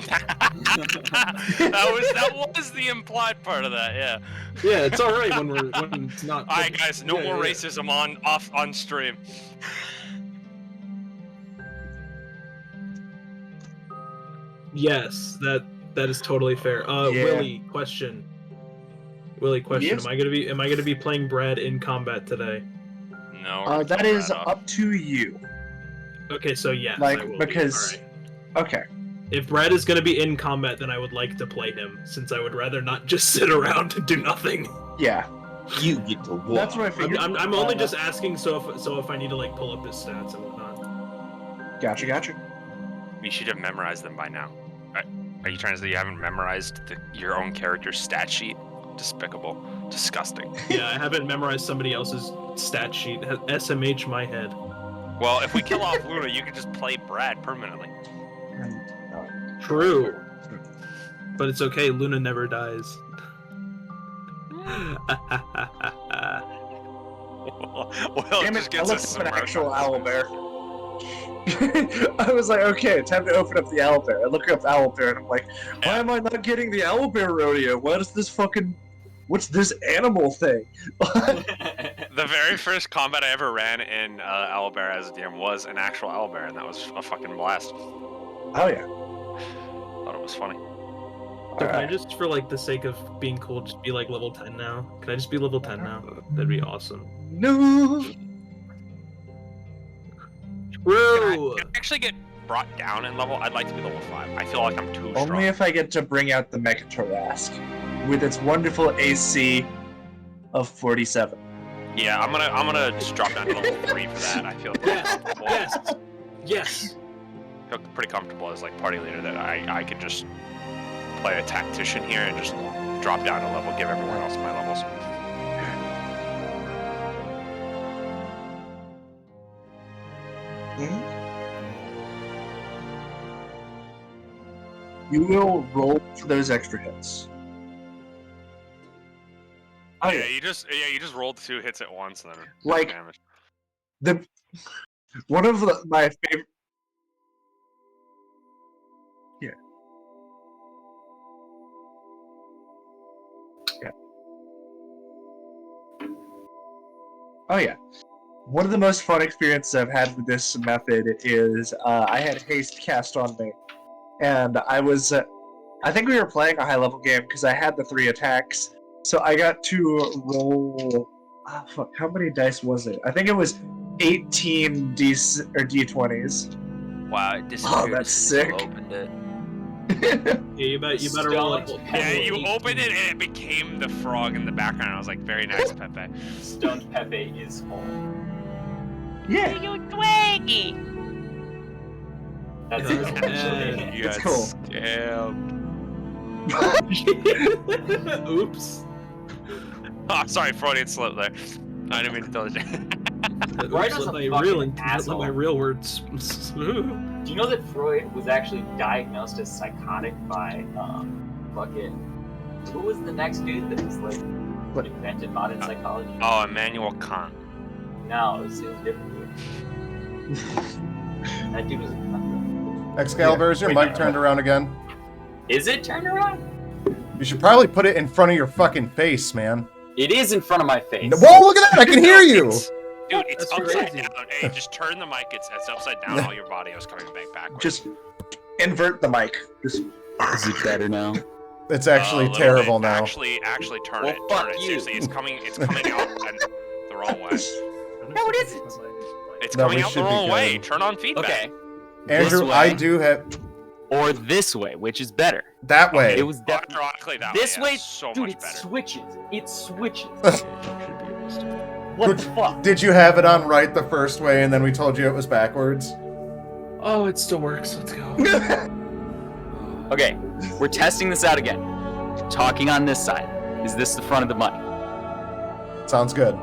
that was the implied part of that, yeah. Yeah, it's all right when it's not. Alright, guys, no more racism on stream. Yes, that is totally fair. Willie, question. Yes? Am I gonna be playing Brad in combat today? No. That is up to you. Okay, so yes, Like, I will because- be. All right. Okay. If Brad is gonna be in combat, then I would like to play him, since I would rather not just sit around and do nothing. Yeah. You get to walk. That's what I figured. I'm only just asking so if I need to like pull up his stats and whatnot. Gotcha. You should have memorized them by now. Are you trying to say you haven't memorized your own character's stat sheet? Despicable. Disgusting. Yeah, I haven't memorized somebody else's stat sheet. SMH my head. Well, if we kill off Luna, you can just play Brad permanently. True. But it's okay, Luna never dies. Well, Damn just it, I gets looked us up an some actual merch. owlbear. I was like, okay, time to open up the owlbear. I look up owlbear and I'm like, why am I not getting the owlbear rodeo? What's this animal thing? The very first combat I ever ran in Owlbear as a DM was an actual Owlbear, and that was a fucking blast. Oh yeah. Thought it was funny. So can I just, for like the sake of being cool, just be like level 10 now? Can I just be level 10 now? That'd be awesome. No. True. Can I actually get brought down in level? I'd like to be level 5. I feel like I'm too strong. Only if I get to bring out the Mecha Tarrasque with its wonderful AC of 47. Yeah, I'm gonna just drop down to level 3 for that. I feel pretty comfortable. Yes. I feel pretty comfortable as like party leader that I could just play a tactician here and just drop down a level, give everyone else my levels. You will roll for those extra hits. Oh, Yeah, you just rolled 2 hits at once and then Like- damage. One of my favorite. Yeah. Oh yeah. One of the most fun experiences I've had with this method is I had haste cast on me, and I was. I think we were playing a high level game because I had the 3 attacks, so I got to roll. Fuck, how many dice was it? I think it was 18 D20s. Wow, it disappeared. Oh, that's as soon as you sick. opened it. Yeah, you better roll it. Yeah, you opened it and it became the frog in the background. I was like, very nice, Pepe. Stoned Pepe is home. Yeah. You twaggy. That's Yeah. actually. You It's got cool. scammed. Oops. Oh, sorry, Freudian slip there. I didn't mean to tell you. Right Oops, as a let fucking asshole. my real words. Do you know that Freud was actually diagnosed as psychotic by fucking who was the next dude that was like What? invented modern psychology? Oh, Immanuel Kant. No, it was a different dude. That dude was a cunt. Excalibur, is your Wait, mic turned around again? Is it turned around? You should probably put it in front of your fucking face, man. It is in front of my face. Whoa, look at that! I can hear you! Dude, it's That's upside crazy. down. Hey, just turn the mic. It's upside down. All your audio is coming back backwards. Just invert the mic. Just Is it better now? It's actually A little terrible bit. now. Actually turn Well, it. fuck Turn it. you. Seriously, it's coming out and the wrong way. No, it isn't. It's No, coming we out should the be wrong way. good. Turn on feedback. Okay. Andrew, This way. I do have... Or this way, which is better. That way. It was definitely Ironically, that this way, way, is so Dude, much it better. switches. It switches. What the fuck? Did you have it on right the first way and then we told you it was backwards? Oh, it still works. Let's go. Okay, we're testing this out again. Talking on this side. Is this the front of the mic? Sounds good.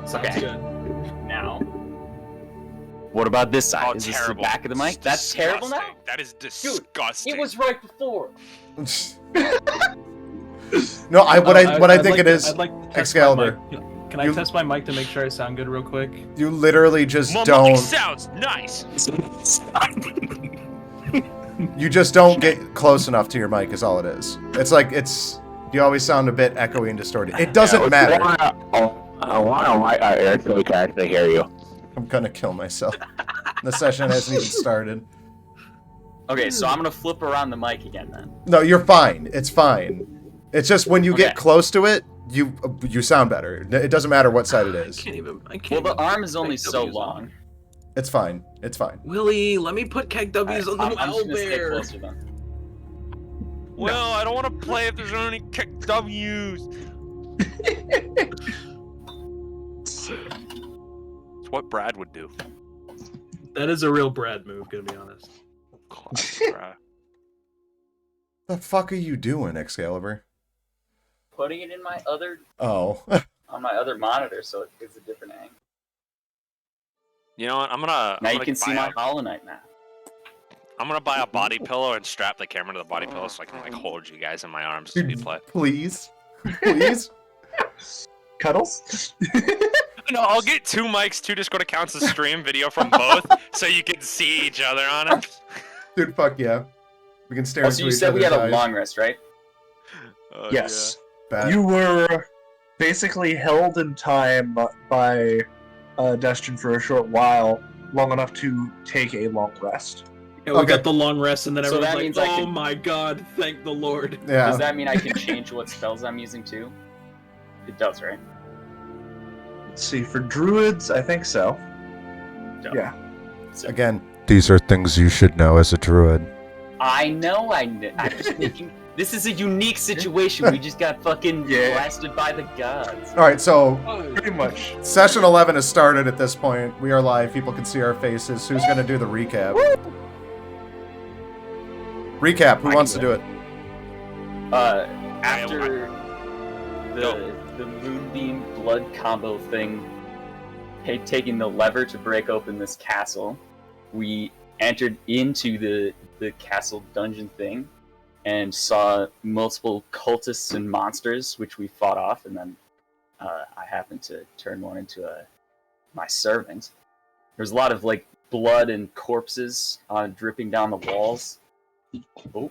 Sounds Okay. good. Now. What about this side? Oh, Is this the terrible. back of the mic? That's terrible now? Disgusting. That is disgusting. It was right before. No, what I think like it is, I'd like to test Excalibur. my mic. Can I test my mic to make sure I sound good real quick? You literally just My mic don't. sounds nice. You just don't get close enough to your mic is all it is. It's like you always sound a bit echoey and distorted. It doesn't matter. I actually can't hear you. I'm gonna kill myself. The session hasn't even started. Okay, so I'm gonna flip around the mic again then. No, you're fine. It's fine. It's just when you Okay. get close to it, you sound better. It doesn't matter what side it I is. can't even. I can't. Well, the even arm is only keg so W's on. long. It's fine. It's fine. Willie, let me put keg W's Alright, on the I'm just gonna stay bear. closer then. Well, I don't want to play if there's any kick W's. It's what Brad would do. That is a real Brad move, gonna be honest. Classic Brad. The fuck are you doing, Excalibur? Putting it in my other Oh. on my other monitor, so it gives a different angle. You know what? I'm gonna. Now I'm you gonna can see buy my Hollow Knight map. I'm gonna buy a body pillow and strap the camera to the body pillow so I can like hold you guys in my arms as we play. Please. Please. Cuddles? No, I'll get 2 mics, 2 Discord accounts to stream video from both, so you can see each other on it. Dude, fuck yeah. We can stare Also, into you each said we had other's a eyes. long rest, right? Yes. Bad. You were basically held in time by Dustin for a short while, long enough to take a long rest. Yeah, we Okay. got the long rest, and then So everyone's that like, means I "Oh can- my god, thank the Lord." Yeah. Does that mean I can change what spells I'm using too? It does, right? Let's see, for druids, I think so. Dope. Yeah. So, Again, these are things you should know as a druid. I know. I'm just thinking. This is a unique situation. We just got fucking Yeah. blasted by the gods. Alright, so Pretty much. session 11 has started at this point. We are live. People can see our faces. Who's going to do the recap? Recap. Who wants to do it? After the moonbeam blood combo thing, taking the lever to break open this castle, we entered into the castle dungeon thing and saw multiple cultists and monsters, which we fought off, and then I happened to turn one into my servant. There's a lot of like blood and corpses dripping down the walls. Oh,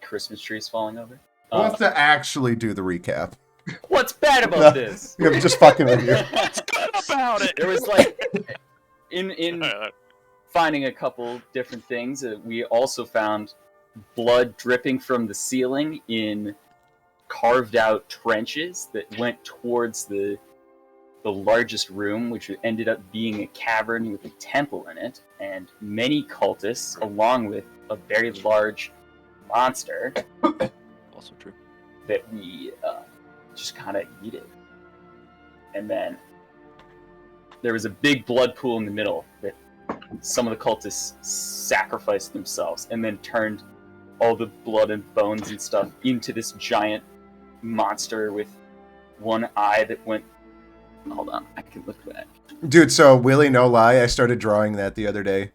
Christmas trees falling over. Who wants to actually do the recap? What's bad about this? I'm just fucking with you. What's good about it? There was like in Alright, finding a couple different things. We also found blood dripping from the ceiling in carved out trenches that went towards the largest room, which ended up being a cavern with a temple in it, and many cultists, along with a very large monster also true. that we just kind of yeeted. And then there was a big blood pool in the middle that some of the cultists sacrificed themselves and then turned all the blood and bones and stuff into this giant monster with one eye that went... Hold on, I can look at that. Dude, so Willie, no lie, I started drawing that the other day.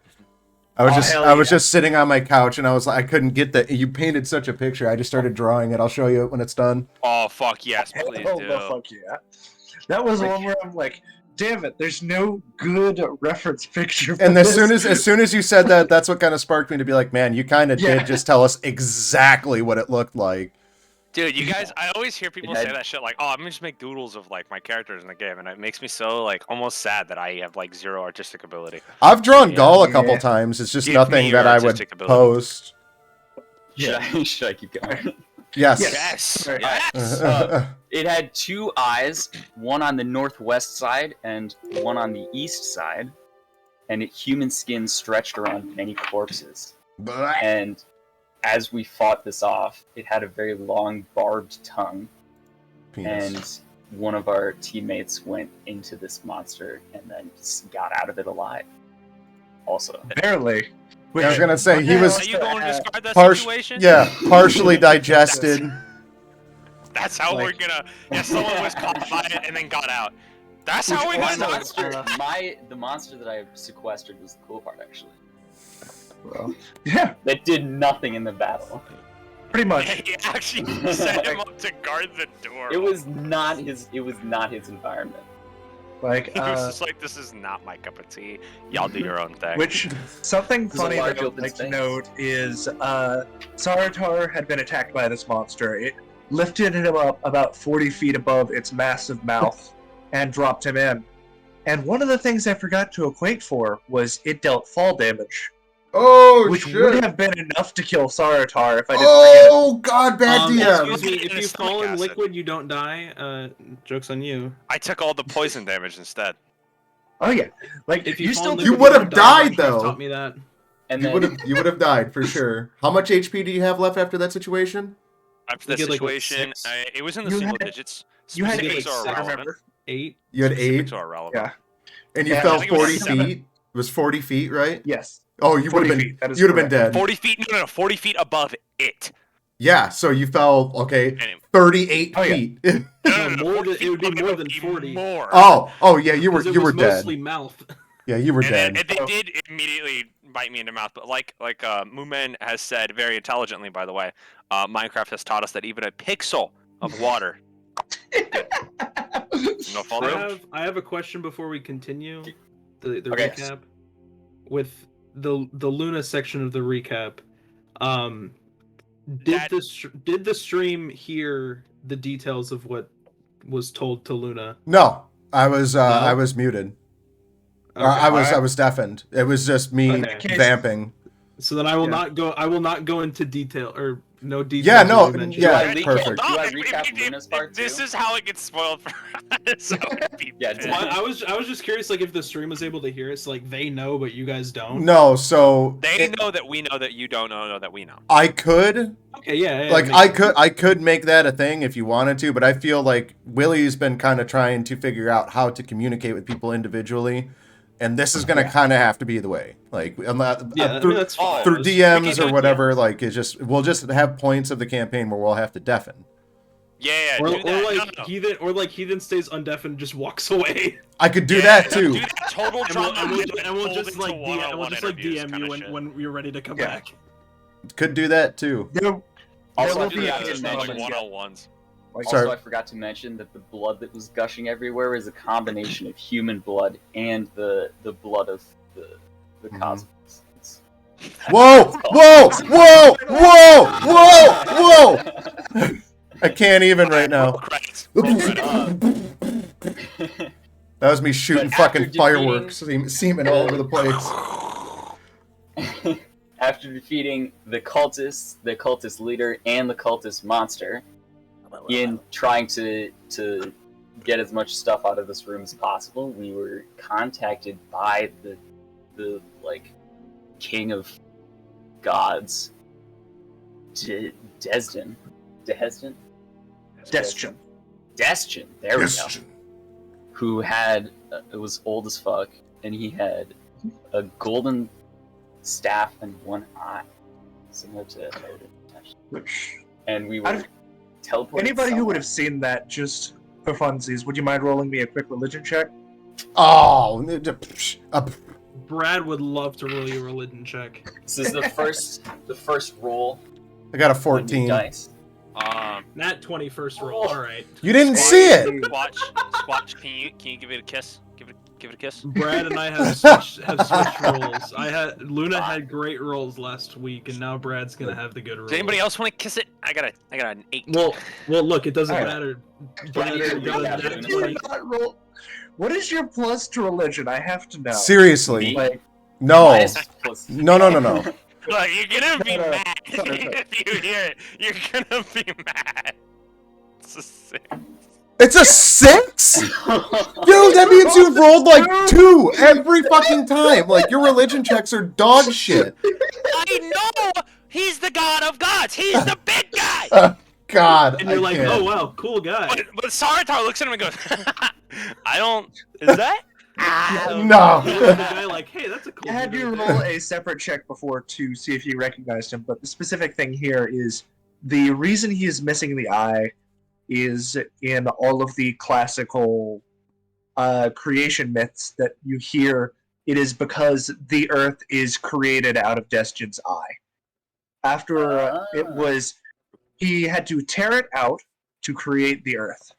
I was hell just sitting on my couch and I was like, I couldn't get that. You painted such a picture. I just started drawing it. I'll show you it when it's done. Oh fuck yes, please Oh, do. the fuck yeah. That was one where I'm like, damn it, there's no good reference picture for And this. as soon as you said that, that's what kind of sparked me to be like, man, you kind of Yeah. did just tell us exactly what it looked like. Dude, you guys, I always hear people It had- say that shit like, oh, I'm gonna just make doodles of like my characters in the game, and it makes me so like almost sad that I have like zero artistic ability. I've drawn Yeah. Gull a couple Yeah. times. It's just Give nothing me that your I would artistic ability. post. Should I keep going? Yes. Yes, Right. yes. It had two eyes, one on the northwest side and one on the east side, and human skin stretched around many corpses. And as we fought this off, it had a very long, barbed tongue, Penis. and one of our teammates went into this monster and then just got out of it alive. Also, Barely. I was gonna say he Are was you going to describe that situation? partially digested. That's how we're gonna. Yeah, someone was caught by it and then got out. That's how we're the gonna talk. monster, the monster that I sequestered was the cool part, actually. Yeah, That did nothing in the battle. pretty much. He actually set him up to guard the door. It was not his. It was not his environment. Like, He was just like, this is not my cup of tea. Y'all do your own thing. which something There's a funny large that I'd open like to space. note is Sartar had been attacked by this monster. It lifted him up about 40 feet above its massive mouth and dropped him in. And one of the things I forgot to equate for was it dealt fall damage, Oh which shit! would have been enough to kill Sartar if I didn't forget it. Oh god, bad DM. Excuse me, if In a you stomach fall in acid. liquid, you don't die. Joke's on you. I took all the poison damage instead. Oh yeah, like If you fall still in do. You liquid, would have don't die. died, Josh though. Taught me that. And You then would have died for sure. How much HP do you have left after that situation? After You that get, like, what, situation, six? it was in the You single had- digits. You had Specifics 8, are I irrelevant. remember. 8. You had Specifics 8, are irrelevant. Yeah. and you Yeah, I fell think it was 40 7. feet. It was 40 feet, right? Yes. Oh, you would 40 have been. feet, that is You'd have been correct. dead. 40 feet? No, 40 feet above it. Yeah. So you fell. Okay. And it- 38 Oh, yeah. feet. No, more 40 than- it would be feet more above than it 40. More. Oh yeah. You were 'Cause it you were was dead. mostly mouth. Yeah, you were And dead. they did immediately bite me in the mouth, but like Moomin has said very intelligently, by the way, Minecraft has taught us that even a pixel of water. No fall damage. I have a question before we continue the Okay. recap. With the Luna section of the recap, That- did the stream hear the details of what was told to Luna? No, I was muted. Or Okay. I was deafened. It was just me Okay. vamping. So then I will Yeah. not go. I will not go into detail or no details. Yeah, no, that you mentioned. yeah, Do I recap- perfect. Do I If- recap if- Luna's part This too? is how it gets spoiled for us. So Yeah, Well, I was just curious, like if the stream was able to hear it, so like they know, but you guys don't. No, so they know that we know that you don't know that we know. I could Okay, yeah. like makes sense. I could make that a thing if you wanted to, but I feel like Willie's been kind of trying to figure out how to communicate with people individually, and this is going to kind of have to be the way. Like Yeah, through, that's oh, fine. through we DMs can or do whatever. Like it's just we'll just have points of the campaign where we'll have to deafen. Yeah, Or, do or that. like no. Heathen stays undeaf and just walks away. I could do Yeah, that too. Do that total And we'll, drama. and we'll, get and we'll pulled just into like one-on-one interviews DM kinda you shit. when you're ready to come Yeah. back. Could do that too. There Also, will I be forgot a to case mention- study. one-on-ones. Like, Sorry. Also, I forgot to mention that the blood that was gushing everywhere is a combination of human blood and the blood of the Mhm. cosmos. Whoa! Whoa! Whoa! Whoa! Whoa! Whoa! I can't even right now. Credits. That was me shooting But after fucking fireworks, seeming all over the place. After defeating the cultist leader, and the cultist monster, in trying to get as much stuff out of this room as possible, we were contacted by the like king of gods, Destin. Destion. Destin. There we go. Who had it was old as fuck, and he had a golden staff and one eye, similar to Odin. Which And we Out were of- teleported. anybody who would somewhere. have seen that just for funsies, would you mind rolling me a quick religion check? Oh, Brad would love to roll you a religion check. This is the first roll. I got a on the 14. dice. Nat 20 first roll. All right. You didn't see it. Squatch, can you give it a kiss? Give it a kiss. Brad and I have switched roles. Luna had great rolls last week, and now Brad's gonna have the good rolls. Does anybody else want to kiss it? I got an 8. Well, look, it doesn't Alright. matter. Brad, Brad you got a have nat to Do 20. not roll. What is your plus to religion? I have to know. Seriously. Me? Like, No. Minus plus- No. Look, you're gonna be No, no, mad sorry. if you hear it. You're gonna be mad. It's a 6. It's a 6? Dude, that means you've rolled like 2 every fucking time. Like, your religion checks are dog shit. I know he's the god of gods. He's the big guy. God. And you're I like, can't. oh wow, cool guy. But Sartar looks at him and goes, "I don't. Is that? No. You're the guy like, hey, that's a cool. I had dude you right roll there. a separate check before to see if you recognized him, but the specific thing here is the reason he is missing the eye is in all of the classical creation myths that you hear. It is because the Earth is created out of Destin's eye. After he had to tear it out to create the Earth.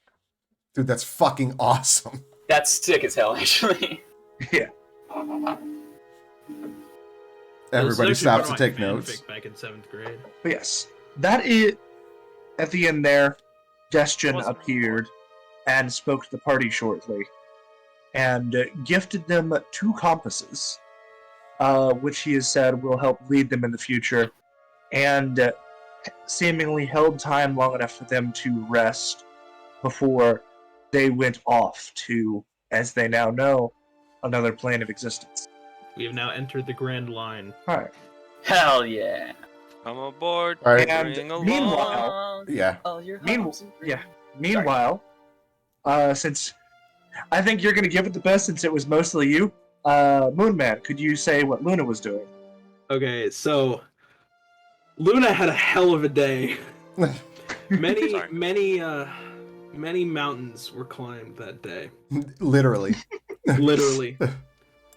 Dude, that's fucking awesome. That's sick as hell, actually. Yeah. Everybody This is actually stops to part of take my notes. fanfic back in 7th grade. But yes, that is at the end there. Destian Wasn't appeared and spoke to the party shortly, and gifted them 2 compasses, which he has said will help lead them in the future, and seemingly held time long enough for them to rest before they went off to, as they now know, another plane of existence. We have now entered the Grand Line. Alright. Hell yeah. Come aboard. All right. And bring along. meanwhile, Yeah. All your Meanwhile- hopes and yeah. dreams. Meanwhile, since I think you're going to give it the best since it was mostly you, Moonman, could you say what Luna was doing? Okay, so Luna had a hell of a day. Many, Sorry. many mountains were climbed that day. Literally. Literally.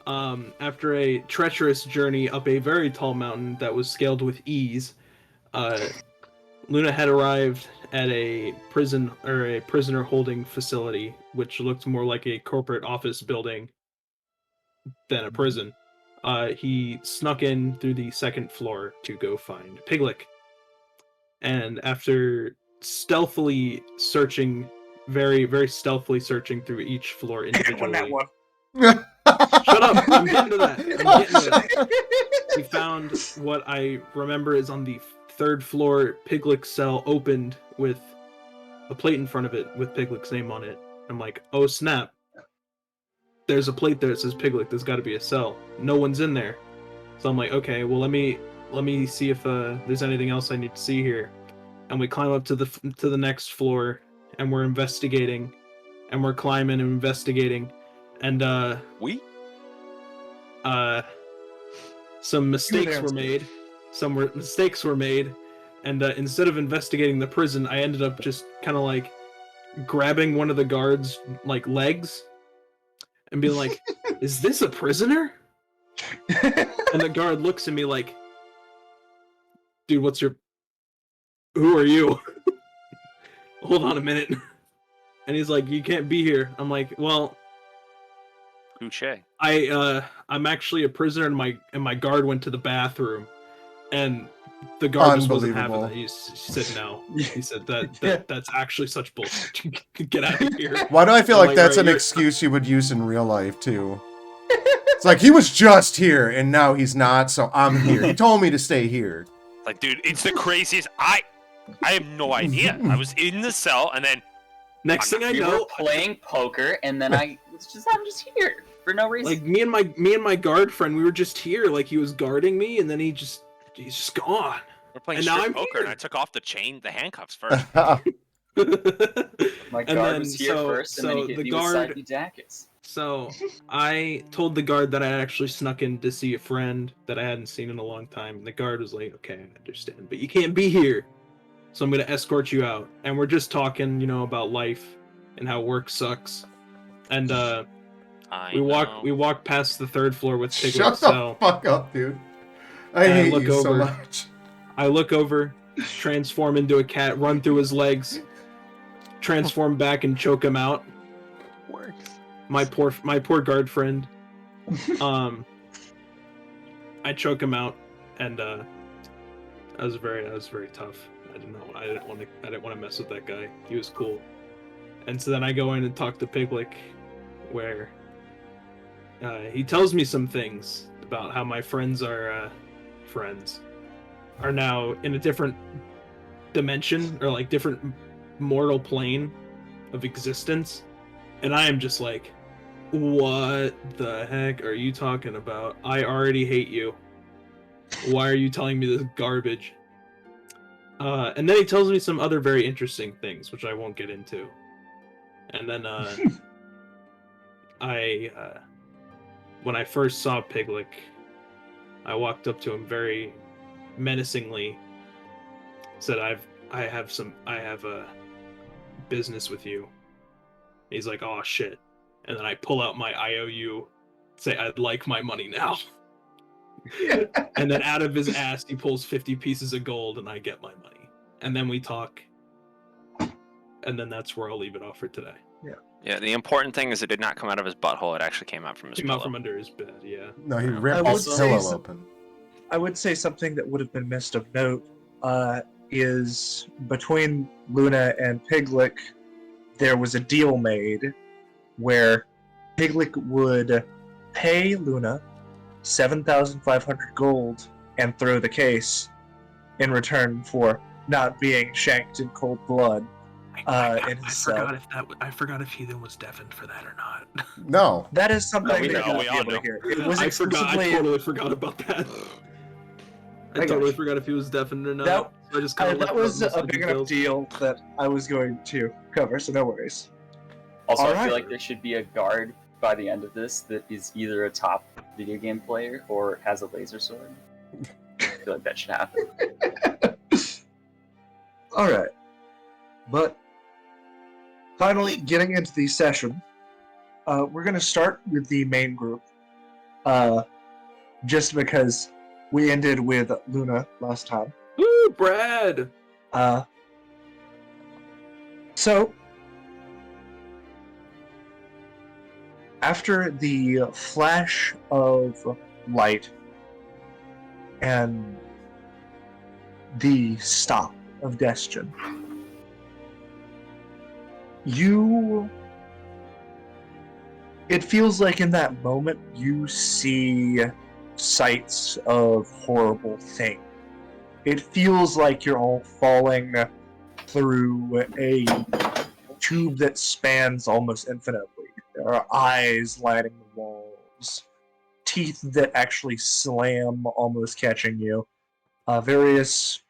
After a treacherous journey up a very tall mountain that was scaled with ease, Luna had arrived at a prison or a prisoner holding facility, which looked more like a corporate office building than a prison. He snuck in through the 2nd floor to go find Piglet. And after stealthily searching, very, very stealthily searching through each floor Won that individually. one. Shut up! I'm getting to that. I'm getting to that. He found what I remember is on the 3rd floor. Piglet's cell opened with a plate in front of it with Piglet's name on it. I'm like, oh snap! There's a plate there that says Piglet. There's got to be a cell. No one's in there. So I'm like, okay, well let me see if there's anything else I need to see here. And we climb up to the next floor, and we're investigating, and we're climbing and investigating, and some mistakes were made. Mistakes were made, and instead of investigating the prison, I ended up just kind of like grabbing one of the guards' like legs and being like, "Is this a prisoner?" And the guard looks at me like, "Dude, who are you?" Hold on a minute. And he's like, "You can't be here." I'm like, "Well, Touche. I'm actually a prisoner, and my guard went to the bathroom." And the guard just wasn't having that. He said no. He said that's actually such bullshit. Get out of here. Why do I feel I'm like that's "Right, an excuse you would use in real life too? It's like he was just here and now he's not, so I'm here. He told me to stay here. Like, dude, it's the craziest. I have no idea. I was in the cell, and then Next thing I We know, were playing poker, and then I'm just here for no reason. like me and my guard friend, we were just here. Like he was guarding me, and then he's just gone. we're playing And now strip I'm poker, here. and I took off the handcuffs first. My and guard then, was here first, and then he hit the me guard. with side jackets. So I told the guard that I actually snuck in to see a friend that I hadn't seen in a long time. The guard was like, "Okay, I understand, but you can't be here, so I'm gonna escort you out." And we're just talking, about life and how work sucks. And we walk past the 3rd floor with Shut Piglet's the cell. fuck up, dude. I And I hate look you so over. much. I look over, transform into a cat, run through his legs, transform back and choke him out. Works. My poor guard friend. I choke him out, and that was very tough. I didn't want to mess with that guy. He was cool. And so then I go in and talk to Piglet, where he tells me some things about how my friends are now in a different dimension, or like different mortal plane of existence. And I am just like, what the heck are you talking about? I already hate you. Why are you telling me this garbage? And then he tells me some other very interesting things, which I won't get into. And then when I first saw Piglet, I walked up to him very menacingly, said, I have a business with you. He's like, "Oh shit." And then I pull out my IOU, say, "I'd like my money now." And then out of his ass he pulls 50 pieces of gold, and I get my money. And then we talk. and then that's where I'll leave it off for today. Yeah, the important thing is it did not come out of his butthole. It actually came out from his Came out pillow. from under his bed, yeah. No, he Yeah. ripped I his would say pillow so- open. I would say something that would have been missed of note is between Luna and Piglet, there was a deal made where Piglet would pay Luna 7,500 gold and throw the case in return for not being shanked in cold blood. In his cell. I forgot if Heathen was deafened for that or not. No. That is something we that know, you we be all able know. to hear. It was I exclusively totally forgot about that. I I got totally you. forgot if he was deafened or not. That- so I just kind of that was a big enough deal that I was going to cover, so no worries. Also, I Alright. feel like there should be a guard by the end of this that is either a top video game player or has a laser sword. I feel like that should happen. Alright. But finally, getting into the session, we're going to start with the main group. Just because we ended with Luna last time. Woo, Brad! So, after the flash of light and the stop of Destin, it feels like in that moment you see sights of horrible things. It feels like you're all falling through a tube that spans almost infinitely. There are eyes lining the walls, teeth that actually slam, almost catching you, various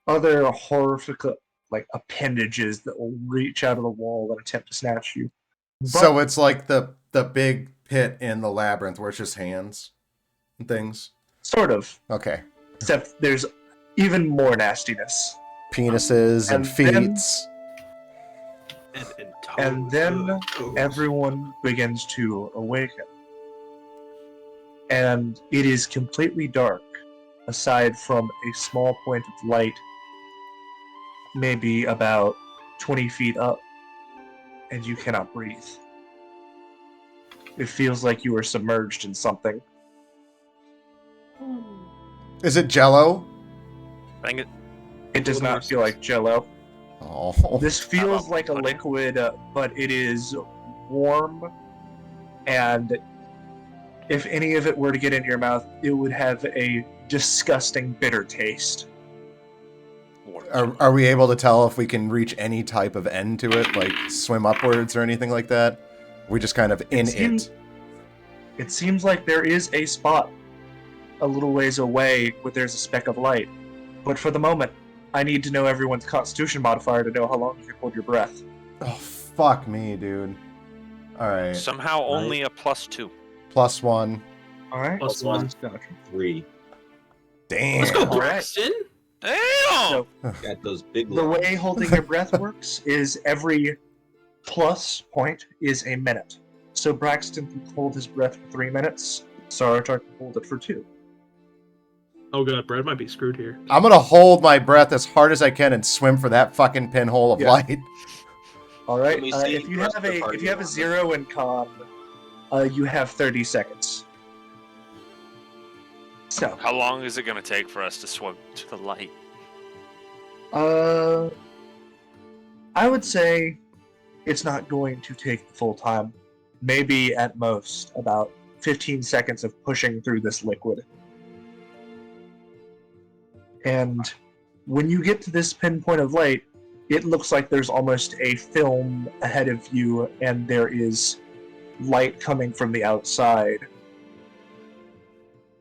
other horrific appendages that will reach out of the wall and attempt to snatch you. So it's like the big pit in the labyrinth where it's just hands and things. Sort of, Okay. except there's even more nastiness. Penises and And then- feet. And then toes. everyone begins to awaken. And it is completely dark, aside from a small point of light, maybe about 20 feet up, and you cannot breathe. It feels like you are submerged in something. Is it Jello? I think It does not feel like Jello. Oh. This feels about like a pudding? liquid, but it is warm, and if any of it were to get into your mouth, it would have a disgusting bitter taste. Are we able to tell if we can reach any type of end to it, like swim upwards or anything like that? We just kind of in seems- it. It seems like there is a spot a little ways away where there's a speck of light, but for the moment, I need to know everyone's constitution modifier to know how long you can hold your breath. Oh, fuck me, dude. Alright. somehow only a +2. +1. Alright? Plus one. Gotcha. 3. Damn. Let's go, Alright. Braxton! Damn! So, Got those big the lungs. way holding your breath works is every plus point is a minute. So Braxton can hold his breath for 3 minutes. Saratoga can hold it for 2. Oh god, Brad might be screwed here. I'm gonna hold my breath as hard as I can and swim for that fucking pinhole of Yeah. light. All right. Let me see If you the rest have of the a party if you have a on 0 in con, you have 30 seconds. So, How long is it going to take for us to swim to the light? I would say it's not going to take the full time. Maybe at most about 15 seconds of pushing through this liquid. And when you get to this pinpoint of light, it looks like there's almost a film ahead of you, and there is light coming from the outside.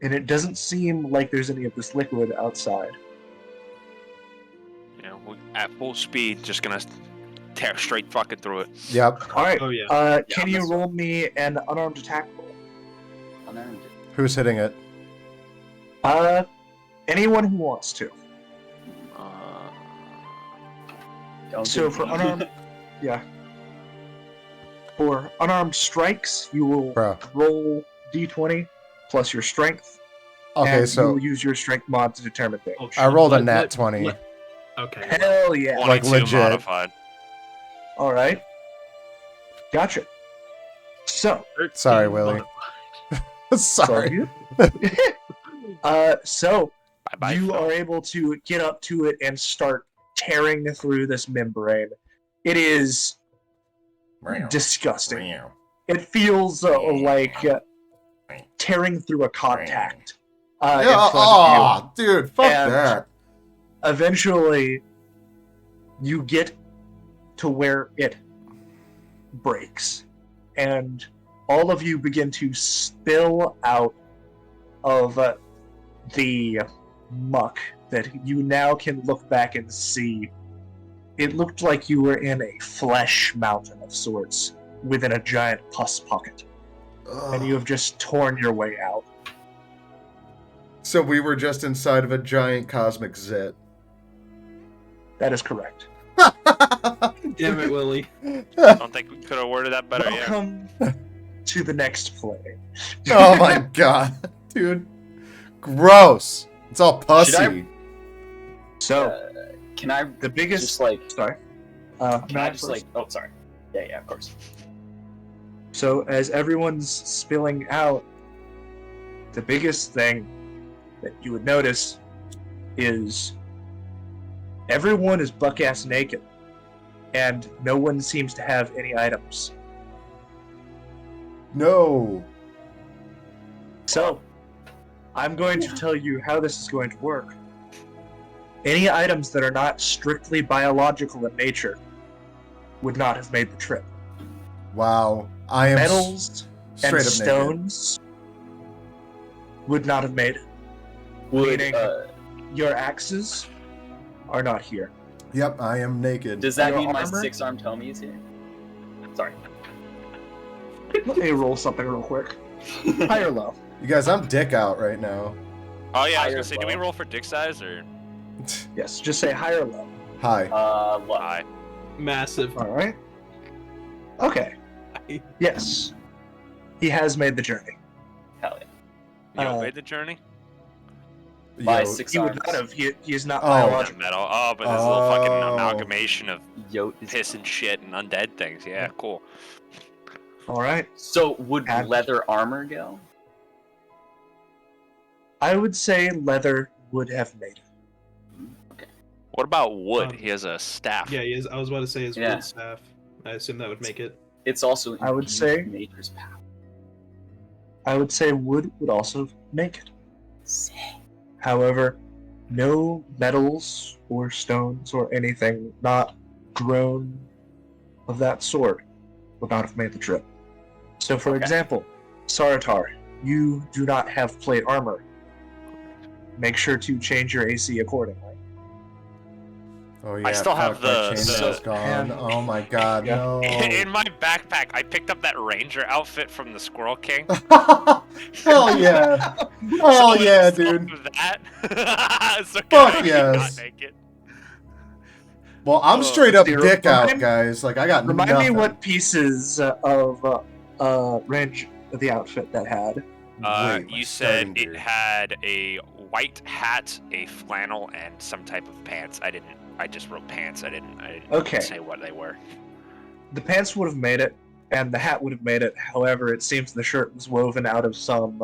And it doesn't seem like there's any of this liquid outside. You know, at full speed, just going to tear straight fucking through it. Yep. Alright, Oh yeah. can you that's- roll me an unarmed attack roll? Unarmed. Who's hitting it? Anyone who wants to. Don't So do for me. unarmed, yeah. For unarmed strikes, you will Bro. roll d20 plus your strength, Okay, and you so will use your strength mod to determine things. Oh, I rolled a let- nat let- 20. let- Okay. Hell yeah! Like 22 legit. modified. All right. Gotcha. So, Sorry, Willie. Sorry. so Bye-bye, you Phil. are able to get up to it and start tearing through this membrane. It is disgusting. It feels like tearing through a contact. In front of Oh, dude, fuck And- that. you. Eventually, you get to where it breaks, and all of you begin to spill out of the muck that you now can look back and see. It looked like you were in a flesh mountain of sorts within a giant pus pocket, and you have just torn your way out. So we were just inside of a giant cosmic zit. That is correct. Damn it, Willie. I don't think we could have worded that better. Yeah. Welcome to the next play. Oh my god, dude. Gross. It's all pussy. So, Can I the biggest... just like? Sorry. Can I Matt just first. like? Oh, sorry. Yeah, of course. So as everyone's spilling out, the biggest thing that you would notice is everyone is buck-ass naked, and no one seems to have any items. No. So, I'm going to tell you how this is going to work. Any items that are not strictly biological in nature would not have made the trip. Wow. I am Metals straight and up stones would not have made it. Would Meaning- Your axes are not here. naked. Yep, I am naked. does that your mean my armor? 6-armed homie is here? Sorry. Let me roll something real quick. High or low? You guys, I'm dick out right now. Oh yeah, I was Higher gonna say, do we low. roll for dick size or Yes, just say high or low. Hi. Low. high? Massive. All right. Okay. Yes. He has made the journey. Hell yeah. You Uh, made the journey? My Yo, 6 He would arms. not have. He is not Oh. That biological. metal. Oh, but there's a little fucking Oh. amalgamation of Yote is piss and shit and undead things. Yeah, cool. All right. So would And- leather armor go? I would say leather would have made it. What about wood? Um, He has a staff. Yeah, he is. I was about to say his Yeah. wood staff. I assume that would make it. It's also I would imbued say- with nature's power. I would say wood would also make it. However, no metals or stones or anything not grown of that sort would not have made the trip. So, for Okay. example, Saratar, you do not have plate armor. Make sure to change your AC accordingly. Oh yeah. still have fuck, my the- chainsaw's the- gone. and- Oh my god, Yeah. no. In my backpack, I picked up that ranger outfit from the Squirrel King. Hell yeah. Hell So yeah, it's dude. of That. So Fuck actually yes. not naked. Well, I'm Oh, straight up zero. dick out, Remind- guys. Like I got Remind nothing. me what pieces of range of the outfit that had. Wait, my You starting said it gear. had a white hat, a flannel, and some type of pants. I just wrote pants. I didn't Okay. say what they were. The pants would have made it, and the hat would have made it. However, it seems the shirt was woven out of some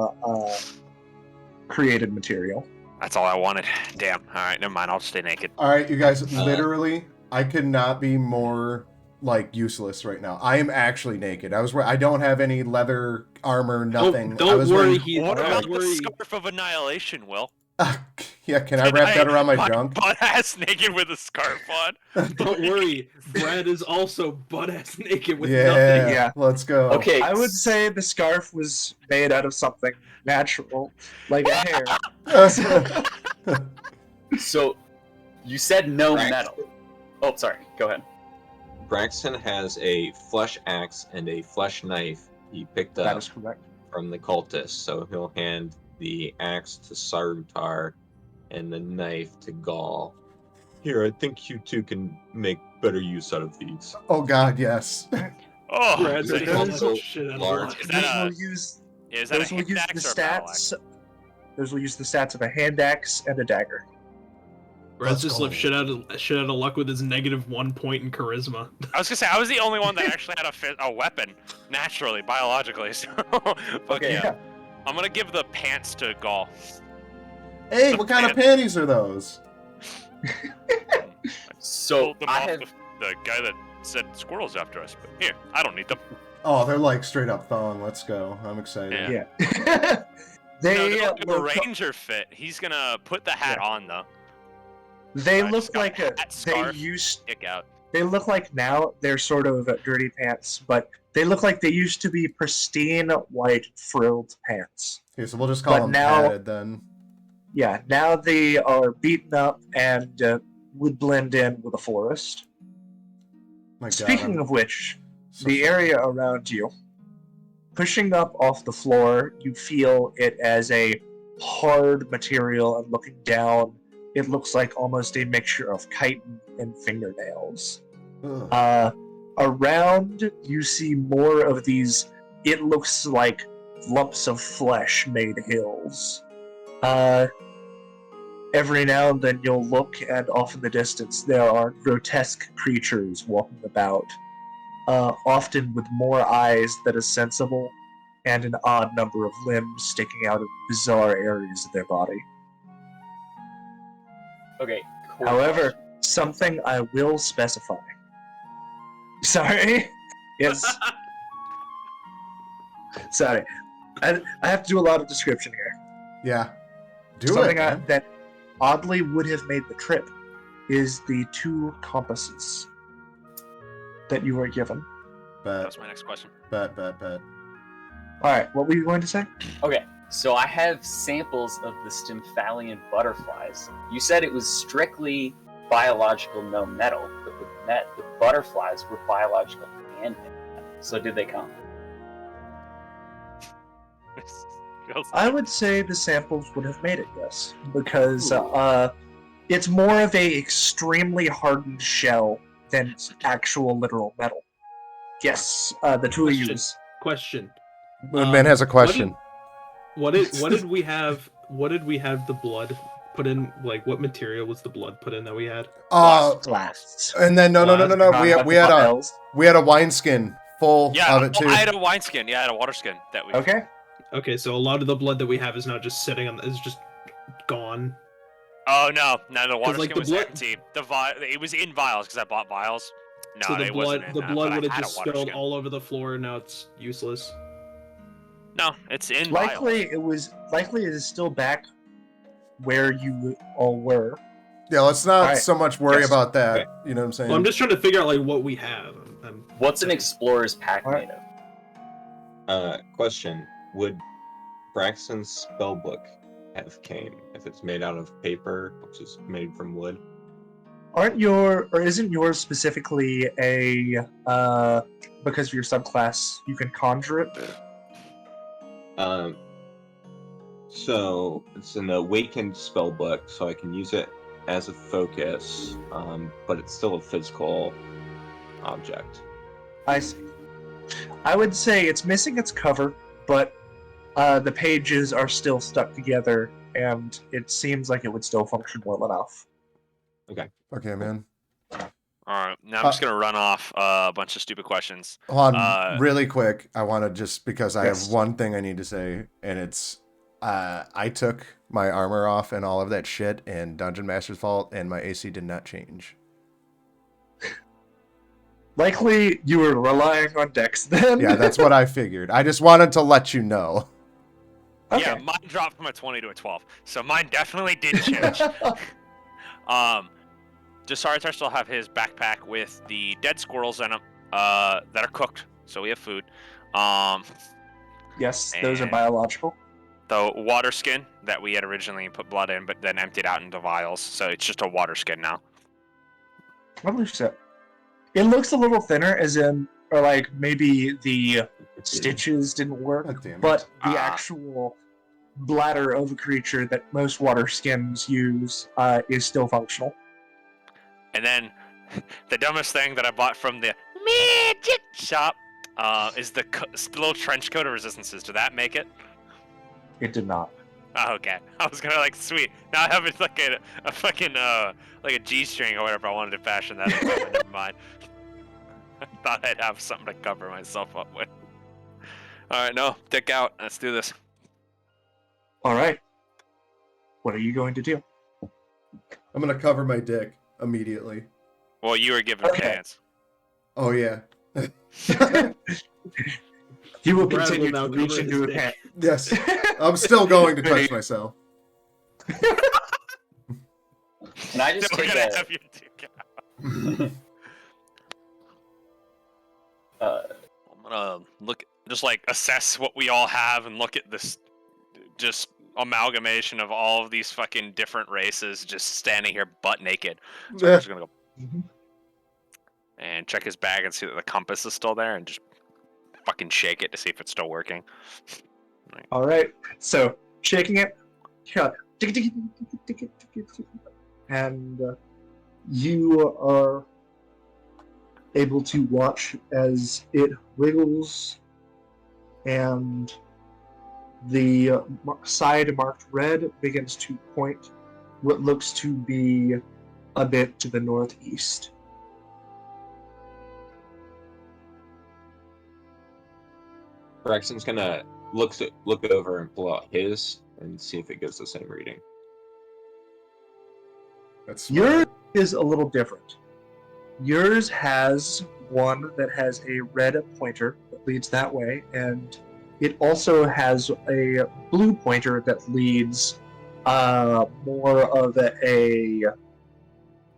created material. That's all I wanted. Damn. All right, never mind. I'll stay naked. All right, you guys. Literally, I could not be more like useless right now. I am actually naked. I don't have any leather armor, nothing. I Don't was worry, wearing- he's What don't about the worry. scarf of annihilation, Will? Yeah, can I wrap that around my I'm junk? butt ass naked with a scarf on. Don't worry, Brad is also butt ass naked with Yeah, nothing. Yeah. let's go. Okay. I would say the scarf was made out of something natural, like a hair. So you said no Right. metal. Oh, sorry. Go ahead. Braxton has a flesh axe and a flesh knife he picked That up is correct. from the cultists, so he'll hand the axe to Sarutar and the knife to Gaul. Here, I think you two can make better use out of these. Oh God, yes. Oh, Brad's They're like, also "Oh, shit out of large. the Is Those that a- will use is that a those will hand use axe the or a battle axe? stats. Those will use the stats of a hand axe and a dagger. Raz just left shit out of luck with his -1 point in charisma. I was gonna say I was the only one that actually had a weapon naturally, biologically. So, Okay. yeah. I'm gonna give the pants to Gaul. Hey, what kind of panties are those? So Pulled them I off have the guy that said squirrels after us. But here, I don't need them. Oh, they're like straight up thong. Let's go. I'm excited. Yeah. Yeah. No, they they'll do a look, ranger fit. He's gonna put the hat on though. they Just look got like a hat, they scarf, used stick out. they look like now they're sort of dirty pants, but they look like they used to be pristine white frilled pants. Okay, so we'll just call But them now- padded then. Yeah, now they are beaten up and would blend in with the forest. My God, Speaking I'm of which, so- the area around you, pushing up off the floor, you feel it as a hard material, and looking down, it looks like almost a mixture of chitin and fingernails. Ugh. Around, you see more of these, it looks like lumps of flesh made hills. Every now and then you'll look, and off in the distance there are grotesque creatures walking about, often with more eyes that are sensible, and an odd number of limbs sticking out of bizarre areas of their body. okay. Cool. However, something I will specify. Sorry? Yes. Sorry. I have to do a lot of description here. Yeah. Do Something it. Man. that oddly would have made the trip is the 2 compasses that you were given. That Bet, was my next question. bet. Alright, what were you going to say? Okay, so I have samples of the Stymphalian butterflies. You said it was strictly biological, no metal, but the butterflies were biological and metal. So did they come? I would say the samples would have made it, yes. Because it's more of a extremely hardened shell than actual literal metal. Yes, the 2 of you. Question. Moonman has a question. What did we have? What did we have the blood put in? Like, what material was the blood put in that we had? Glass. And then no. We had a Vials. wineskin full Yeah, of it too. I had a wineskin. Yeah, I had a water skin that we. Okay. Okay, so a lot of the blood that we have is not just sitting on. Is just gone. Oh no, the water like, skin the was blood- empty. It was in vials because I bought vials. No, so the it blood, wasn't in the that, blood but I would have had a just water spilled skin. all over the floor, and now it's useless. No, it's in Likely vials. it is still back where you all were. Yeah, let's not Alright. so much worry Yes. about that. Okay. You know what I'm saying? Well, I'm just trying to figure out like what we have. What's an explorer's pack Alright. made of? Question: would Braxton's spellbook have came if it's made out of paper, which is made from wood? Isn't yours specifically a because of your subclass you can conjure it? So it's an awakened spellbook, so I can use it as a focus, but it's still a physical object. I see. I would say it's missing its cover, but the pages are still stuck together, and it seems like it would still function well enough. Okay, man. All right, now I'm just gonna run off a bunch of stupid questions. Hold on, really quick. I want to just because I Yes. have one thing I need to say, and it's I took my armor off and all of that shit in Dungeon Master's Vault, and my AC did not change. Likely you were relying on Dex then. Yeah, that's what I figured. I just wanted to let you know. Okay. Yeah, mine dropped from a 20 to a 12, so mine definitely did change. Jasaritar still have his backpack with the dead squirrels in them that are cooked, so we have food. Yes, those are And- biological. The water skin that we had originally put blood in, but then emptied out into vials, so it's just a water skin now. I believe so. It looks a little thinner, as in, or like maybe the stitches didn't work, God damn it. but the Ah. actual bladder of a creature that most water skins use is still functional. And then the dumbest thing that I bought from the magic shop is the little trench coat of resistances. Did that make it? It did not. Oh, okay. I was gonna like, sweet. Now I have it like a fucking like a G-string or whatever I wanted to fashion that into, but never mind. I thought I'd have something to cover myself up with. All right, no, dick out. Let's do this. All right. What are you going to do? I'm gonna cover my dick immediately. Well, you were given Okay. pants. Oh yeah. You will Brad continue will now to reach cover into his a pant. Yes. I'm still going to touch myself. Can I just We're take gonna a? have your dick out. I'm gonna look, just like assess what we all have and look at this, just amalgamation of all of these fucking different races just standing here butt naked. So I'm just gonna go Mhm. and check his bag and see that the compass is still there and just fucking shake it to see if it's still working. All right. So shaking it, and you are able to watch as it wiggles, and the side marked red begins to point what looks to be a bit to the northeast. Braxton's gonna look over and pull out his and see if it gives the same reading. That's Yours smart. is a little different. Yours has one that has a red pointer that leads that way, and it also has a blue pointer that leads more of a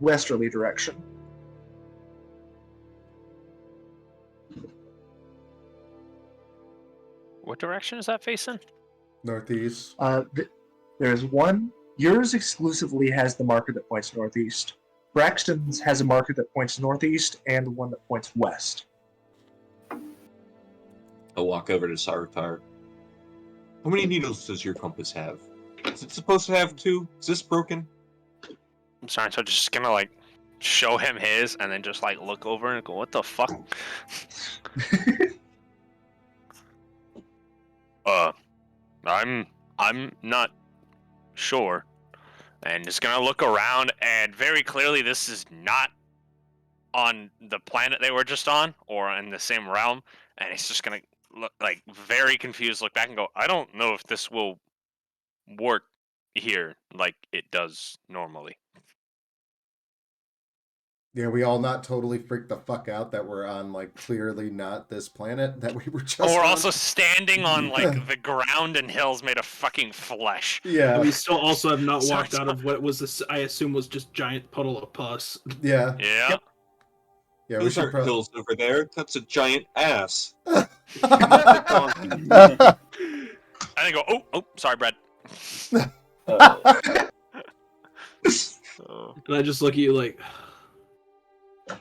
westerly direction. What direction is that facing? Northeast. There's one. Yours exclusively has the marker that points northeast. Braxton's has a marker that points northeast and one that points west. I'll walk over to Sartar. How many needles does your compass have? Is it supposed to have 2? Is this broken? I'm sorry, so just gonna like show him his and then just like look over and go, what the fuck? I'm not sure. And just gonna look around, and very clearly this is not on the planet they were just on or in the same realm. And he's just gonna look like very confused, look back and go, I don't know if this will work here like it does normally. Yeah, we all not totally freaked the fuck out that we're on like clearly not this planet that we were just Oh, we're on. also standing on like the ground and hills made of fucking flesh. Yeah. And we still also have not So walked it's out of what was this, I assume was just giant puddle of pus. Yeah. Yeah. Yep. Yeah, we Those should aren't hills over there. That's a giant ass. I think go, oh, sorry, Brad. And I just look at you like,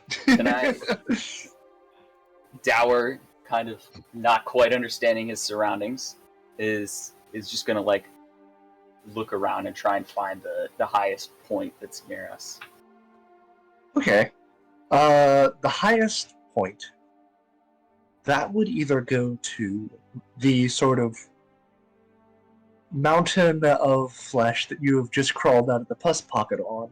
Can I? Dower, kind of not quite understanding his surroundings, is just gonna like look around and try and find the highest point that's near us. Okay. The highest point, that would either go to the sort of mountain of flesh that you have just crawled out of the pus pocket on,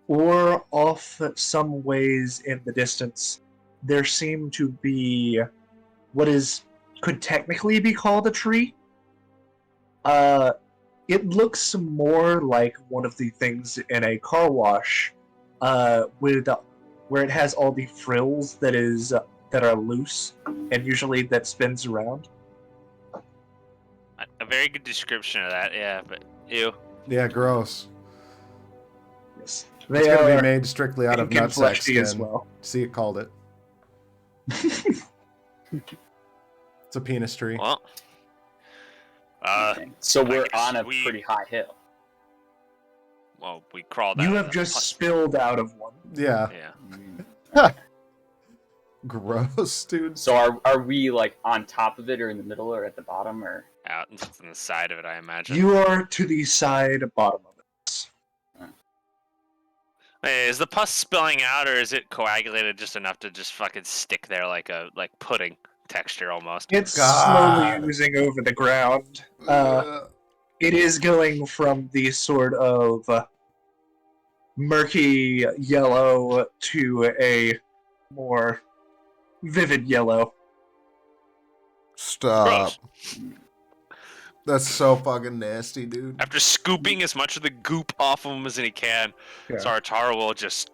or off some ways in the distance, there seem to be what could technically be called a tree. It looks more like one of the things in a car wash, where it has all the frills that are loose and usually that spins around. A very good description of that, yeah, but ew. Yeah, gross. Yes, It's they gonna are be made strictly out of pink and nutsack fleshy skin. as well. See, it called it. It's a penis tree. Well, Okay. So I we're guess on a we- pretty high hill. well, we crawled out. You of have the just pus- spilled out of one. Yeah. Yeah. Gross, dude. So are we like on top of it, or in the middle, or at the bottom, or? Out on the side of it, I imagine. You are to the side bottom of it. Hey, is the pus spilling out, or is it coagulated just enough to just fucking stick there like pudding texture almost? It's God. slowly oozing over the ground. it is going from the sort of murky yellow to a more vivid yellow. Stop. That's so fucking nasty, dude. After scooping as much of the goop off of him as he can, Yeah. Sartara will just,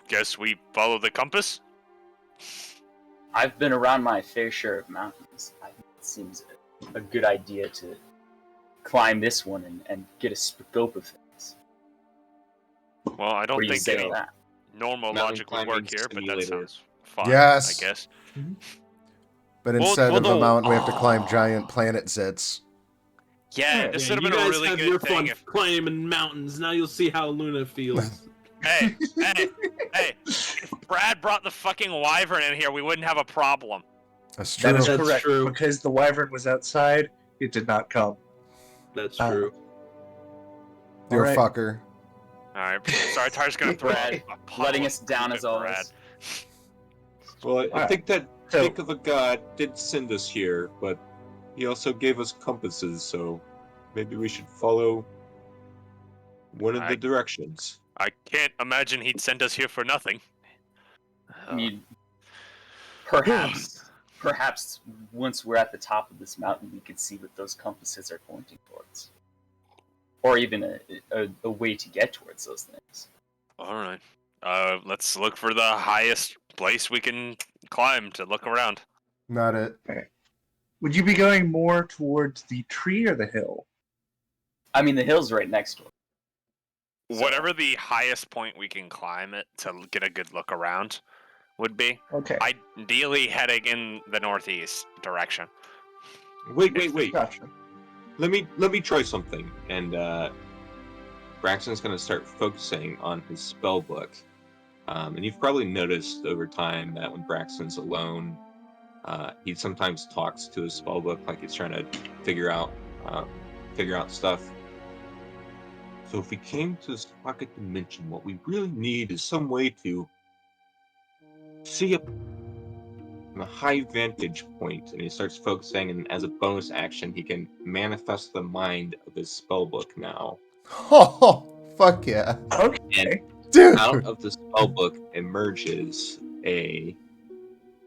guess we follow the compass? I've been around my fair share of mountains. I think it seems a good idea to climb this one and get a scope of things. Well, I What don't do you think say to any that? normal Mountain logic would work climbing here, but that simulator. sounds fine, Yes. I guess. But Well, instead well, of a no. mountain, we have to climb giant planet zits. Yeah, this Yeah, would you have been a guys really have good your thing fun if... climbing mountains. Now you'll see how Luna feels. Hey, if Brad brought the fucking wyvern in here, we wouldn't have a problem. That's true. That is That's correct. true. Because the wyvern was outside, it did not come. That's Uh, true. You're a Alright. fucker. Alright, Sartar's gonna throw Brad, a puddle letting of us down goop as at always. Brad. Well, I Alright, think that so- Dick of a God did send us here, but he also gave us compasses, so maybe we should follow one of I- the directions. I can't imagine he'd send us here for nothing. I mean, perhaps once we're at the top of this mountain, we can see what those compasses are pointing towards, or even a way to get towards those things. Alright. Let's look for the highest place we can climb to look around. Not it. Would you be going more towards the tree or the hill? I mean, the hill's right next to it. Whatever the highest point we can climb it to get a good look around would be. Okay. Ideally heading in the northeast direction. Wait. Gotcha. Let me try something. And Braxton's gonna start focusing on his spell book. And you've probably noticed over time that when Braxton's alone, he sometimes talks to his spell book like he's trying to figure out stuff. So if we came to this pocket dimension, what we really need is some way to see up from a high vantage point. And he starts focusing, and as a bonus action, he can manifest the mind of his spellbook now. Oh, fuck yeah. Okay. Dude. Out of the spellbook emerges a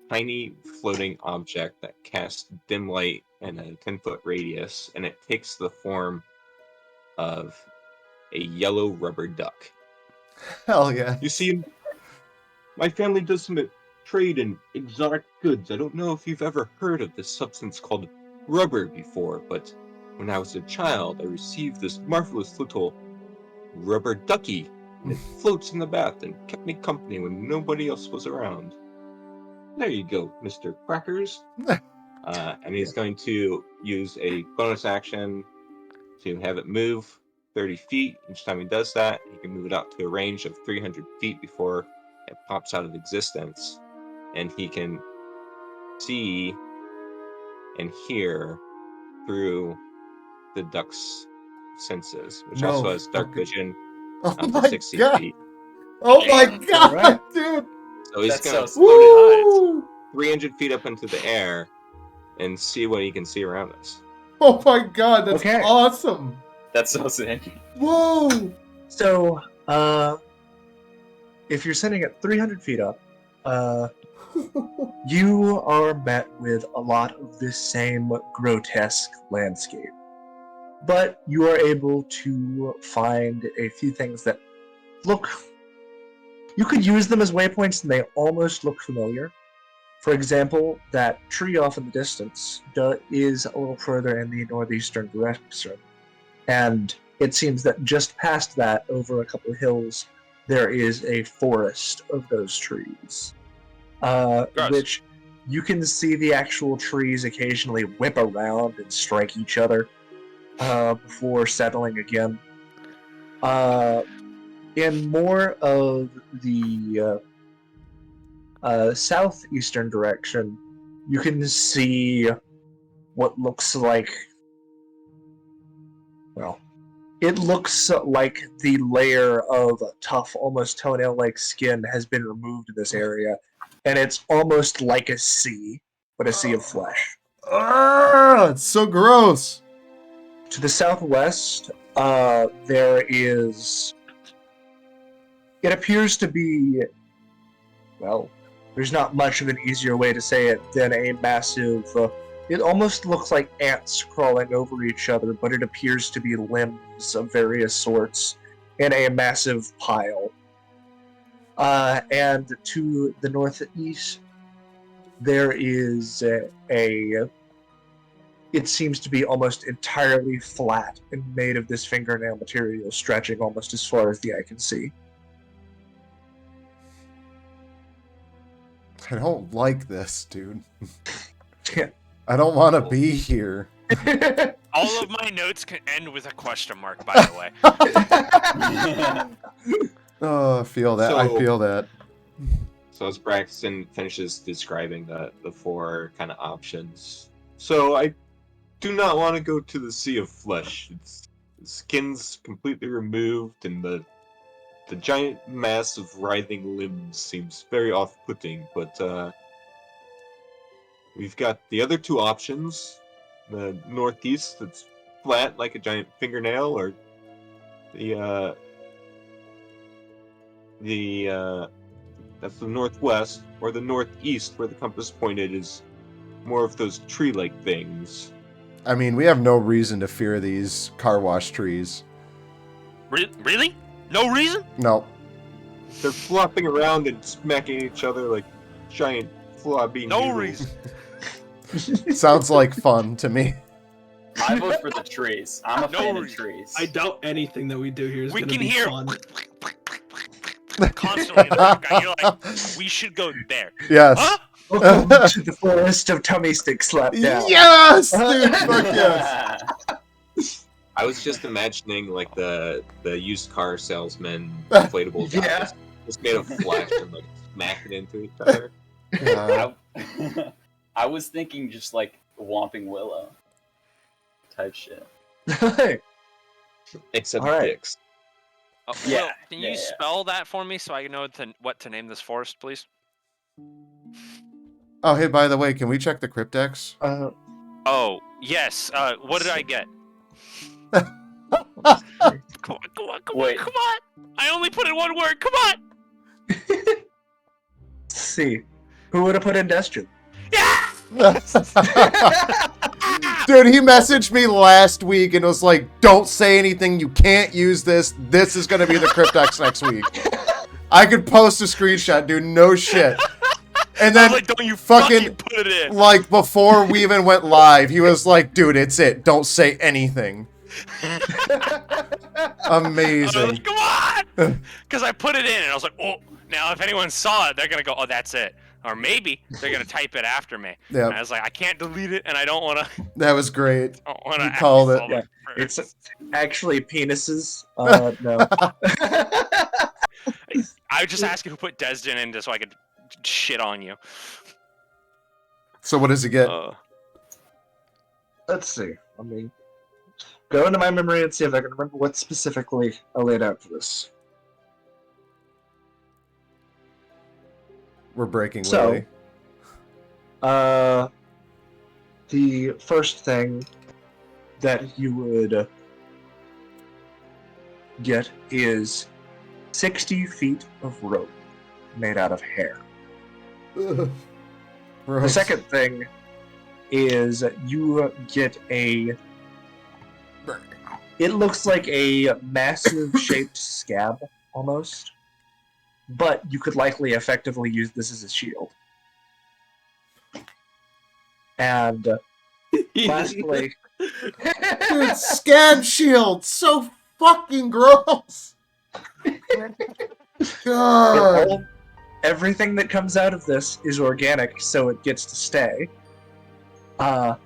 tiny floating object that casts dim light in a 10-foot radius, and it takes the form of a yellow rubber duck. Hell yeah. You see, my family does some trade in exotic goods. I don't know if you've ever heard of this substance called rubber before, but when I was a child, I received this marvelous little rubber ducky. It floats in the bath and kept me company when nobody else was around. There you go, Mr. Crackers. And he's going to use a bonus action to have it move 30 feet. Each time he does that, he can move it out to a range of 300 feet before it pops out of existence. And he can see and hear through the duck's senses, which No also has dark fucking- vision Oh up to my 60 god. feet. Oh my Damn. god, Alright. dude. So he's That's going so to Woo! 300 feet up into the air and see what he can see around us. Oh my god, that's Okay. awesome. That's so sick. Whoa. So, if you're sitting at 300 feet up, you are met with a lot of this same grotesque landscape. But you are able to find a few things that look... You could use them as waypoints and they almost look familiar. For example, that tree off in the distance is a little further in the northeastern direction. And it seems that just past that, over a couple of hills, there is a forest of those trees. Which you can see the actual trees occasionally whip around and strike each other before settling again. In more of the southeastern direction, you can see what looks like... Well, it looks like the layer of tough, almost toenail-like skin has been removed in this area, and it's almost like a sea, but a sea of flesh. Ah, it's so gross. To the southwest, there is. It appears to be. Well, there's not much of an easier way to say it than a massive. It almost looks like ants crawling over each other, but it appears to be limbs of various sorts in a massive pile. And to the northeast, there is a. It seems to be almost entirely flat and made of this fingernail material, stretching almost as far as the eye can see. I don't like this, dude. Yeah. I don't want to be here. All of my notes can end with a question mark, by the way. Oh, I feel that. I feel that. So as Braxton finishes describing the four kind of options, so I do not want to go to the Sea of Flesh. The skin's completely removed, and the giant mass of writhing limbs seems very off-putting. But we've got the other two options: the northeast, that's flat like a giant fingernail, or that's the northwest, or the northeast, where the compass pointed is more of those tree-like things. I mean, we have no reason to fear these car wash trees. Really? No reason? No. They're flopping around and smacking each other like giant floppy No noodles. reason. Sounds like fun to me. I vote for the trees. I'm a No fan of reason. trees. I doubt anything that we do here is We going to can be hear fun. constantly in the background. You're like, we should go there. Yes. Huh? Welcome to the forest of tummy stick slap down. Yes, dude. Fuck yes. I was just imagining like the used car salesman inflatable Yeah. guys just made of flesh and like smacking into each other. I was thinking just like Whomping Willow type shit. Except All right. dicks. Oh, Yeah, Will, can you yeah. spell that for me so I know what to name this forest, please? Oh, hey, by the way, can we check the cryptex? Oh, yes. What did I get? Come on. Wait. Come on. I only put in one word. Come on. Let's see. Who would have put in Destron? Yeah. Dude, he messaged me last week and was like, don't say anything. You can't use this. This is going to be the cryptex next week. I could post a screenshot, dude. No shit. And I then, was like, don't you fucking, fucking put it in. like, before we even went live, he was like, dude, it's it. Don't say anything. Amazing. Come on! Because I put it in and I was like, oh, now if anyone saw it, they're going to go, oh, that's it. Or maybe they're going to type it after me. Yeah. And I was like, I can't delete it and I don't want to. That was great. You called it. Yeah. It's actually penises. No. I was just asking who put Desden in just so I could shit on you. So what does he get? Let's see. Let me go into my memory and see if I can remember what specifically I laid out for this. We're breaking So- Willie. The first thing that you would get is 60 feet of rope made out of hair. Ugh. The Gross. second thing is you get a. It looks like a massive shaped scab almost, but you could likely effectively use this as a shield. And lastly, Dude, scab shield. So fucking gross. God. everything that comes out of this is organic, so it gets to stay. And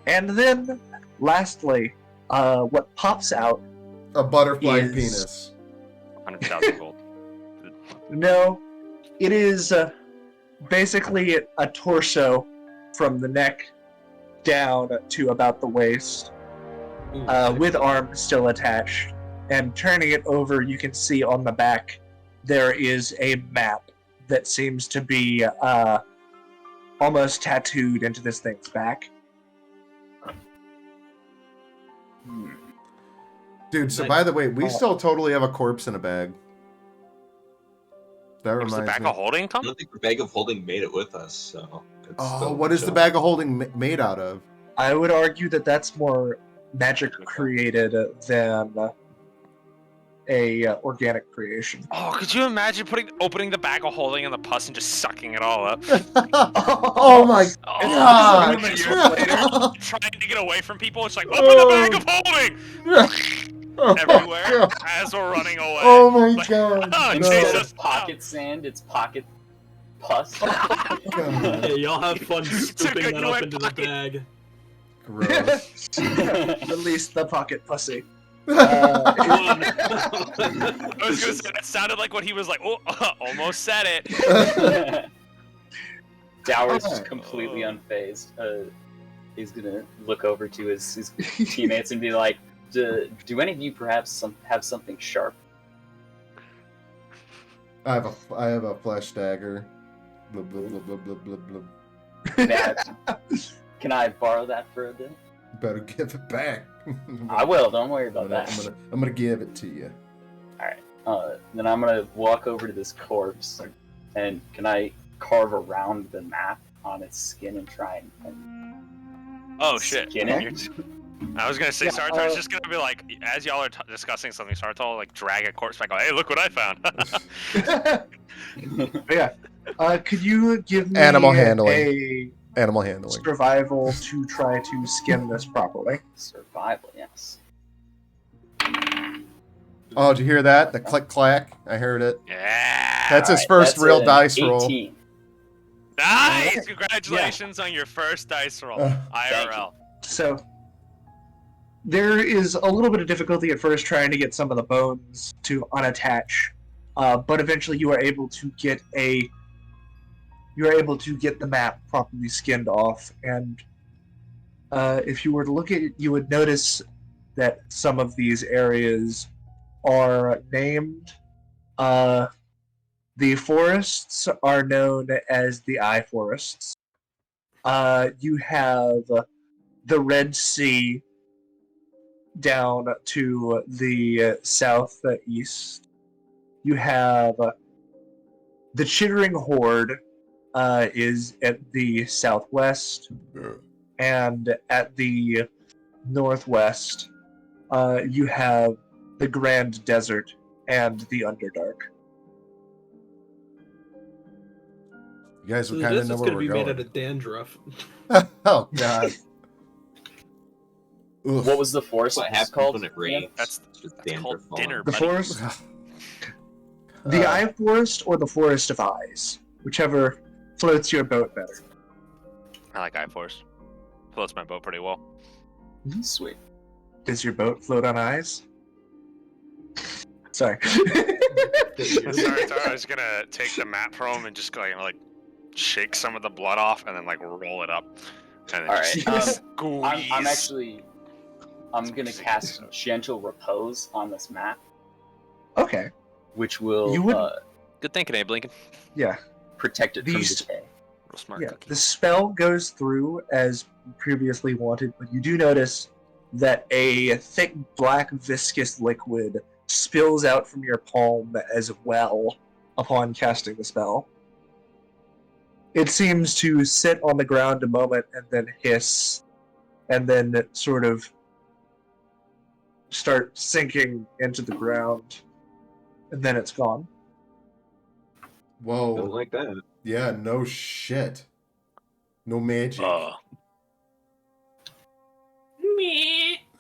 then, lastly, what pops out? A butterfly is- penis. 100,000 gold. No, it is basically a torso from the neck down to about the waist, with arms still attached. And turning it over, you can see on the back there is a map that seems to be almost tattooed into this thing's back. Dude, so Nice. by the way, we still totally have a corpse in a bag. That What's the reminds bag me. of holding, I Tom? don't think the bag of holding made it with us, so. it's Oh, still what is the chill. bag of holding made out of? I would argue that that's more magic created than a organic creation. Oh, could you imagine opening the bag of holding in the pus and just sucking it all up? Oh my Oh, god! it's trying to get away from people. It's like, open the bag of holding! Everywhere as we're running away. Oh my Like, god! oh, no. Instead Jesus. of pocket sand, it's pocket pus. God. Hey, y'all have fun Took scooping a that new up into the pocket. bag. Gross. Release the pocket pussy. One. I was gonna say that sounded like what he was like. Oh, almost said it. Dower's just completely unfazed. He's gonna look over to his teammates and be like, "Do any of you perhaps have something sharp?" I have a flash dagger. Blub, blub, blub, blub, blub, blub, blub. Can I borrow that for a bit? Better give it back. I will. Don't worry about that. I'm gonna give it to you. Then I'm gonna walk over to this corpse, and can I carve around the map on its skin and try and Oh shit. skin it? I was gonna say, Yeah, Sartar's just gonna be like, as y'all are discussing something, Sartar will like drag a corpse back. Go, hey, look what I found. Yeah. Could you give me Animal handling. a Animal handling. survival to try to skin this properly? Survival, yes. Oh, did you hear that? The click clack. I heard it. Yeah. That's his Alright, first that's real an dice roll. 18. Nice. Congratulations on your first dice roll, IRL. So there is a little bit of difficulty at first trying to get some of the bones to unattach, but eventually you are able to get the map properly skinned off, and if you were to look at it, you would notice that some of these areas are named. The forests are known as the Eye Forests. You have the Red Sea down to the southeast. You have the Chittering Horde is at the southwest, and at the northwest you have the Grand Desert and the Underdark. You guys So will kind this of know is where gonna we're be made going. out of dandruff. Oh god. Oof. What was the forest What happens called? when it rains? That's It's just That's called dandruff dinner, The buddy. forest, the Eye Forest, or the Forest of Eyes, whichever floats your boat better. I like Eye Force. Floats my boat pretty well. Sweet. Does your boat float on eyes? Sorry. Sartar is gonna take the map from him and just go, like shake some of the blood off and then like roll it up. And then All just right. squeeze. I'm gonna cast Gentle Repose on this map, Okay. which will You would- Good thinking, Abe Lincoln. Yeah. protect it from These- decay. Real smart Yeah. cookie. The spell goes through as previously wanted, but you do notice that a thick black viscous liquid spills out from your palm as well upon casting the spell. It seems to sit on the ground a moment and then hiss, and then sort of start sinking into the ground, and then it's gone. Whoa. Don't like that. Yeah, no shit. No magic.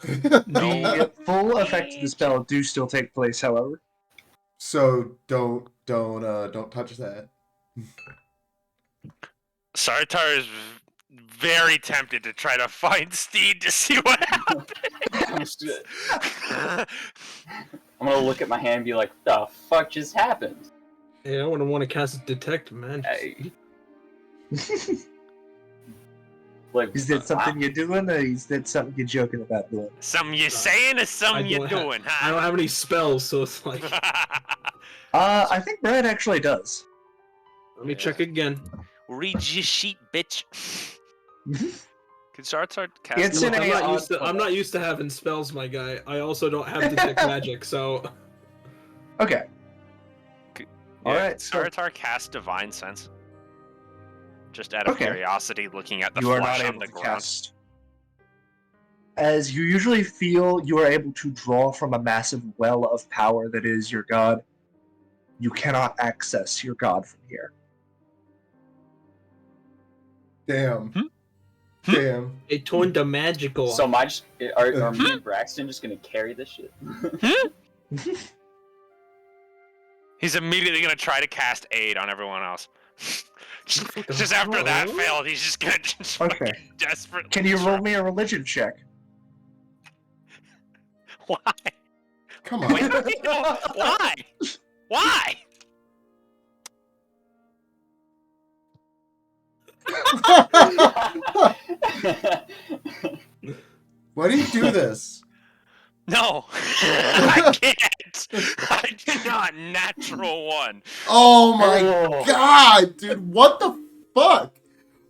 The full effect of the spell do still take place, however. So don't touch that. Sartar is very tempted to try to find Steed to see what happens. I'm gonna look at my hand and be like, "The fuck just happened?" Hey, I want to cast Detect, man. Hey. Like, Is that something you're doing, or is that something you're joking about doing? Something you saying or something I you don't have- doing, I huh? don't have any spells, so it's like, I think Brad actually does. let me check again. Read your sheet, bitch. Could Charizard cast? It's Look, an I'm AI not used to having spells, my guy. I also don't have detect magic, so Okay. Yeah, Alright, could so Charizard cast Divine Sense. Just out of Okay. curiosity, looking at the you are flesh not on able the to ground. cast. As you usually feel, you are able to draw from a massive well of power that is your god. You cannot access your god from here. Damn. Hmm? Damn. it turned to magical. So are me and Braxton just gonna carry this shit? He's immediately gonna try to cast Aid on everyone else. Just after that failed, he's just gonna just Okay. fucking desperately. Can you try- roll me a religion check? Why? Come on. Wait, no, why? Why? Why do you do this? No, I can't. I did not natural one. Oh my god, dude, what the fuck?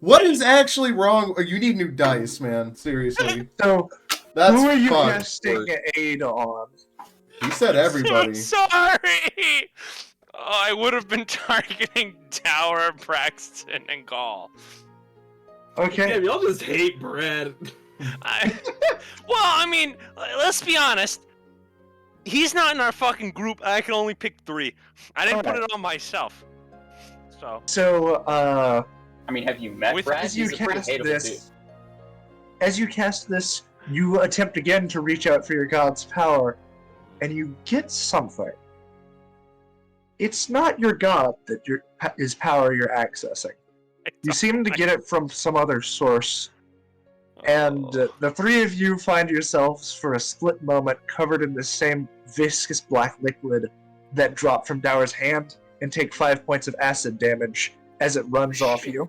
What is actually wrong? Oh, you need new dice, man. Seriously. So, That's who are you fucked. casting aid on? He said everybody. I'm sorry. Oh, I would have been targeting Tower, Braxton, and Gall. Okay. Damn, y'all just hate Brad. Well, I mean, let's be honest. He's not in our fucking group. I can only pick 3. I didn't put Alright. it on myself. So, I mean, have you met With- Brad? as you He's a pretty cast hateable this, you attempt again to reach out for your god's power, and you get something. It's not your god that his power you're accessing. You seem to get it from some other source, and the 3 of you find yourselves for a split moment covered in the same viscous black liquid that dropped from Dower's hand, and take 5 points of acid damage as it runs off you.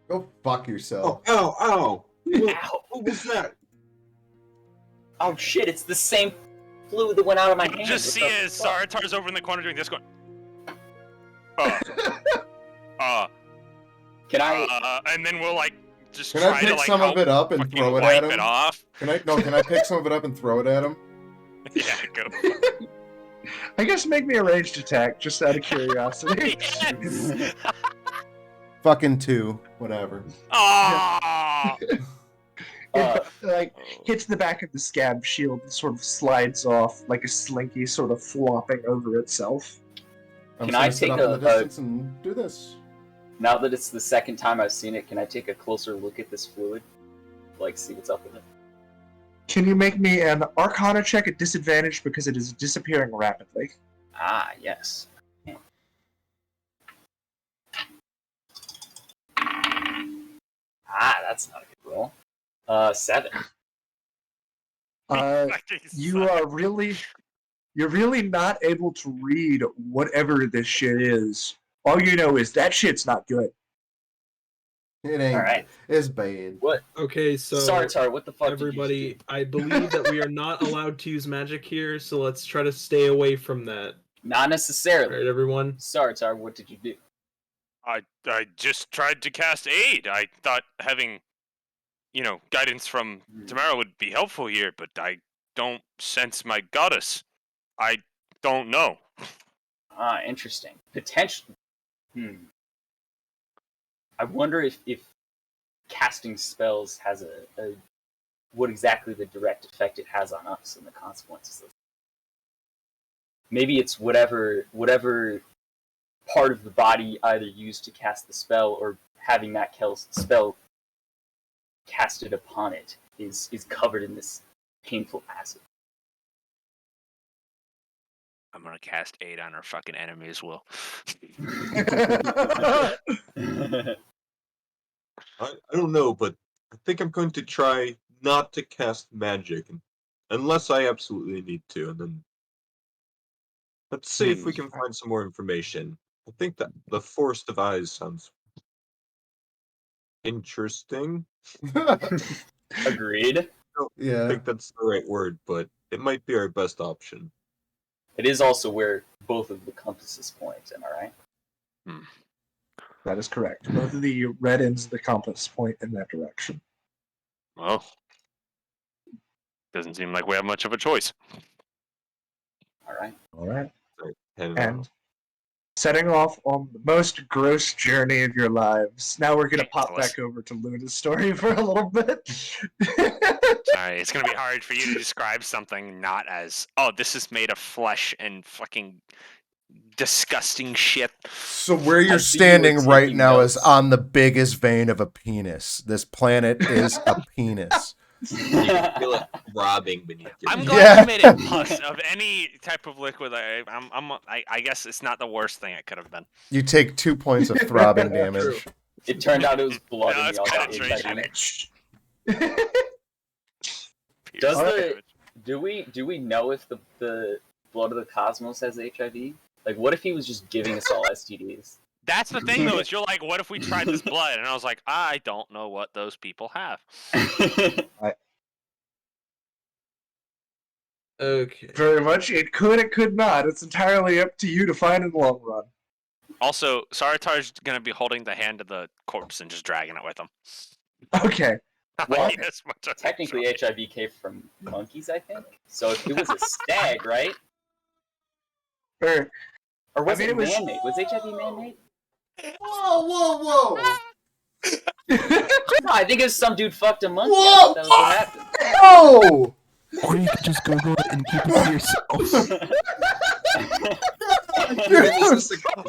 Go fuck yourself. Oh, ow, ow! What, Ow. what was that? Oh shit! It's the same fluid that went out of my You hand. just see What the as fuck? Sartar's over in the corner doing this, going. Can I? And then we'll like just Can try I pick to like some help of it up and fucking throw it wipe at him? it off. Can I pick some of it up and throw it at him? Yeah, go. I guess make me a ranged attack, just out of curiosity. Yes. Fucking 2. Whatever. Oh. It, like, hits the back of the scab shield and sort of slides off like a slinky, sort of flopping over itself. I'm Can just I gonna sit take up in the a- distance and do this. Now that it's the second time I've seen it, can I take a closer look at this fluid? Like, see what's up with it? Can you make me an Arcana check at disadvantage because it is disappearing rapidly? Ah, yes. Ah, that's not a good roll. 7. You're really not able to read whatever this shit is. All you know is that shit's not good. It ain't. Alright. It's bad. What? Okay, so Sartar, what the fuck everybody, did you just I believe that we are not allowed to use magic here, so let's try to stay away from that. do? Not necessarily. Alright, everyone? Sartar, what did you do? I just tried to cast Aid. I thought having, guidance from Tamara would be helpful here, but I don't sense my goddess. I don't know. Ah, interesting. Potential. I wonder if casting spells has a what exactly the direct effect it has on us and the consequences of it. Maybe it's whatever part of the body either used to cast the spell or having that spell casted upon it is covered in this painful acid. I'm gonna cast Aid on our fucking enemies, Will. I don't know, but I think I'm going to try not to cast magic unless I absolutely need to, and then let's see if we can find some more information. I think that the Forest of Eyes sounds interesting. Agreed. I Yeah. think that's the right word, but it might be our best option. It is also where both of the compasses point, am I right? That is correct. Both of the red ends of the compass point in that direction. Well, doesn't seem like we have much of a choice. All right. All right. And And setting off on the most gross journey of your lives. Now we're gonna pop Ridiculous. back over to Luna's story for a little bit. Sorry, it's gonna be hard for you to describe something not as, oh, this is made of flesh and fucking disgusting shit. So where I you're see you were standing right taking now is notes. on the biggest vein of a penis. This planet is a penis. you can feel it throbbing beneath your I'm feet. glad Yeah. you made it pus of any type of liquid. I guess it's not the worst thing it could have been. You take 2 points of throbbing damage. It turned out it was blood, No, and it's we all got penetration. HIV. Pierce Does the the- damage. Do we know if the blood of the cosmos has HIV? Like, what if he was just giving us all STDs? That's the thing, though, is you're like, what if we tried this blood? And I was like, I don't know what those people have. Okay. Very much. It could not. It's entirely up to you to find in the long run. Also, Saratar's gonna be holding the hand of the corpse and just dragging it with him. Okay. Well, He has much of a Technically, control. HIV came from monkeys, I think. So if it was a stag, right? Or, Or was I mean, it it was- man-made? Was HIV man-made? Whoa! No, I think it was some dude fucked a monkey. Whoa! That was what happened. Oh! Or you could just Google it and keep it to yourself.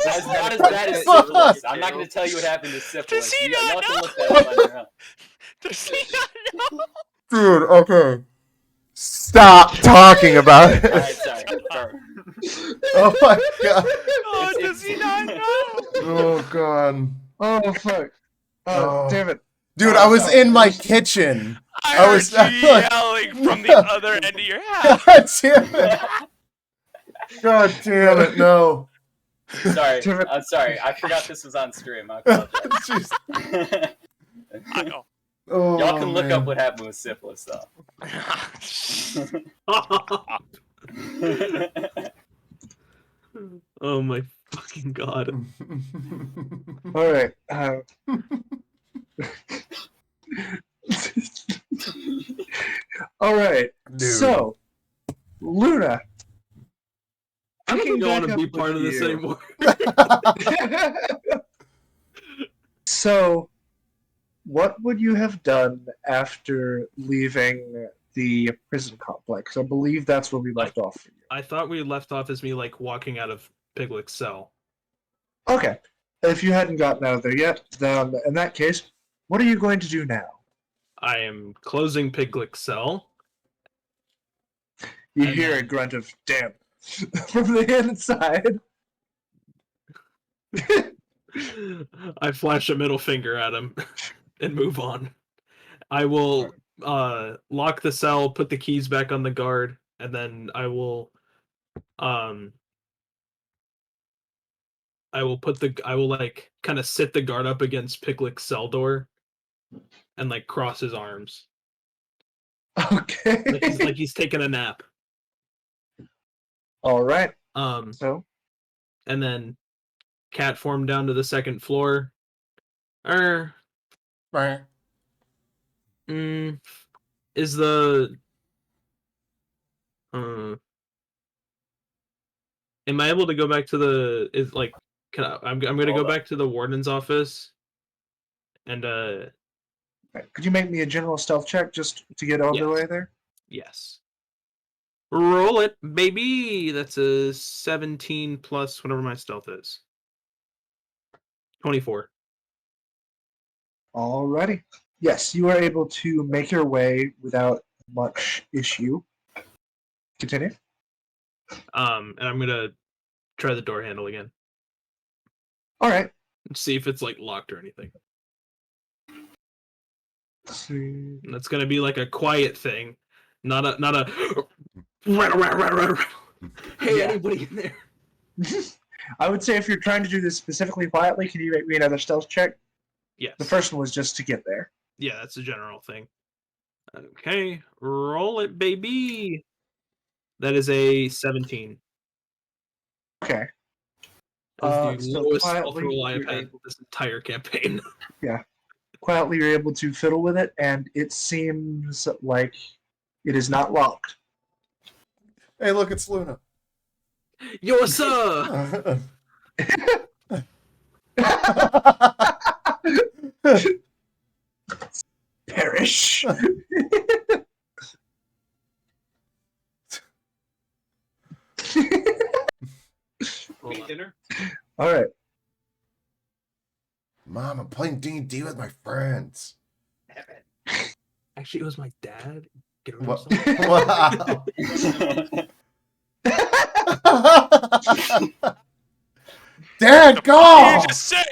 That's not as bad as syphilis. I'm not going to tell you what happened to syphilis. Does he Y'all not can know? look that up on your own. Does he not know? Dude, okay. Stop talking about Alright, it. sorry. Sorry. Oh my god. Oh, It's- does he not know? Oh god. oh, fuck. Oh, Oh. damn it. Dude, I was in my kitchen. I was- heard you yelling from the other end of your house. God damn it. God damn it, no. Sorry. Damn it. I'm sorry. I forgot this was on stream. I apologize. Jeez. I know. Oh, Y'all can look man. up what happened with syphilis, though. Oh my fucking god. All right. All right. Dude. So, Luna. I picking don't want back to be up part of with this you. anymore. So, what would you have done after leaving the prison complex? I believe that's where we left off for you. I thought we left off as me like walking out of Piglet's cell. Okay. If you hadn't gotten out of there yet, then in that case, what are you going to do now? I am closing Piglet's cell. You And hear a then- grunt of damn from the inside. I flash a middle finger at him and move on. I will lock the cell, put the keys back on the guard, and then I will like kind of sit the guard up against Piglet's cell door and like cross his arms. Okay. Like he's taking a nap. All right. So, And then cat form down to the second floor. Is the am I able to go back to the is like can I'm gonna go Hold back to the warden's office and could you make me a general stealth check just to get out of the Yes. way there? yes. Roll it, baby. That's a 17 plus whatever my stealth is. 24. Alrighty. Yes, you are able to make your way without much issue. Continue. And I'm gonna try the door handle again. All right. See if it's like locked or anything. Let's see. And that's gonna be like a quiet thing, not a hey, Yeah. anybody in there? I would say if you're trying to do this specifically quietly, can you make me another stealth check? Yes. The first one was just to get there. Yeah, that's a general thing. Okay, roll it, baby. That is a 17. Okay. That's the so lowest stealth quietly roll I have you're had able- this entire campaign. quietly you're able to fiddle with it, and it seems like it is not locked. Hey, look, it's Luna. Yo, what's up? Perish. Dinner? All right. Mom, I'm playing D&D with my friends. Actually, it was my dad. Get over What? yourself. Wow. Dad, go! You just say.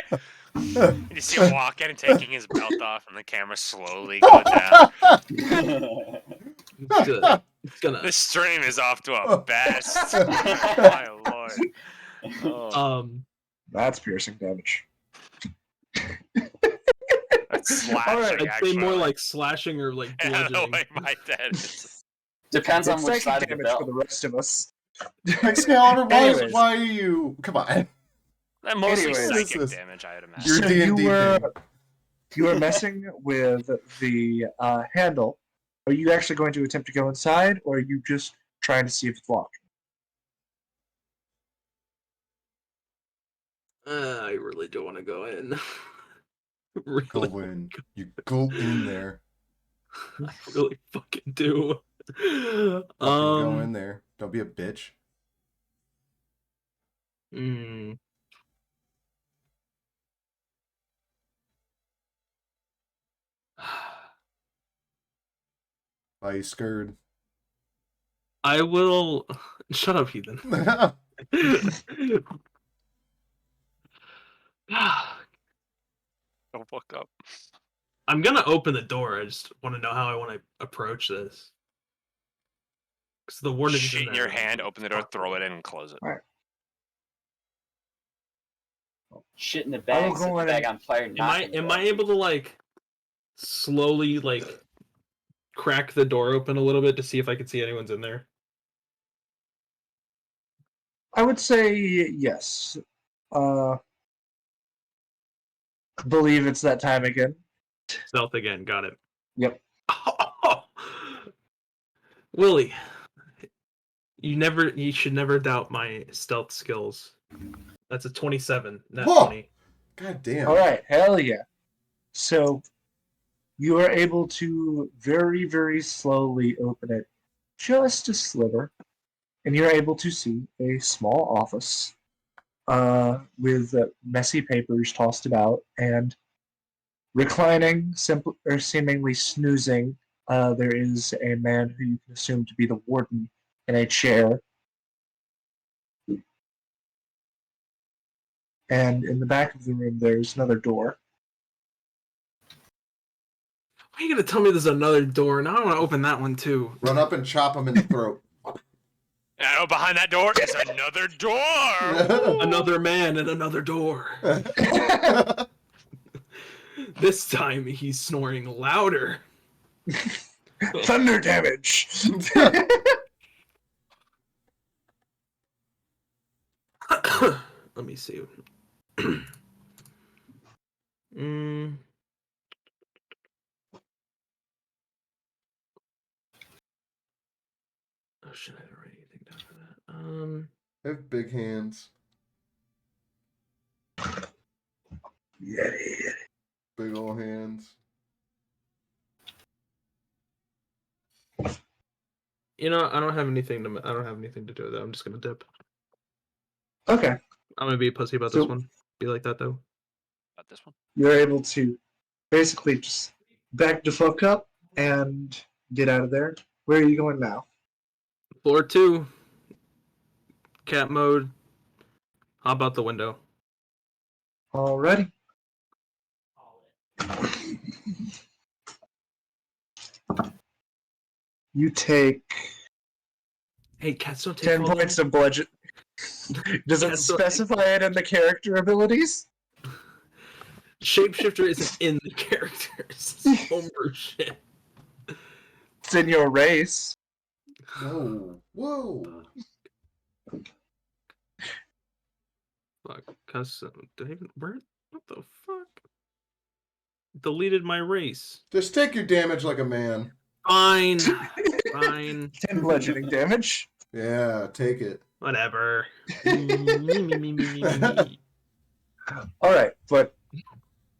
You see him walking and taking his belt off, and the camera slowly goes down. It's good. It's gonna. This stream is off to a bad start. My lord. Oh, That's piercing damage. that's All right, slashing. I'd say more like slashing or like Yeah, the bludgeoning. way my dad is. Depends on It's which psychic side of the damage for belt. the rest of us. Excalibur, Anyways. why are you? Come on. That mostly Anyways. psychic This is- damage, I'd imagine. You're So D&D you were messing with the handle. Are you actually going to attempt to go inside, or are you just trying to see if it's locked? I really don't want to go in. Go really, in. You go in there. I really fucking do. Fucking go in there. Don't be a bitch. mm, Why you scared? I will. Shut up, heathen. Don't fuck up. I'm gonna open the door. I just want to know how I want to approach this. Because the warden is Shit in there. your hand, open the door, throw it in, and close it. Shit in the I bag, will set go the in bag and- on fire. Am I able to like slowly like crack the door open a little bit to see if I can see anyone's in there? I would say yes. Believe it's that time again. Stealth again. Got it. Yep. Willie, you should never doubt my stealth skills. That's a 27. Not Whoa! 20. God damn. All right, hell yeah. So you are able to very, very slowly open it just a sliver, and you're able to see a small office with messy papers tossed about, and reclining, or seemingly snoozing, there is a man who you can assume to be the warden in a chair. And in the back of the room, there's another door. Why are you gonna tell me there's another door? Now I want to open that one too. Run up and chop him in the throat. And behind that door is another door. Another man and another door. This time he's snoring louder. Thunder damage! Let me see. Oh shit, I didn't write anything down for that. I have big hands. Yeti. Big old hands. You know, I don't have anything to do with that. I'm just gonna dip. Okay. I'm gonna be a pussy about So- this one. Be like that though. About this one. You're able to basically just back the fuck up and get out of there. Where are you going now? Floor 2. Cat mode. Hop out the window. Alrighty. You take Hey, cats don't take 10 fall points damage. of bludgeon. Does it Cats don't- specify it in the character abilities? Shapeshifter isn't in the characters. It's homebrew shit. It's in your race. Whoa. Whoa. Fuck. Custom. Did I even. Where? What the fuck? deleted my race. Just take your damage like a man. Fine. Fine. 10 bludgeoning damage. Yeah, take it. Whatever. Me. All right, but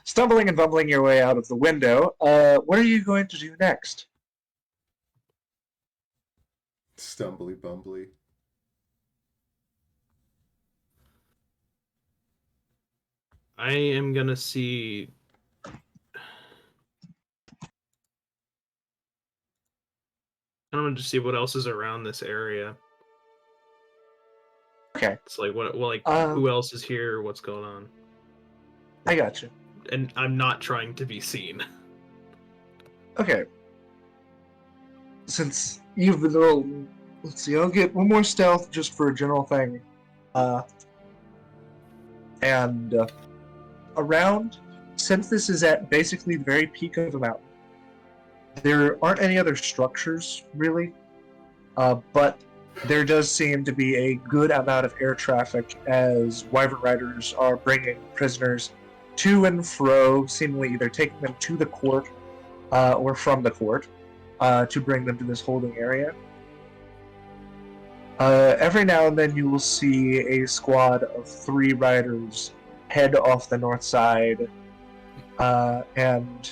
stumbling and bumbling your way out of the window, what are you going to do next? Stumbly bumbly. I am gonna see. I'm gonna just see what else is around this area. Okay. It's like what Um, who else is here? What's going on? I got you. And I'm not trying to be seen. Okay. Since you've been a little... Let's see, I'll get one more stealth just for a general thing. Around, since this is at basically the very peak of the mountain, there aren't any other structures, really. But there does seem to be a good amount of air traffic as Wyvern Riders are bringing prisoners to and fro, seemingly either taking them to the court or from the court to bring them to this holding area. Every now and then you will see a squad of 3 riders head off the north side, and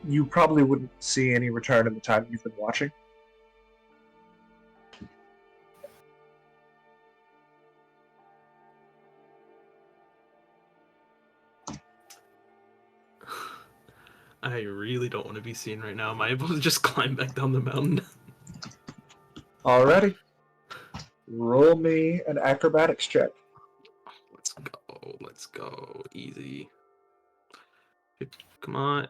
you probably wouldn't see any return in the time you've been watching. I really don't want to be seen right now. Am I able to just climb back down the mountain? Alrighty. Roll me an acrobatics check. Let's go. Easy. Come on.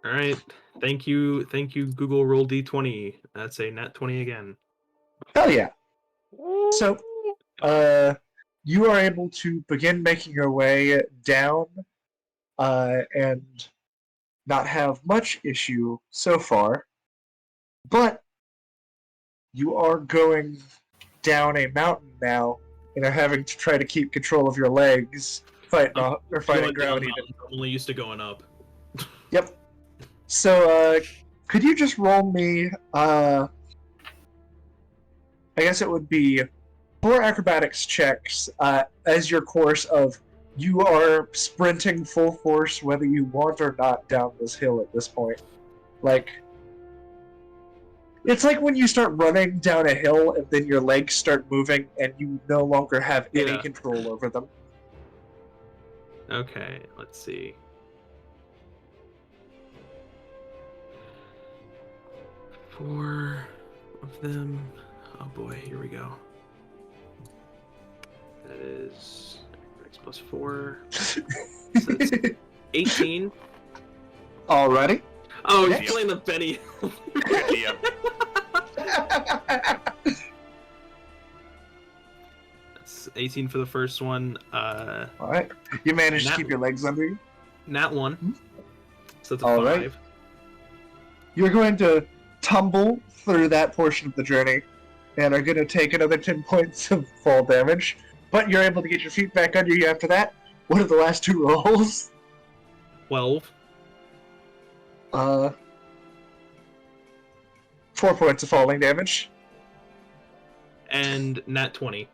Alright. Thank you, Google Roll D20. That's a nat 20 again. Hell yeah. So, you are able to begin making your way down, and not have much issue so far, but you are going down a mountain now and are having to try to keep control of your legs, fighting gravity. I'm only used to going up. Yep. So, could you just roll me, I guess it would be 4 acrobatics checks as your course of you are sprinting full force whether you want or not down this hill at this point. Like, it's like when you start running down a hill and then your legs start moving and you no longer have any control over them. Okay, let's see. Four of them. Oh boy, here we go. That is X plus 4. So that's 18. Alrighty. Oh, Next. he's playing the Benny. That's 18 for the first one. Alright. You managed to keep your legs under you? Nat 1. So that's a All 5. right. You're going to tumble through that portion of the journey and are going to take another 10 points of fall damage, but you're able to get your feet back under you after that. What are the last 2 rolls? 12. 4 points of falling damage. And nat 20.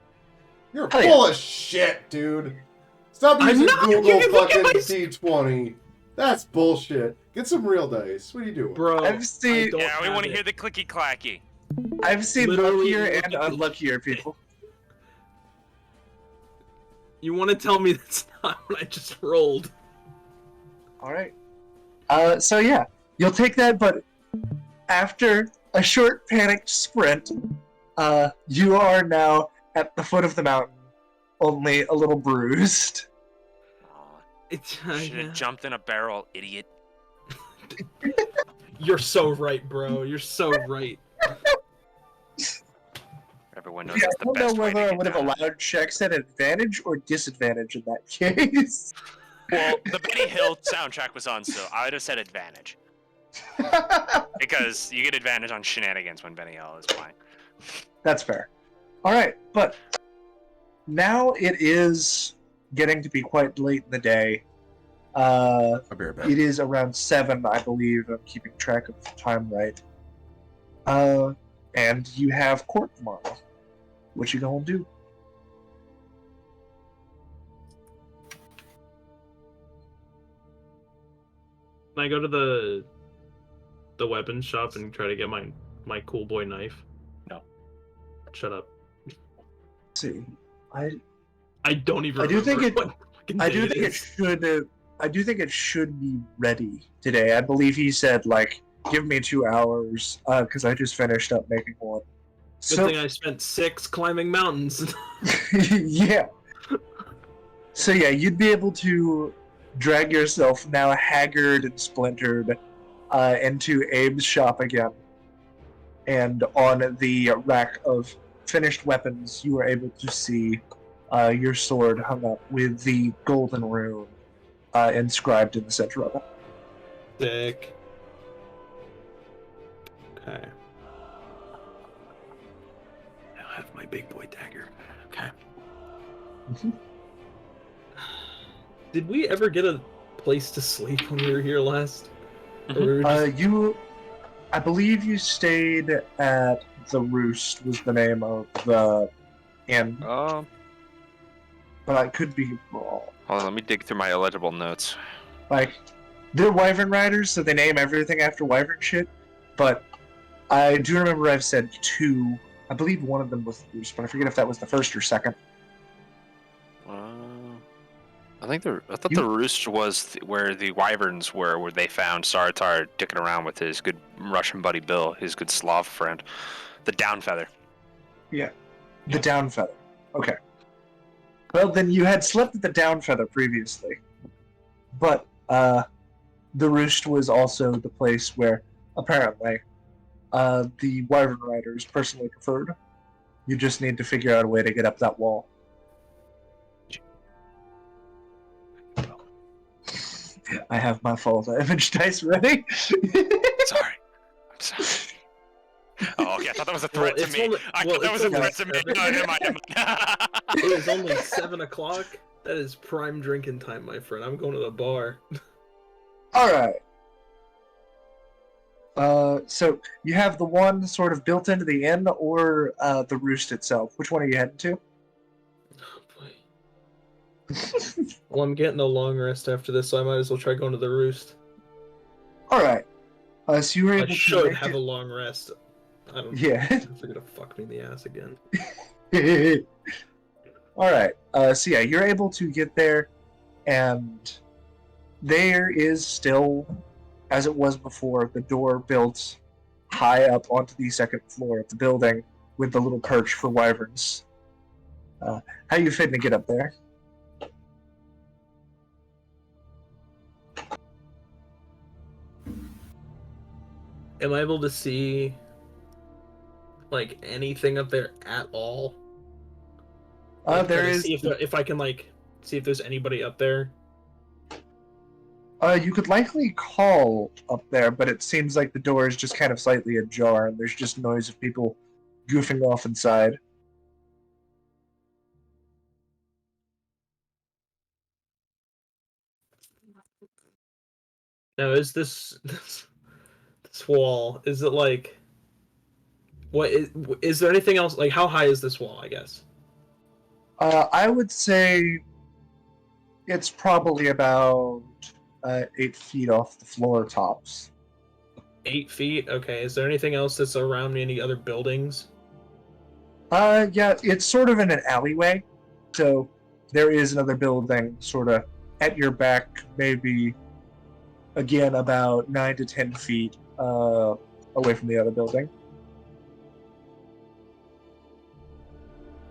You're Hell full of shit, dude. Stop I'm using not. Google You look fucking at my- D20. That's bullshit. Get some real dice. What are you doing? Bro, I've seen Yeah, we want to hear the clicky clacky. Literally luckier look and at the- unluckier people. You want to tell me that's not what I just rolled? Alright. So yeah, you'll take that, but after a short panicked sprint, you are now at the foot of the mountain, only a little bruised. It's, Should have jumped in a barrel, idiot. You're so right, bro. You're so right. Everyone knows Yeah, that's I the don't know best way whether I to would get have down. allowed checks at advantage or disadvantage in that case. Well, the Benny Hill soundtrack was on, so I would have said advantage. Because you get advantage on shenanigans when Benny Hill is playing. That's fair. Alright, but now it is getting to be quite late in the day, Uh, I'll be right back. it is around 7, I believe. I'm keeping track of time right. And you have court tomorrow. What you gonna do? Can I go to the weapons shop and try to get my cool boy knife? No. Shut up. Let's see, I don't even. I do think remember it- what fucking I day do it think it is. should. I do think it should be ready today. I believe he said like, give me 2 hours, because I just finished up making one. Good So thing I spent 6 climbing mountains. yeah. So yeah, you'd be able to drag yourself now haggard and splintered into Abe's shop again, and on the rack of finished weapons, you were able to see your sword hung up with the golden rune inscribed in the center of it. Sick. Okay. Now I have my big boy dagger. Okay. Mhm. Did we ever get a place to sleep when we were here last? Or we were just- I believe you stayed at the Roost was the name of the inn, but I could be wrong. Hold on, let me dig through my illegible notes. Like, they're Wyvern Riders, so they name everything after Wyvern shit, but I do remember I've said 2. I believe one of them was the Roost, but I forget if that was the first or second. I thought the roost was where the wyverns were, where they found Sartar dicking around with his good Russian buddy Bill, his good Slav friend, the Downfeather. Yeah. The Downfeather. Okay. Well, then you had slept at the Downfeather previously. But, the Roost was also the place where, apparently, the Wyvern Riders personally preferred. You just need to figure out a way to get up that wall. I have my fall damage dice ready. Sorry. I'm sorry. Oh, okay. I thought that was a threat to it's me. only- I well, thought that was it's a only threat to me. 7. No, never mind. It is only 7 o'clock. That is prime drinking time, my friend. I'm going to the bar. Alright. So you have the one sort of built into the inn or the Roost itself. Which one are you heading to? Oh, boy. Well, I'm getting a long rest after this, so I might as well try going to the Roost. Alright. So you were I able to should make have it- a long rest. I don't Yeah. if they're gonna fuck me in the ass again. Alright. So yeah, you're able to get there, and there is still, as it was before, the door built high up onto the second floor of the building with the little perch for wyverns. How you fitting to get up there? Am I able to see like anything up there at all? Like, There try to is. see if I can like see if there's anybody up there. You could likely call up there, but it seems like the door is just kind of slightly ajar, and there's just noise of people goofing off inside. Now, is this wall? Is it like what is there anything else? Like, how high is this wall? I guess. I would say it's probably about 8 feet off the floor tops. 8 feet. Okay. Is there anything else that's around me? Any other buildings? Yeah, it's sort of in an alleyway, so there is another building sort of at your back, maybe, again, about 9 to 10 feet away from the other building.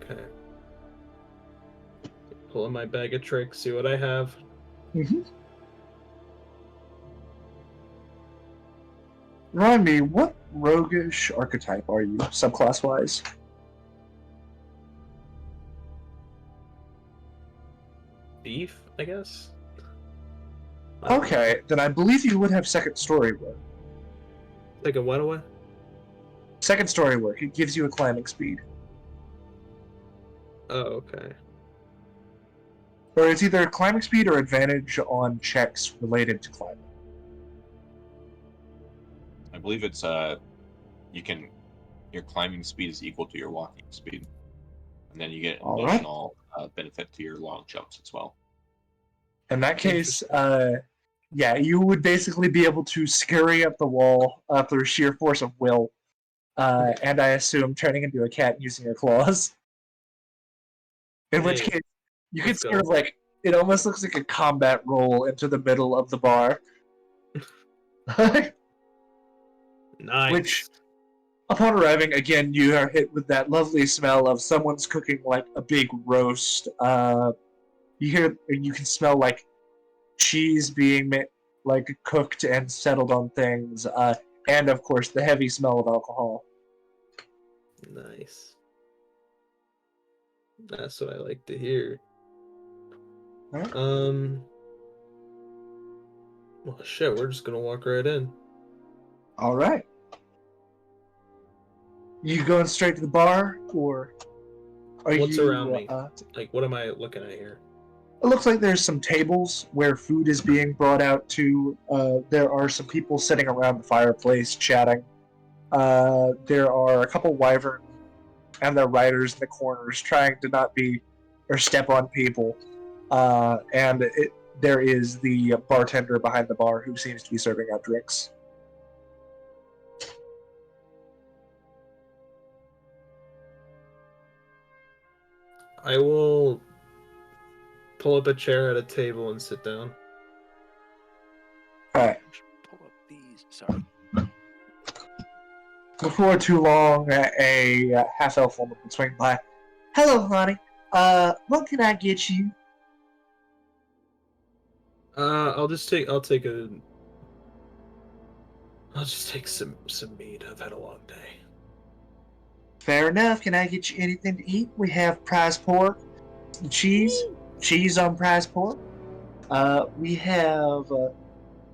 Okay. Pulling my bag of tricks. See what I have. Remind me, what roguish archetype are you, subclass-wise? Thief, I guess. Okay, then I believe you would have second story work. Like a what away? Second story work, it gives you a climbing speed. Oh, okay. or it's either climbing speed or advantage on checks related to climbing. I believe it's your climbing speed is equal to your walking speed, and then you get All right. additional benefit to your long jumps as well. In that case, yeah, you would basically be able to scurry up the wall through sheer force of will, and I assume turning into a cat using your claws. In which Hey, case, you could let's sort go. of like, it almost looks like a combat roll into the middle of the bar. Nice. Which, upon arriving, again, you are hit with that lovely smell of someone's cooking like a big roast. You can smell like cheese being like cooked and settled on things, and of course the heavy smell of alcohol. Nice. That's what I like to hear. Alright. Well, shit, we're just gonna walk right in. All right. You going straight to the bar, or are What's you? around me? Like, what am I looking at here? It looks like there's some tables where food is being brought out to. There are some people sitting around the fireplace chatting. There are a couple wyvern and their riders in the corners trying to not be or step on people. There is the bartender behind the bar who seems to be serving out drinks. I will pull up a chair at a table and sit down. Alright. Pull up these. Sorry. Before too long, a half-elf woman will swing by. Hello, honey. What can I get you? I'll just take some meat. I've had a long day. Fair enough. Can I get you anything to eat? We have prize pork, cheese on prize pork. We have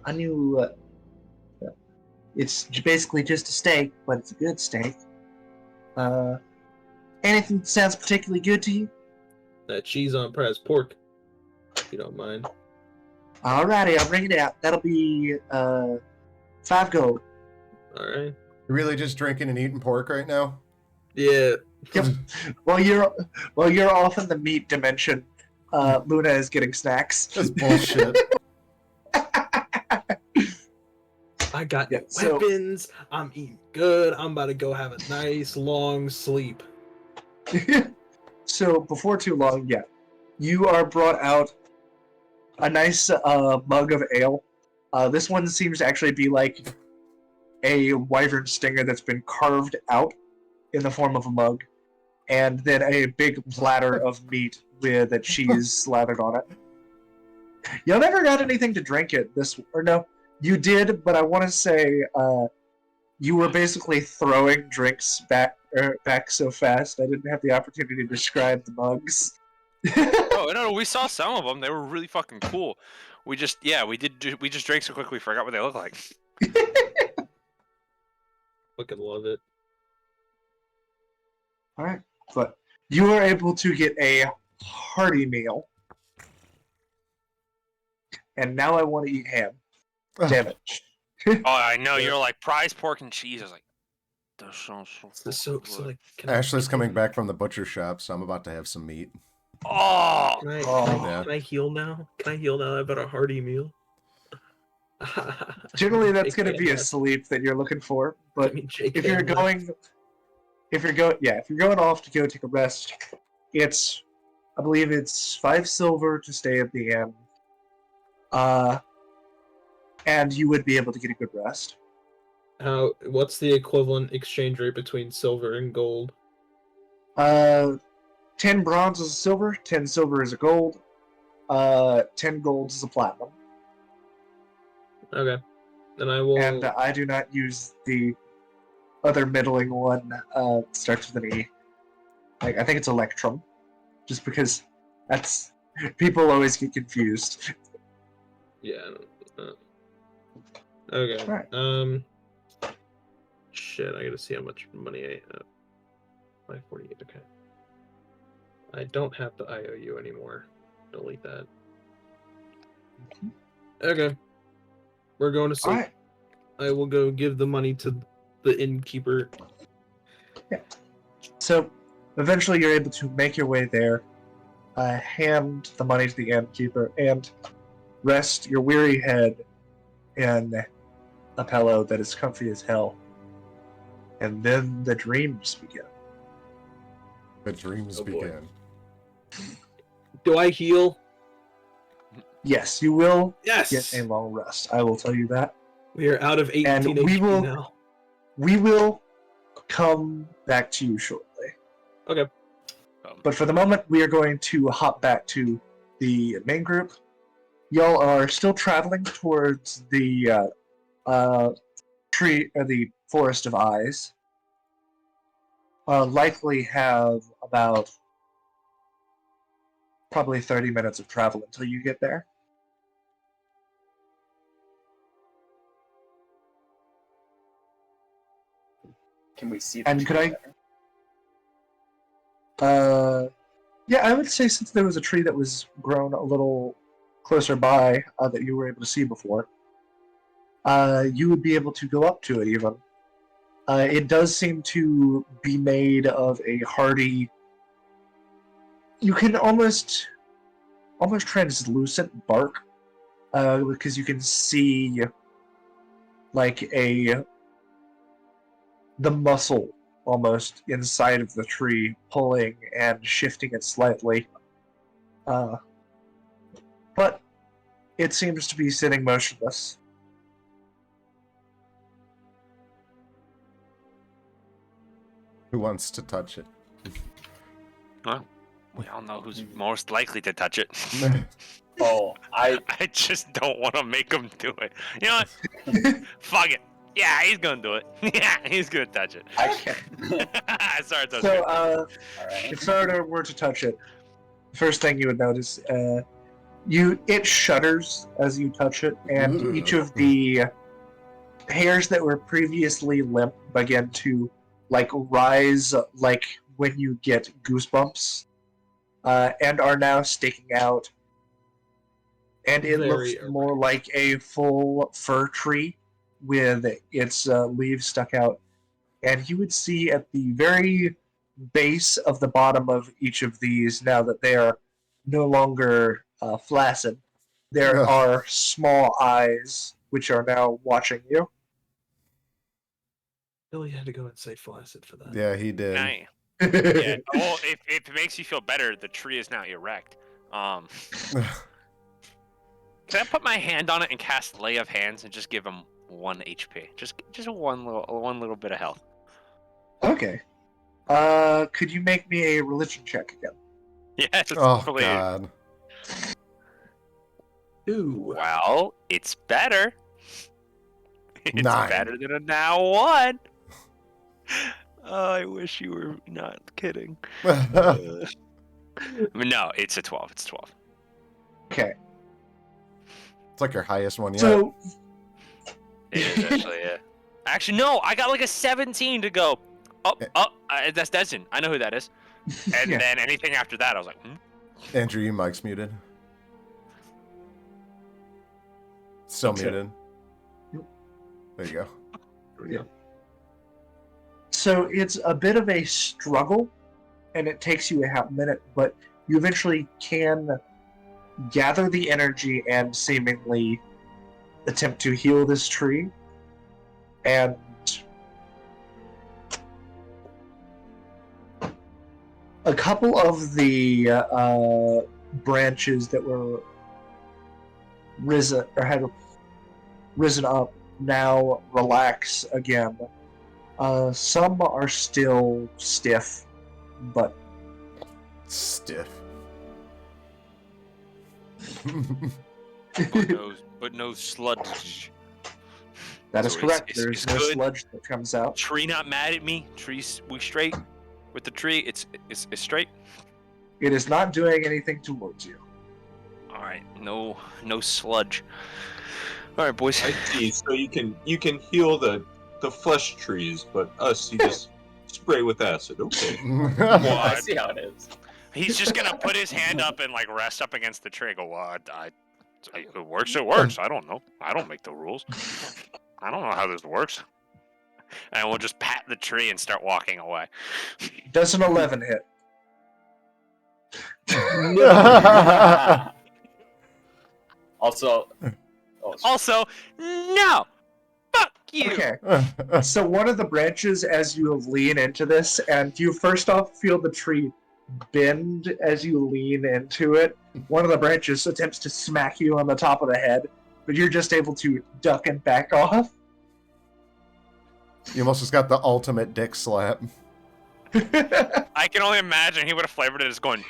a new. It's basically just a steak, but it's a good steak. Anything that sounds particularly good to you? That cheese on prize pork, if you don't mind. Alrighty, I'll bring it out. That'll be 5 gold. All right. You really just drinking and eating pork right now? Yeah. Yep. While you're off in the meat dimension, Luna is getting snacks. That's bullshit. I got Yeah, so- weapons. I'm eating good. I'm about to go have a nice long sleep. So before too long, yeah, you are brought out a nice mug of ale. This one seems to actually be like a wyvern stinger that's been carved out in the form of a mug, and then a big platter of meat with a cheese slathered on it. Y'all never got anything to drink it no, you did, but I want to say you were basically throwing drinks back so fast I didn't have the opportunity to describe the mugs. Oh no, we saw some of them. They were really fucking cool. We just drank so quick we forgot what they look like. Fucking love it. Alright, but you are able to get a hearty meal. And now I want to eat ham. Damn it. Oh, I know. You're like prize pork and cheese. I was like, that sounds so fucking good. Like, Ashley's coming back from the butcher shop, so I'm about to have some meat. Oh, Yeah. Can I heal now? Can I heal now? I've got a hearty meal. Generally, that's Jake going to be a Gyllenhaal. sleep that you're looking for. But I mean, Jake if you're Gyllenhaal. going off to go take a rest, I believe it's 5 silver to stay at the inn. And you would be able to get a good rest. What's the equivalent exchange rate between silver and gold? 10 bronze is a silver, 10 silver is a gold, 10 gold is a platinum. Okay. Then I will. And I do not use the other middling one, starts with an E. I think it's Electrum. Just because that's... People always get confused. Yeah. Okay. Alright. Shit, I gotta see how much money I have. 548. Okay. I don't have the IOU anymore. delete that. Okay. We're going to sleep. All right. I will go give the money to the innkeeper. So, eventually, you're able to make your way there, hand the money to the innkeeper, and rest your weary head in a pillow that is comfy as hell. And then the dreams begin. The dreams Oh, boy. begin. Do I heal? Yes, you will Yes. get a long rest. I will tell you that. We are out of 18 And we HP will- now. We will come back to you shortly. Okay. But for the moment, we are going to hop back to the main group. Y'all are still traveling towards the the Forest of Eyes. Likely have about probably 30 minutes of travel until you get there. Can we see the And could tree I- better? Yeah, I would say since there was a tree that was grown a little closer by that you were able to see before, you would be able to go up to it even. It does seem to be made of a hardy. You can almost translucent bark, because you can see like the muscle almost inside of the tree, pulling and shifting it slightly. But it seems to be sitting motionless. Who wants to touch it? We all know who's most likely to touch it. Oh, I I just don't want to make him do it. You know what? Fuck it. Yeah, he's gonna do it. Yeah, he's gonna touch it. can't. Sorry, touch So, it. All right. if Sarada were to touch it, first thing you would notice, it shudders as you touch it, and each of the hairs that were previously limp begin to rise like when you get goosebumps, and are now sticking out. And it looks Very more like a full fir tree with its leaves stuck out. And you would see at the very base of the bottom of each of these, now that they are no longer flaccid, there Ugh. are small eyes which are now watching you. Billy had to go and say flaccid for that. Yeah, he did. Nice. Yeah. Well, if it makes you feel better, the tree is now erect. Can I put my hand on it and cast Lay of Hands and just give him 1 HP? Just one little bit of health. Okay. Could you make me a religion check again? Yes. Oh please. God. Ooh. Well, it's better. It's 9. better than a now 1. Oh, I wish you were not kidding. I mean, no, it's a 12. It's 12. Okay. It's like your highest one yet. So, It is actually, yeah. Actually, no, I got like a 17 to go. Oh, that's Destin. I know who that is. And yeah. then anything after that, I was like, Andrew, your mic's muted. Still Okay. muted. Yep. There you go. Yeah. So it's a bit of a struggle, and it takes you a half minute, but you eventually can gather the energy and seemingly attempt to heal this tree. And a couple of the branches that were had risen up now relax again. Some are still stiff, but Stiff. but no sludge. that is So correct. it's There's no good. sludge that comes out. Tree not mad at me. Trees, we straight with the tree. It's straight. It is not doing anything towards you. All right, no sludge. All right, boys. I see. So you can heal the flesh trees, but us you just spray with acid. Okay. Well, I see how it is. He's just gonna put his hand up and like rest up against the tree. Go, well, it works. It works. I don't know. I don't make the rules. I don't know how this works. And we'll just pat the tree and start walking away. Does an 11 hit? Also, Also, no. Fuck you. Okay. So one of the branches, as you lean into this, and you first off feel the tree bend as you lean into it. One of the branches attempts to smack you on the top of the head, but you're just able to duck and back off. You almost just got the ultimate dick slap. I can only imagine he would have flavored it as going.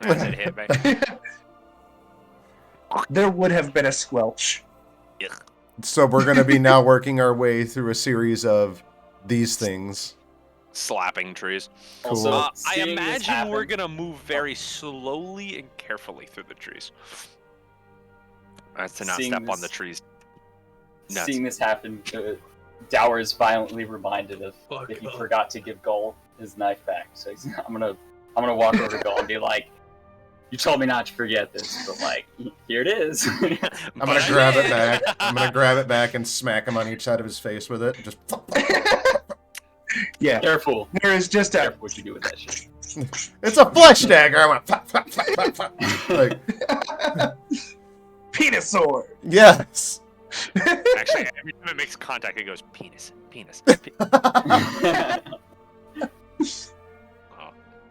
As it hit me. There would have been a squelch. So we're going to be now working our way through a series of these things. Slapping trees. Also, I seeing this imagine happen- we're gonna move very slowly and carefully through the trees. To not Seeing step on this- the trees. Nuts. Seeing this happen, Dower is violently reminded of Fuck that he off. forgot to give Gull his knife back. So I'm gonna walk over to Gull and be like, "You told me not to forget this, but like, here it is." I'm going to grab it back. I'm going to grab it back and smack him on each side of his face with it. Just Yeah, Careful. there is just a Careful what you do with that shit. It's a flesh dagger. I want to like, penis sword. yes. Actually, every time it makes contact, it goes penis, penis.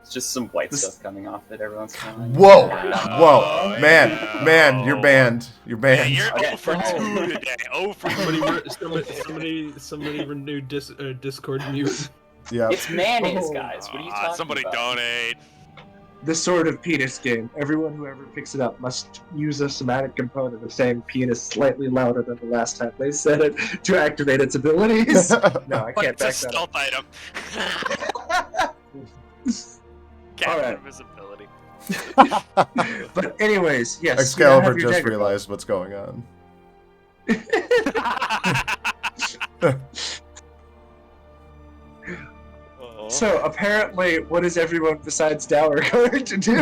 It's just some white stuff coming off it every once in a while. Whoa. Yeah. Whoa. Man, you're banned. You're Yeah, banned. you're Okay. 0 for 2 today. 0 for 2. Somebody renewed Discord mute. Yeah. It's mayonnaise, guys. What are you talking Somebody about? donate. The sword of penis game. Everyone who ever picks it up must use a somatic component of saying penis slightly louder than the last time they said it to activate its abilities. No, I But can't it's a back that up. stealth item. All right. Invisibility. But anyways, yes. Excalibur you have your just dagger realized what's going on. Oh. So apparently, what is everyone besides Dower going to do?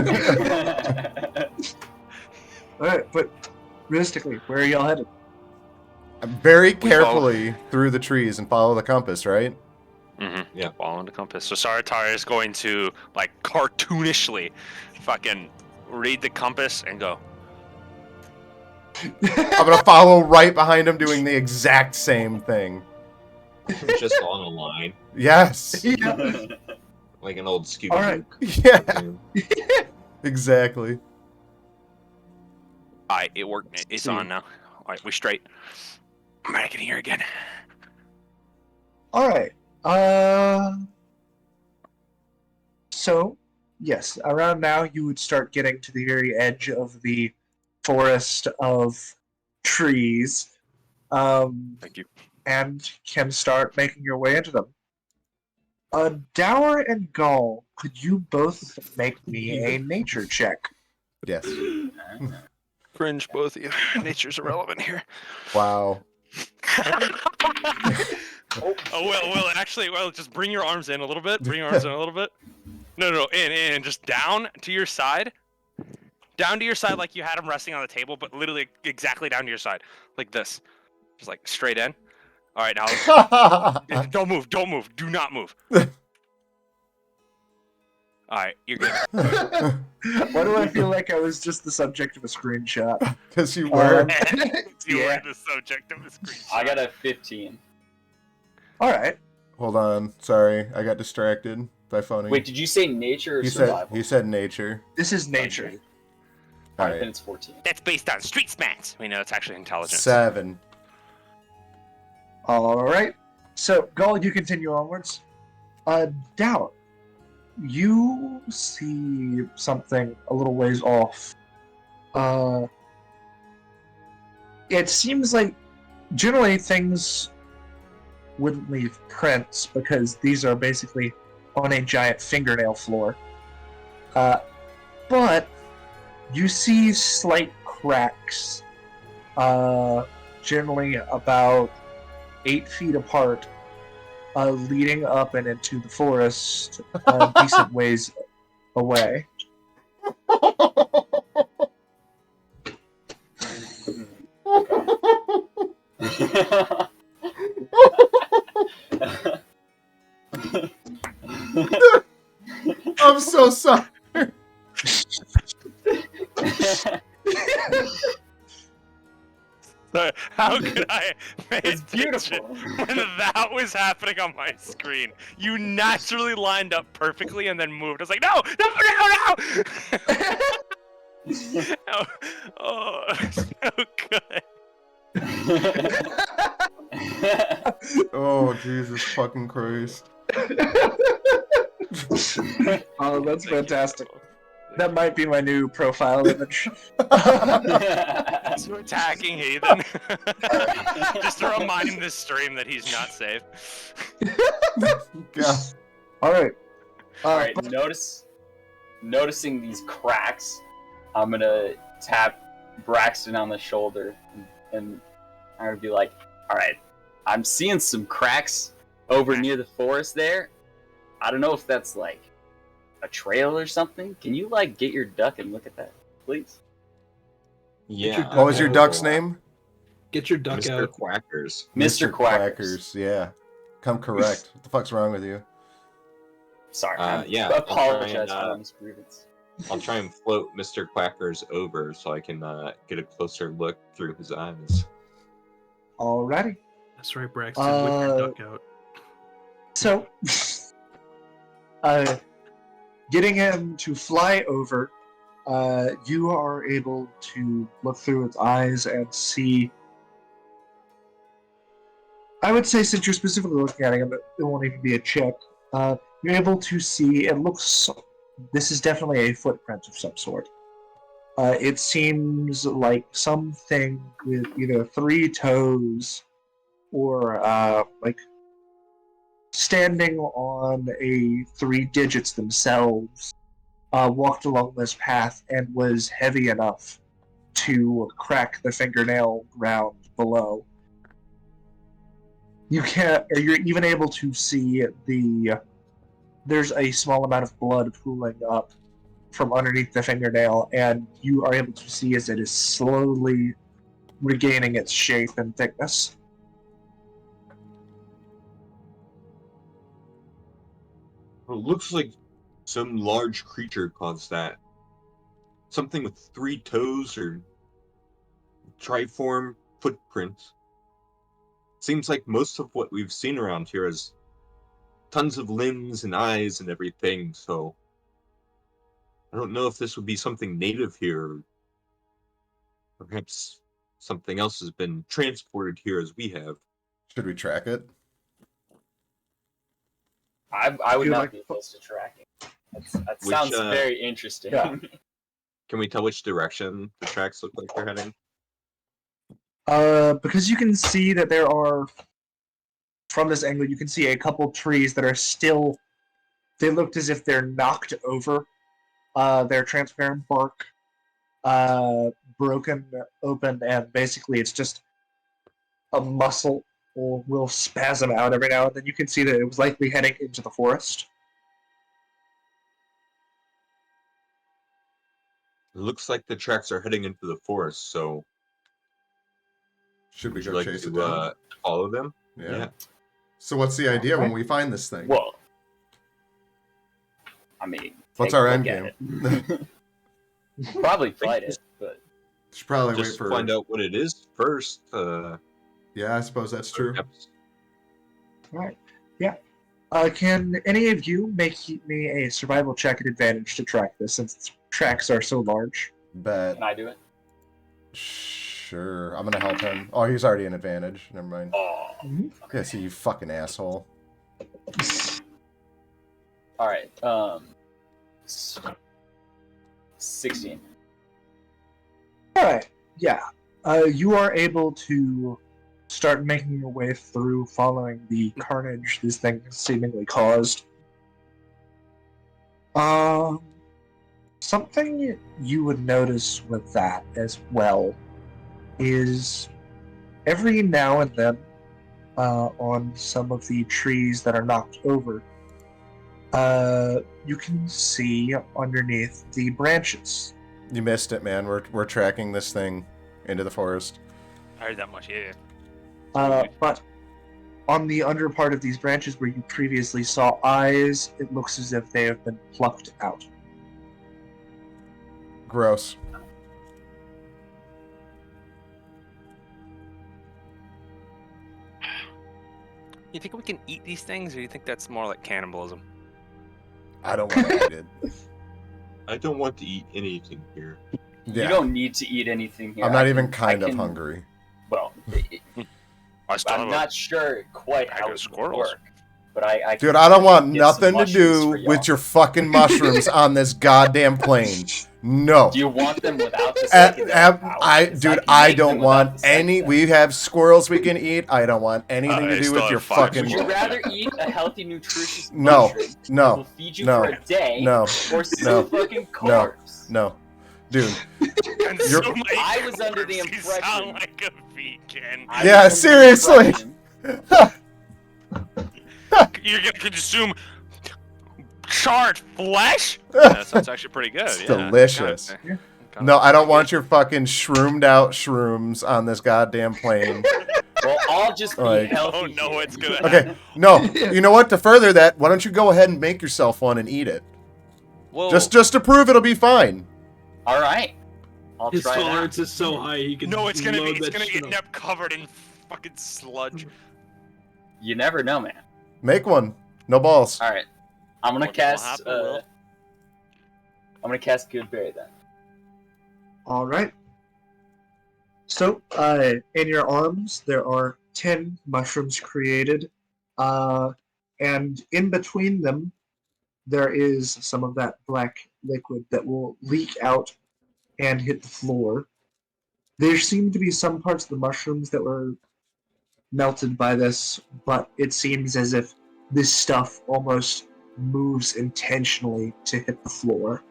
Alright, but realistically, where are y'all headed? Very carefully through the trees and follow the compass, right? Mm-hmm. Yeah. Following the compass. So Saratar is going to, like, cartoonishly fucking read the compass and go. I'm gonna follow right behind him doing the exact same thing. Just on a line, Yes. Yeah. like an old Scooby. All right. Yeah. Exactly. Alright, it worked. It's on now. Alright, we straight. I'm back in here again. Alright. So, yes, around now you would start getting to the very edge of the forest of trees. Thank you. And can start making your way into them. Dower and Gull, could you both make me a nature check? Yes. Cringe, both of you. Nature's irrelevant here. Wow. Will, actually, just bring your arms in a little bit. Bring your arms in a little bit. No, in, just down to your side. Down to your side like you had them resting on the table, but literally exactly down to your side. Like this. Just like straight in. Alright, now don't move, do not move. Alright, you're good. Why do I feel like I was just the subject of a screenshot? Because you were. You Yeah. were the subject of the screen. I got a 15. Alright. Hold on. Sorry, I got distracted by phoning. Wait, did you say nature or he survival? said nature. This is nature. All Alright, then right. it's 14. That's based on street smarts. We know it's actually intelligence. 7. Alright. So, Gull, you continue onwards. Dower, you see something a little ways off. It seems like generally things wouldn't leave prints because these are basically on a giant fingernail floor. But you see slight cracks, generally about 8 feet apart, leading up and into the forest, decent ways away. I'm so sorry. How could I pay It's attention beautiful. when that was happening on my screen? You naturally lined up perfectly and then moved. I was like, no, no. Oh, so good. Oh, Jesus fucking Christ. Oh, that's fantastic. That might be my new profile image. So attacking Heathen. Just to remind him this stream that he's not safe. Yeah. Alright. Alright, noticing these cracks, I'm gonna tap Braxton on the shoulder and I'm gonna be like, alright, I'm seeing some cracks over near the forest there. I don't know if that's like a trail or something. Can you like get your duck and look at that, please? Yeah. What was your duck's name? Get your duck Mr. out. Quackers. Mr. Quackers. Yeah. Come correct. What the fuck's wrong with you? Sorry, Yeah, I I'll apologize try and, for this grievance. I'll try and float Mr. Quackers over so I can get a closer look through his eyes. Alrighty. That's right, Braxton. Whip your duck out. So, getting him to fly over, you are able to look through its eyes and see. I would say, since you're specifically looking at him, it won't even be a check. You're able to see. It looks. This is definitely a footprint of some sort. It seems like something with either 3 toes or like standing on 3 digits themselves, walked along this path and was heavy enough to crack the fingernail ground below. You're even able to see there's a small amount of blood pooling up from underneath the fingernail, and you are able to see as it is slowly regaining its shape and thickness. It looks like some large creature caused that. Something with 3 toes or triform footprints. Seems like most of what we've seen around here is tons of limbs and eyes and everything, so I don't know if this would be something native here. Or perhaps something else has been transported here as we have. Should we track it? I would You not like- be opposed to tracking. That sounds very interesting. Yeah. Can we tell which direction the tracks look like they're heading? Because you can see that there are, from this angle, you can see a couple trees that are still, they looked as if they're knocked over. Their transparent bark, broken open, and basically it's just a muscle will spasm out every now and then. You can see that it was likely heading into the forest. It looks like the tracks are heading into the forest, so Should we would you go like chase it to down? follow them? Yeah. So what's the idea when we find this thing? Well, I mean, What's take a our look end at game? it. Probably fight it, but Should probably Just wait for. find out what it is first. Yeah, I suppose that's true. Perhaps- Alright. Yeah. Can any of you make me a survival check at advantage to track this, since its tracks are so large? Bet. can I do it? Sure. I'm gonna help him. Oh, he's already an advantage. Never mind. Oh. Yeah, see, you fucking asshole. All right. 16. Alright, yeah. You are able to start making your way through, following the carnage this thing seemingly caused. Something you would notice with that as well is every now and then, on some of the trees that are knocked over, you can see underneath the branches You missed it, man. We're tracking this thing into the forest. I heard that much, yeah. But on the under part of these branches where you previously saw eyes, it looks as if they have been plucked out. Gross. You think we can eat these things, or do you think that's more like cannibalism? I don't want to eat it. I don't want to eat anything here. You Yeah. don't need to eat anything here. I'm not I even can- kind I of can- hungry. Well, I still I'm have not sure quite bag how of it would squirrels. work, but I Dude, I don't want get some nothing to mushrooms do for y'all. with your fucking mushrooms on this goddamn plane. No. Do you want them without the psychedelic powers? 'Cause I can don't make them without want the any. psychedelic. We have squirrels we can eat. I don't want anything to I do still with have your 5 fucking. Would you squirrels. rather eat a healthy, nutritious No, mushroom that no, will feed you no, for a day, no, or some no, fucking no. carbs? No, dude. Consume my I was under the corpse. You impression- sound like a vegan. I Yeah, was under the seriously. impression- You're gonna consume charred flesh? That sounds actually pretty good. It's yeah. delicious. Kinda- No, I don't want your fucking shroomed out shrooms on this goddamn plane. Well, I'll just be Like- healthy. Oh no, here. it's good. Okay, no. You know what? To further that, why don't you go ahead and make yourself one and eat it? Whoa. Just to prove it'll be fine. All right, I'll His try that. tolerance is so high he can. No, it's gonna load be. It's that gonna shit end up covered in fucking sludge. You never know, man. Make one. No balls. All right, I'm gonna What will cast. happen, Will? I'm gonna cast Goodberry then. All right. So, in your arms, there are 10 mushrooms created, and in between them, there is some of that black liquid that will leak out and hit the floor. There seem to be some parts of the mushrooms that were melted by this, but it seems as if this stuff almost moves intentionally to hit the floor.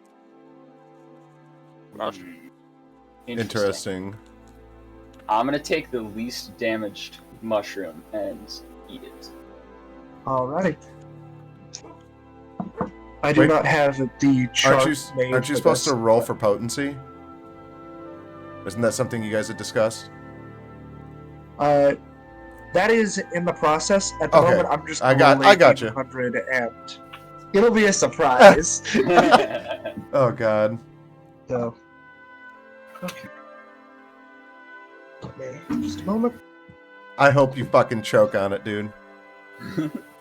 Interesting. I'm gonna take the least damaged mushroom and eat it. Alrighty. I do Wait. not have the chart made Aren't you for supposed this. to roll for potency? Isn't that something you guys had discussed? That is in the process. At the Okay. moment, I'm just I got you. 100 and it'll be a surprise. Oh god. So, okay. Okay, just a moment. I hope you fucking choke on it, dude.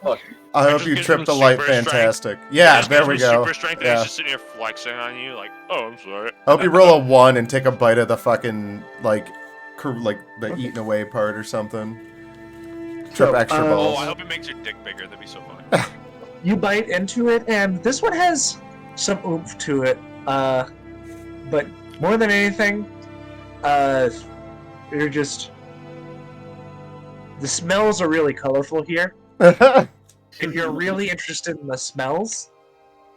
Look, I hope just you gives trip him the light super strength. fantastic. Yeah, Just there gives we me go. Super strength, and Yeah. he's just sitting here flexing on you, like, oh, I'm sorry. I hope you roll a 1 and take a bite of the fucking like the eaten away part or something. Trip So, extra Oh, balls. I hope it makes your dick bigger. That'd be so funny. You bite into it, and this one has some oomph to it. But more than anything, you're just. The smells are really colorful here. If you're really interested in the smells,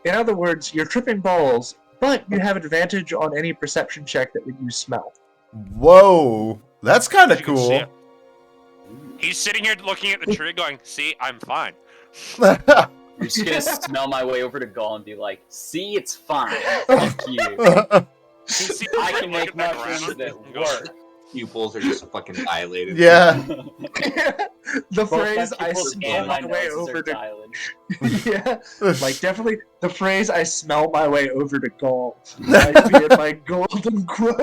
in other words, you're tripping balls, but you have advantage on any perception check that would use smell. Whoa, that's kind of You can see cool. it. He's sitting here looking at the tree, going, "See, I'm fine." you're just gonna smell my way over to Gaul and be like, "See, it's fine. Fuck you. See, I can look make at that mushrooms ground that and go, work." Pupils are just fucking dilated. Yeah. The Both my phrase I pupils smell and my my way noses over are to dilated. yeah, like definitely the phrase I smell my way over to Gaul might be in my golden quote.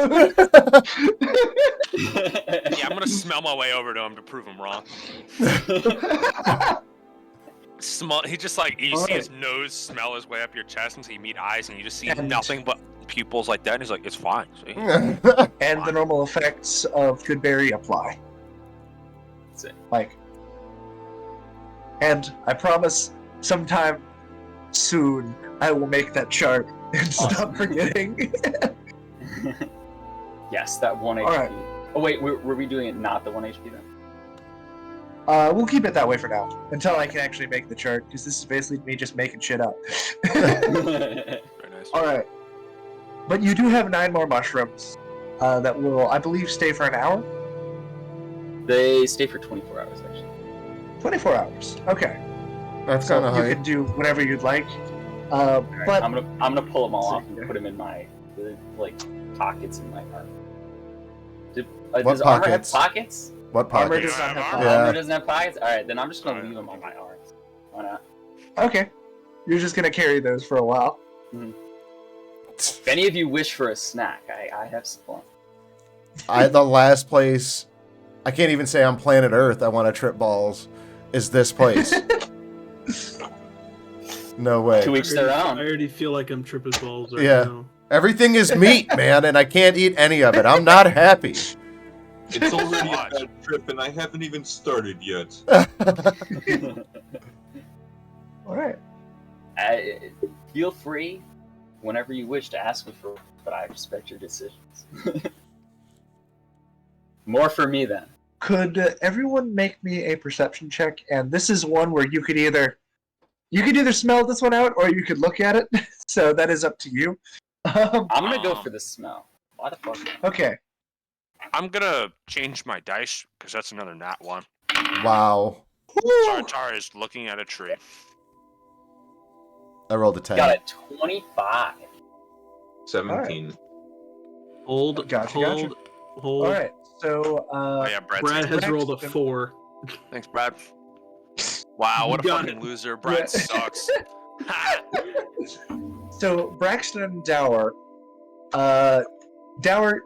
Yeah, I'm gonna smell my way over to him to prove him wrong. Smell. He just like you see his nose smell his way up your chest, and so you meet eyes, and you just see And- nothing but pupils like that. And he's like, "It's fine." See? And the normal effects of Goodberry apply. That's it. Like, and I promise sometime soon I will make that chart and stop forgetting. Yes, that 1 HP. Alright. Oh wait, were we doing it not the 1 HP then? We'll keep it that way for now until I can actually make the chart, because this is basically me just making shit up. Very nice. All right, but you do have 9 more mushrooms that will, I believe, stay for an hour. They stay for 24 hours actually. 24 hours. Okay. That's So kind of you high. can do whatever you'd like. Alright, But I'm gonna pull them all off and put them in my the like pockets in my armor. What Does armor have pockets? pockets? What Armor pockets? does not have Armor? Yeah. Armor doesn't have pockets. All right, then I'm just gonna leave them on my arms. Why not? Okay. You're just gonna carry those for a while. If any of you wish for a snack, I have supply. The last place, I can't even say on planet Earth I want to trip balls, is this place. No way. To each their I own. already feel like I'm tripping balls right Yeah. now. Everything is meat, man, and I can't eat any of it. I'm not happy. It's already a bad trip, and I haven't even started yet. Alright. Feel free whenever you wish to ask me for, but I respect your decisions. More for me then. Could everyone make me a perception check? And this is one where you could either smell this one out or you could look at it. So that is up to you. I'm gonna go for the smell. Why the fuck not? Okay. I'm gonna change my dice because that's another nat 1. Wow. Sartar is looking at a tree. I rolled a 10. Got a 25. 17. Hold, Gotcha, hold. Alright. So Oh yeah, Brad's Brad has Braxton. rolled a 4. Thanks, Brad. Wow, what a You got fucking it. loser. Brad Yeah. sucks. So Braxton and Dower, Dower,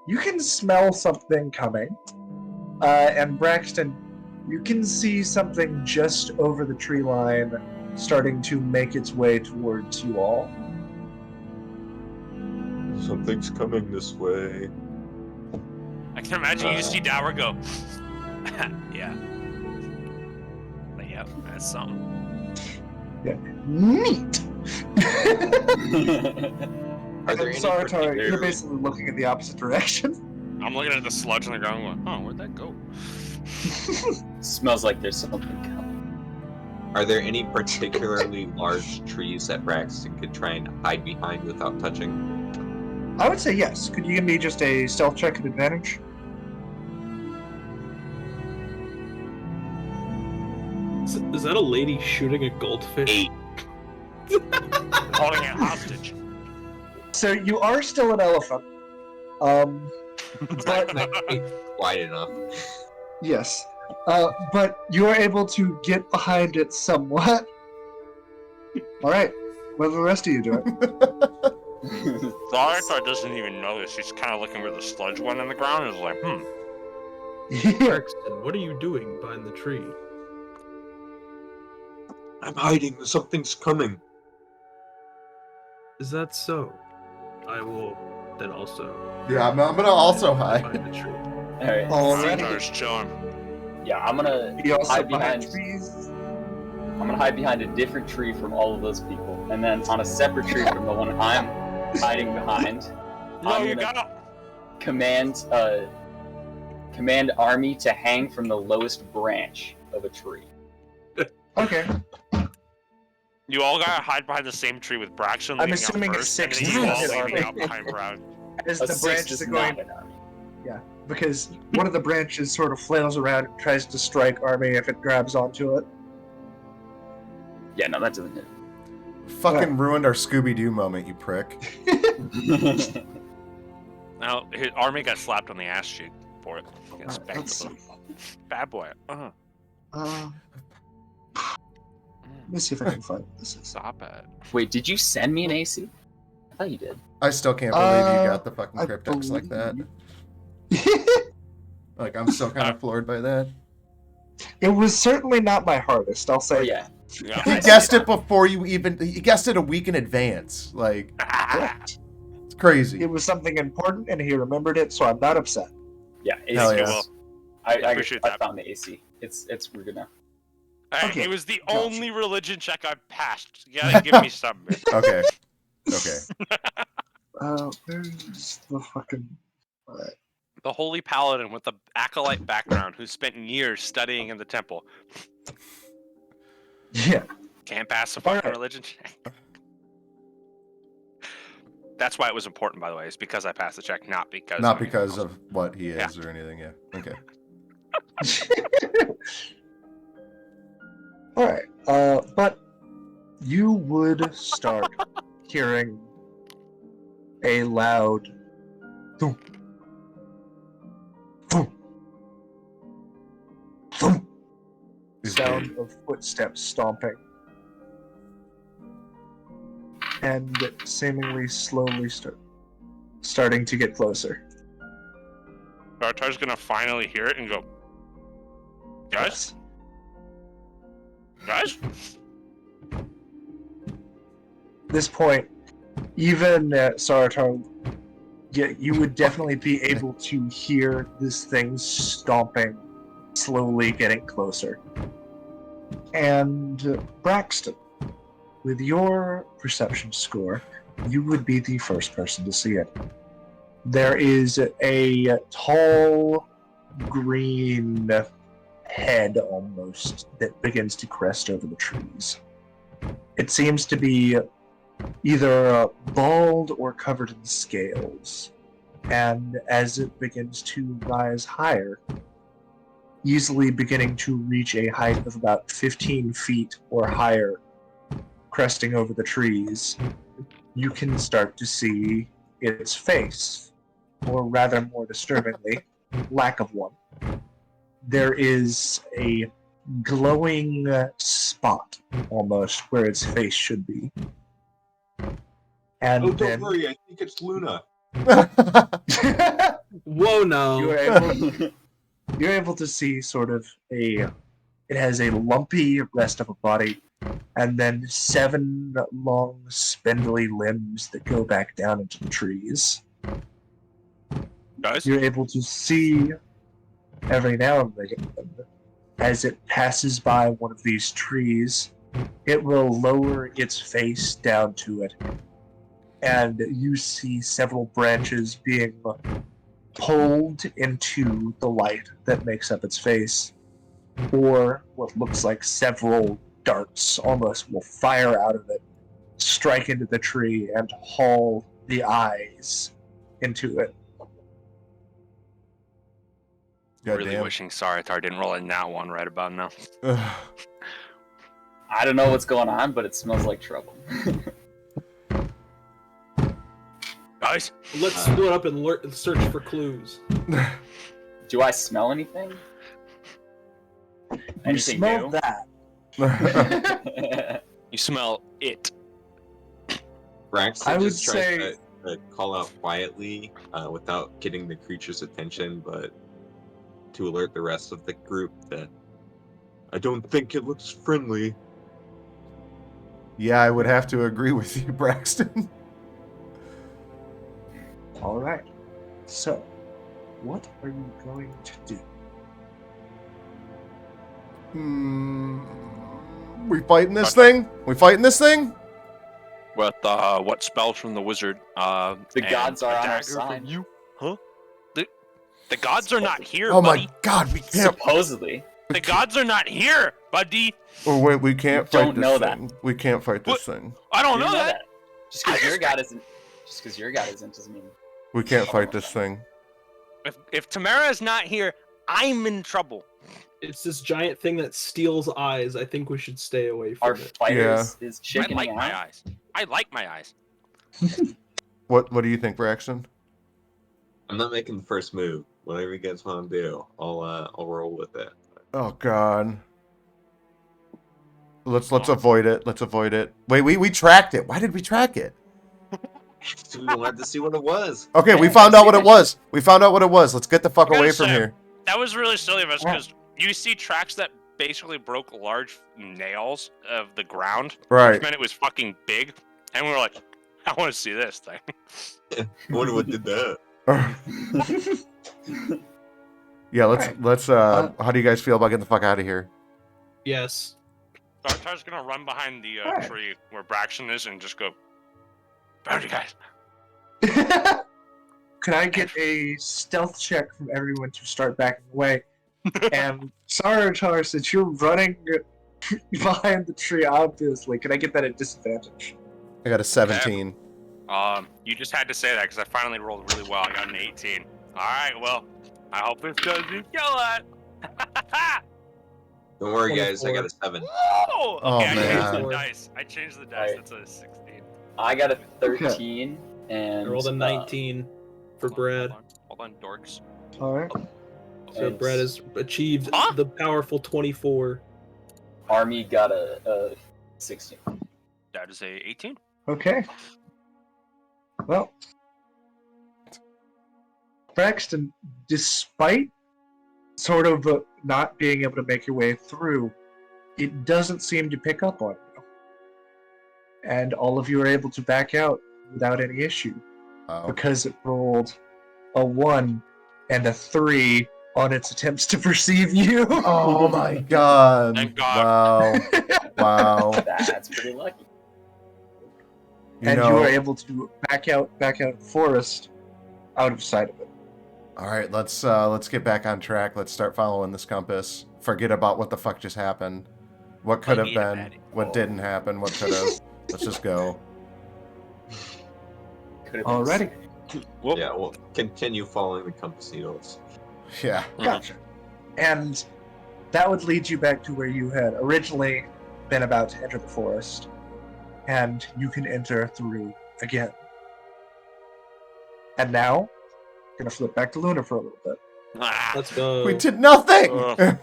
you can smell something coming, and Braxton, you can see something just over the tree line, starting to make its way towards you all. Something's coming this way. I can imagine you just see Dower go. Yeah. But yep, that's something. Neat. Are there And any Sartar, particular... you're basically looking in the opposite direction. I'm looking at the sludge on the ground going, oh, where'd that go? Smells like there's something coming. Are there any particularly large trees that Braxton could try and hide behind without touching? I would say yes. Could you give me just a stealth check at advantage? Is that a lady shooting a goldfish? 8. Holding it hostage. So you are still an elephant. But wide enough. Yes. But you are able to get behind it somewhat. Alright. What are the rest of you doing? Sartar doesn't even notice. He's kind of looking where the sludge went in the ground and is like, Yeah. Braxton, what are you doing behind the tree? I'm hiding. Something's coming. Is that so? I will then also Yeah, I'm gonna also hide. behind the tree. Alright. Alrighty. Sartar's chilling. Yeah, I'm gonna He also hide behind behind trees. I'm gonna hide behind a different tree from all of those people. And then on a separate tree from the one I'm hiding behind, No, I'm you gonna got command army to hang from the lowest branch of a tree. Okay. You all gotta hide behind the same tree with Braxton I'm leading assuming out a first, and six then you all is leading army. out behind Brad. As A the 6 branch is is not going, an army. because one of the branches sort of flails around and tries to strike Army if it grabs onto it. Yeah, no, that doesn't hit. Fucking ruined our Scooby-Doo moment, you prick. Now, his army got slapped on the ass cheek for it. He got spanked Let's with a bad boy. Let me see if I can find this. Stop it. Wait, did you send me an AC? I thought you did. I still can't believe you got the fucking I cryptex like that. believe- Like, I'm still kind of floored by that. It was certainly not my hardest, I'll Oh say. yeah. Yeah. He I guessed see it before you even. He guessed it a week in advance. Like, Correct. it's crazy. It was something important and he remembered it, so I'm not upset. Yeah, AC. Hell yeah. was- I Appreciate I that. found the AC. We're good now. Hey, Okay, it was the gotcha. only religion check I passed. You gotta give me something. Okay. Okay. Where's the fucking... Alright. The holy paladin with the acolyte background who spent years studying in the temple. Yeah. Can't pass a fucking Alright. religion check. That's why it was important, by the way, is because I passed the check, not because Not of anything because else. of what he Yeah. is or anything, yeah. Okay. Alright. But you would start hearing a loud thump, thump, thump sound of footsteps stomping. And seemingly slowly starting to get closer. Zartar's gonna finally hear it and go, guys? Guys? At this point, even Sartar, you would definitely be able to hear this thing stomping, slowly getting closer. And Braxton, with your perception score, you would be the first person to see it. There is a tall, green head almost that begins to crest over the trees. It seems to be either bald or covered in scales, and as it begins to rise higher, easily beginning to reach a height of about 15 feet or higher, cresting over the trees, you can start to see its face, or rather more disturbingly, lack of one. There is a glowing spot, almost, where its face should be. And Oh, then... don't worry, I think it's Luna. Whoa, no. You're able to see sort of it has a lumpy rest of a body, and then 7 long, spindly limbs that go back down into the trees. Guys? You're able to see every now and then, as it passes by one of these trees, it will lower its face down to it, and you see several branches being pulled into the light that makes up its face, or what looks like several darts almost will fire out of it, strike into the tree, and haul the eyes into it. Really wishing Sartar didn't roll in that one right about now. I don't know what's going on, but it smells like trouble. Guys? Let's split up and search for clues. Do I smell anything? You Anything smell new? that. You smell it. Braxton I would just tries say- to call out quietly without getting the creature's attention, but to alert the rest of the group that I don't think it looks friendly. Yeah, I would have to agree with you, Braxton. All right. So, what are you going to do? We fighting this thing? We fighting this thing? With what spells from the wizard? The and gods are a on our dagger side. from you? Huh? The gods are not here, Oh buddy. my god, we can't. Supposedly. The gods are not here, buddy. Oh wait, we can't You fight don't this know that. thing. We can't fight this thing. I don't You know that. Just because your god isn't. Just because your god isn't doesn't mean. We can't fight this thing. If Tamara is not here, I'm in trouble. It's this giant thing that steals eyes. I think we should stay away from Our it. fighter Yeah. is I chickening like my out. eyes. I like my eyes. What do you think, Braxton? I'm not making the first move. Whatever you guys want to do, I'll roll with it. Oh god. Let's avoid it. Let's avoid it. Wait, we tracked it. Why did we track it? So we wanted to see what it was. Okay, we Yeah, found out what see it was. We found out what it was. Let's get the fuck I gotta away from say, here. That was really silly of us because you see tracks that basically broke large nails of the ground. Right. Which meant it was fucking big, and we were like, I want to see this thing. I wonder what did that. Yeah, let's how do you guys feel about getting the fuck out of here? Yes. Zartar's gonna run behind the Alright. tree where Braxton is and just go, "Where are you guys?" Could I get a stealth check from everyone to start backing away? And Sartar, since you're running behind the tree, obviously, can I get that at disadvantage? I got a 17. You just had to say that because I finally rolled really well. I got an 18. All right, well, I hope this doesn't kill that. Don't worry, guys. I got a 7. Oh, Oh, okay, I changed man. the dice. I changed the dice. Alright. That's a 16. I got a 13, And I rolled a 19 for Brad. Hold on, dorks. All right. So and Brad has achieved Huh? the powerful 24. Army got a 16. That is a 18. Okay. Well, Braxton, despite sort of not being able to make your way through, it doesn't seem to pick up on you. And all of you are able to back out without any issue Oh. because it rolled a 1 and a 3 on its attempts to perceive you. Oh my god. Thank God. Wow. Wow. That's pretty lucky. And you are able to back out of the forest, out of sight of it. All right, let's get back on track. Let's start following this compass. Forget about what the fuck just happened. What could have been, what didn't happen, what could have. Let's just go. Alrighty. Whoop. Yeah, well, continue following the compass needles. Yeah. Gotcha. And that would lead you back to where you had originally been about to enter the forest. And you can enter through again. And now, gonna flip back to Luna for a little bit. Ah, Let's go. We did nothing! Ugh.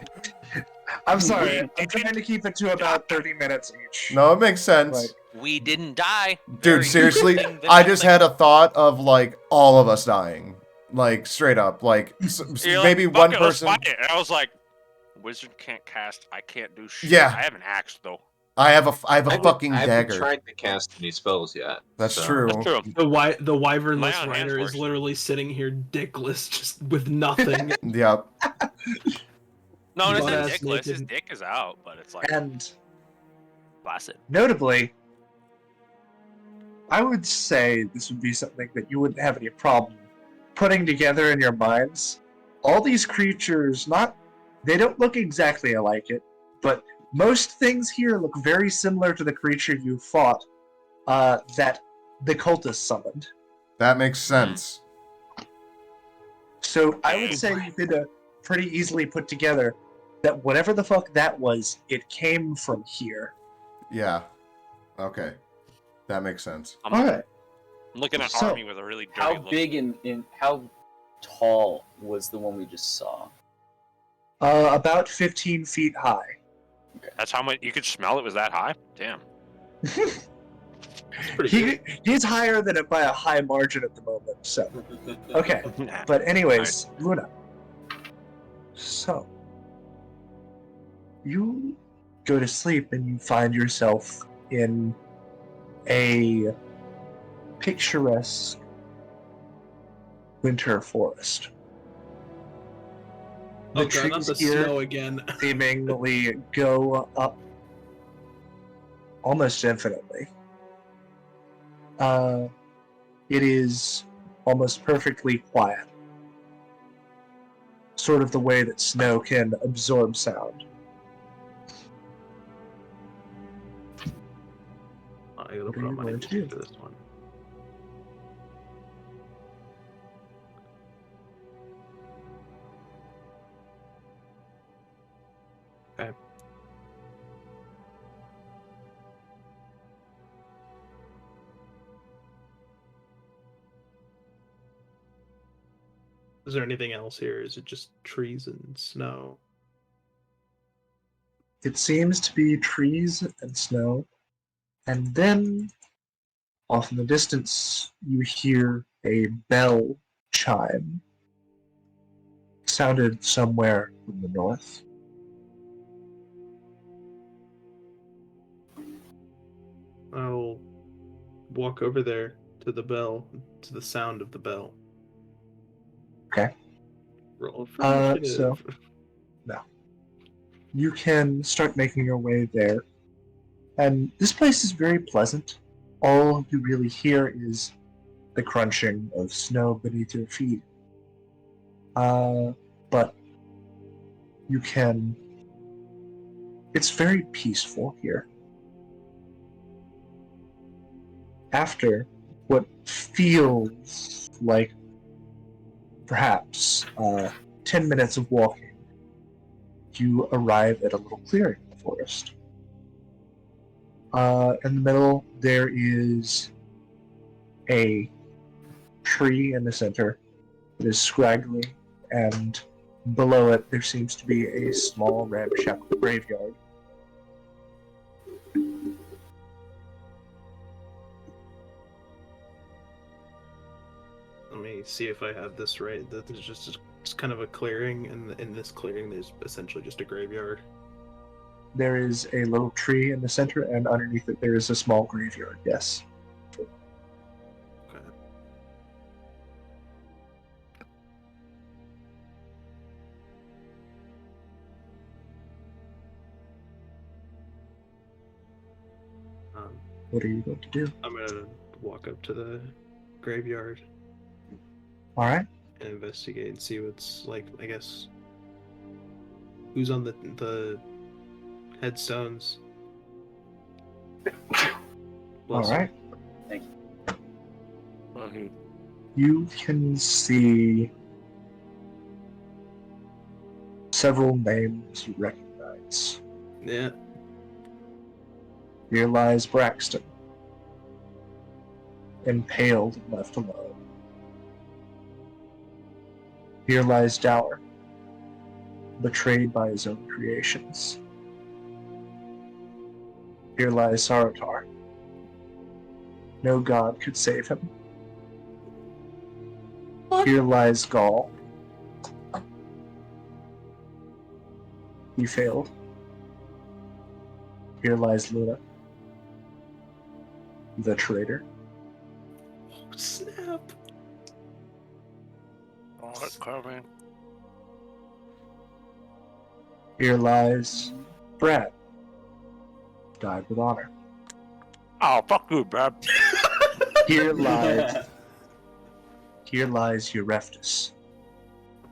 I'm sorry, I'm trying to keep it to about 30 minutes each. No, it makes sense. Right. we didn't die. Dude, Very seriously, interesting that I just like- had a thought of, like, all of us dying. Like, straight up. Like, You're like, maybe "Fuck one it, let's person... fight it." And I was like, wizard can't cast. I can't do shit. Yeah. I have an axe, though. I have a fucking I haven't dagger. tried to cast any spells yet. That's so- true. That's true. The My wyvernless own hands rider is works. literally sitting here dickless, just with nothing. Yep. No, it's Butt-ass not dickless. His naked. dick is out, but it's like And flaccid. notably, I would say this would be something that you wouldn't have any problem putting together in your minds. All these creatures, they don't look exactly alike it, but most things here look very similar to the creature you fought that the cultists summoned. That makes sense. So I would say you could pretty easily put together that whatever the fuck that was, it came from here. Yeah. Okay. That makes sense. I'm, Alright. I'm looking at So, Army with a really dirty How look. big and how tall was the one we just saw? About 15 feet high. That's how much you could smell it was that high? Damn. He's higher than it by a high margin at the moment, so. Okay, but anyways, Luna. So, you go to sleep and you find yourself in a picturesque winter forest. The Okay, not the trees here snow again. seemingly go up almost infinitely. It is almost perfectly quiet. Sort of the way that snow can absorb sound. I gotta put on my Where name to? for this one. Okay. Is there anything else here? Is it just trees and snow? It seems to be trees and snow. And then, off in the distance, you hear a bell chime. Sounded somewhere from the north. I'll walk over there to the bell, to the sound of the bell. Okay. Roll for So- initiative. You can start making your way there. And this place is very pleasant. All you really hear is the crunching of snow beneath your feet. But you can... It's very peaceful here. After what feels like perhaps 10 minutes of walking, you arrive at a little clearing in the forest. In the middle, there is a tree in the center. It is scraggly, and below it there seems to be a small ramshackle graveyard. Let me see if I have this right. That there's just kind of a clearing, and in this clearing, there's essentially just a graveyard. There is a little tree in the center, and underneath it there is a small graveyard. Yes. Okay. What are you going to do? I'm gonna walk up to the graveyard All right. and investigate and see what's like. I guess who's on the headstones. All right. Thank you. You can see several names you recognize. Yeah. Here lies Braxton, impaled and left alone. Here lies Dower, betrayed by his own creations. Here lies Sarotar. No god could save him. Here lies Gaul. He failed. Here lies Luna, the traitor. Oh, snap. Oh, it's coming. Here lies Brad, died with honor. Oh, fuck you, Brad. Here lies Eureftus.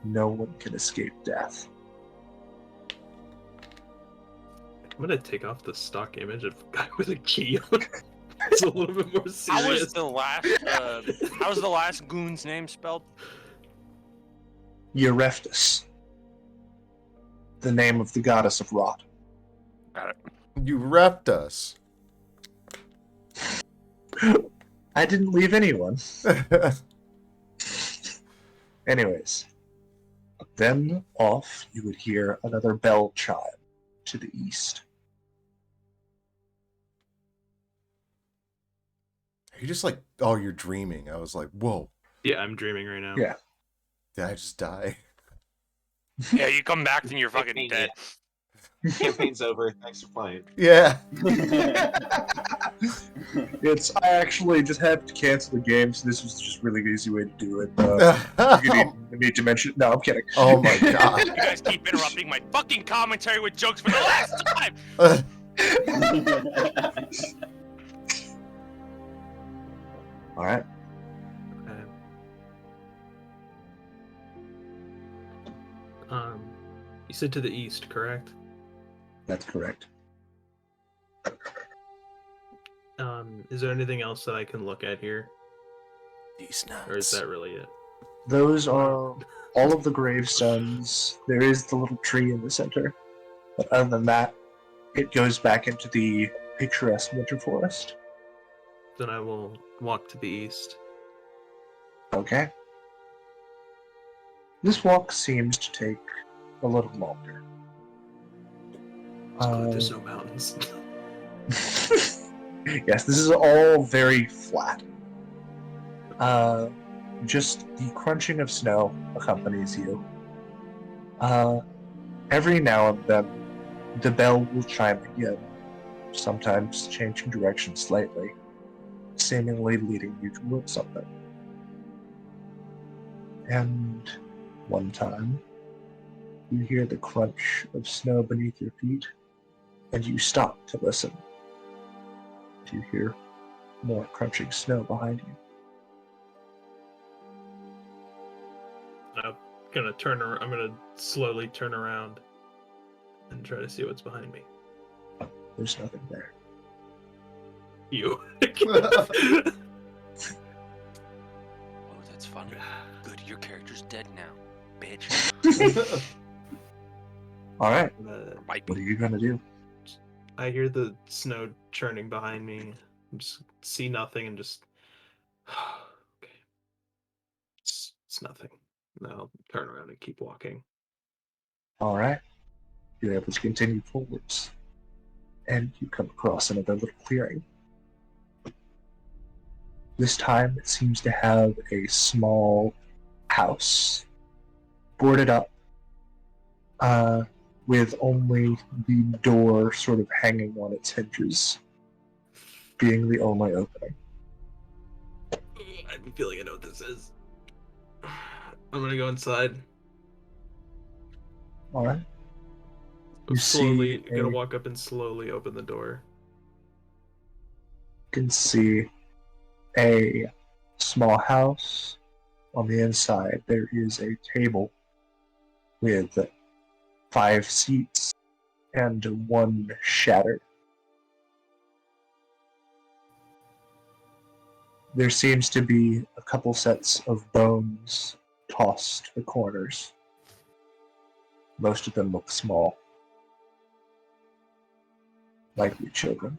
No one can escape death. I'm gonna take off the stock image of guy with a key on. It's a little bit more serious. How was the last goon's name spelled? Eureftus, the name of the goddess of rot. Got it. You repped us. I didn't leave anyone. Anyways, then off you would hear another bell chime to the east. You just like, oh, you're dreaming. I was like, whoa. Yeah, I'm dreaming right now. Yeah. Did I just die? Yeah, you come back and you're fucking dead. Campaign's over. Thanks for playing. Yeah. I actually just happened to cancel the game, so this was just a really easy way to do it. You need to mention. No, I'm kidding. Oh my god. You guys keep interrupting my fucking commentary with jokes for the last time. All right. Okay. You said to the east, correct? That's correct. Is there anything else that I can look at here, These nuts. or is that really it? Those are all of the gravestones. There is the little tree in the center. But other than that, it goes back into the picturesque winter forest. Then I will walk to the east. Okay. This walk seems to take a little longer. It's good there's no mountains. Yes, this is all very flat. Just the crunching of snow accompanies you. Every now and then, the bell will chime again, sometimes changing direction slightly, seemingly leading you towards something. And one time, you hear the crunch of snow beneath your feet, and you stop to listen. You hear more crunching snow behind you. I'm gonna I'm gonna slowly turn around and try to see what's behind me. There's nothing there. You. Oh, that's funny. Good, your character's dead now, bitch. Alright, Might what be. are you gonna do? I hear the snow churning behind me. Just see nothing and just. Okay. It's nothing. No, I'll turn around and keep walking. All right. You're able to continue forwards. And you come across another little clearing. This time it seems to have a small house, boarded up, with only the door sort of hanging on its hinges, being the only opening. I have a feeling I know what this is. I'm gonna go inside. All right. I'm slowly gonna a- walk up and slowly open the door. You can see a small house. On the inside, there is a table with 5 seats and 1 shatter. There seems to be a couple sets of bones tossed to the corners. Most of them look small. Likely children.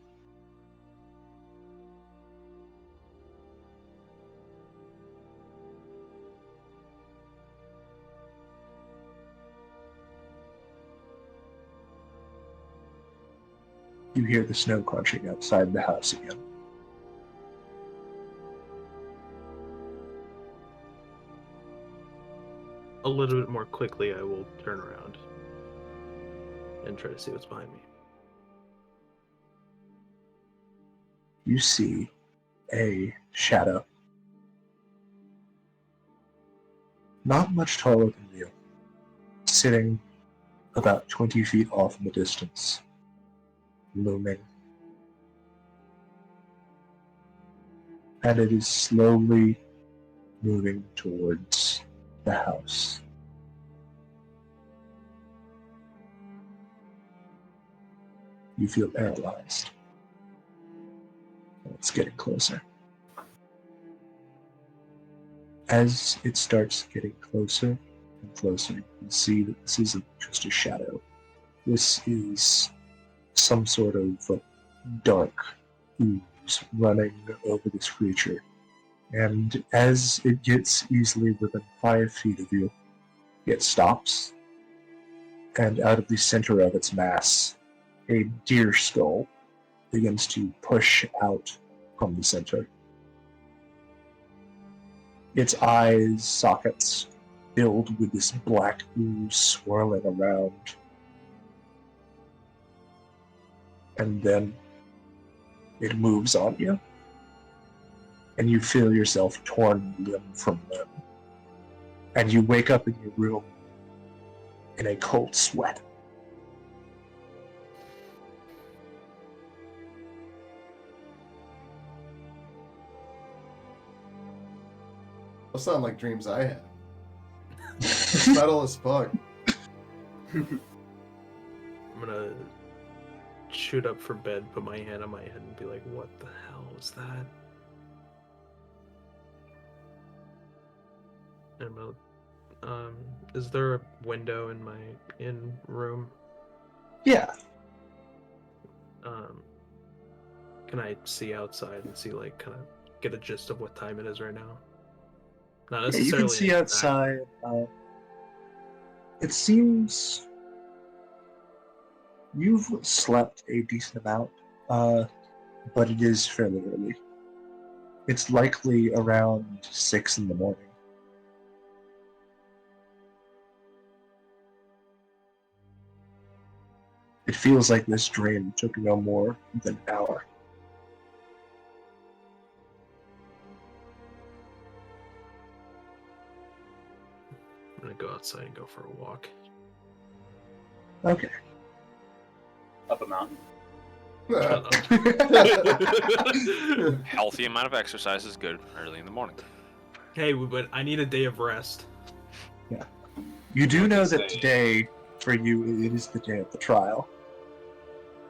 You hear the snow crunching outside the house again. A little bit more quickly, I will turn around and try to see what's behind me. You see a shadow. Not much taller than you, sitting about 20 feet off in the distance, looming. And it is slowly moving towards the house. You feel paralyzed. It's getting closer. As it starts getting closer and closer, you can see that this isn't just a shadow. This is some sort of dark ooze running over this creature. And as it gets easily within 5 feet of you, it stops. And out of the center of its mass, a deer skull begins to push out from the center. Its eyes sockets filled with this black ooze swirling around. And then it moves on you. And you feel yourself torn limb from limb. And you wake up in your room in a cold sweat. Those sound like dreams I had. It's metal as fuck. I'm gonna shoot up for bed, put my hand on my head, and be like, "What the hell was that?" And I'm gonna, is there a window in my room? Yeah. Can I see outside and see, like, kind of get a gist of what time it is right now? Not Yeah, necessarily. you can see exact- outside. It seems you've slept a decent amount, but it is fairly early. It's likely around 6 in the morning. It feels like this dream took no more than an hour. I'm gonna go outside and go for a walk. Okay. Up a mountain. Healthy amount of exercise is good early in the morning. Hey, but I need a day of rest. You do know Say- that today, for you, it is the day of the trial.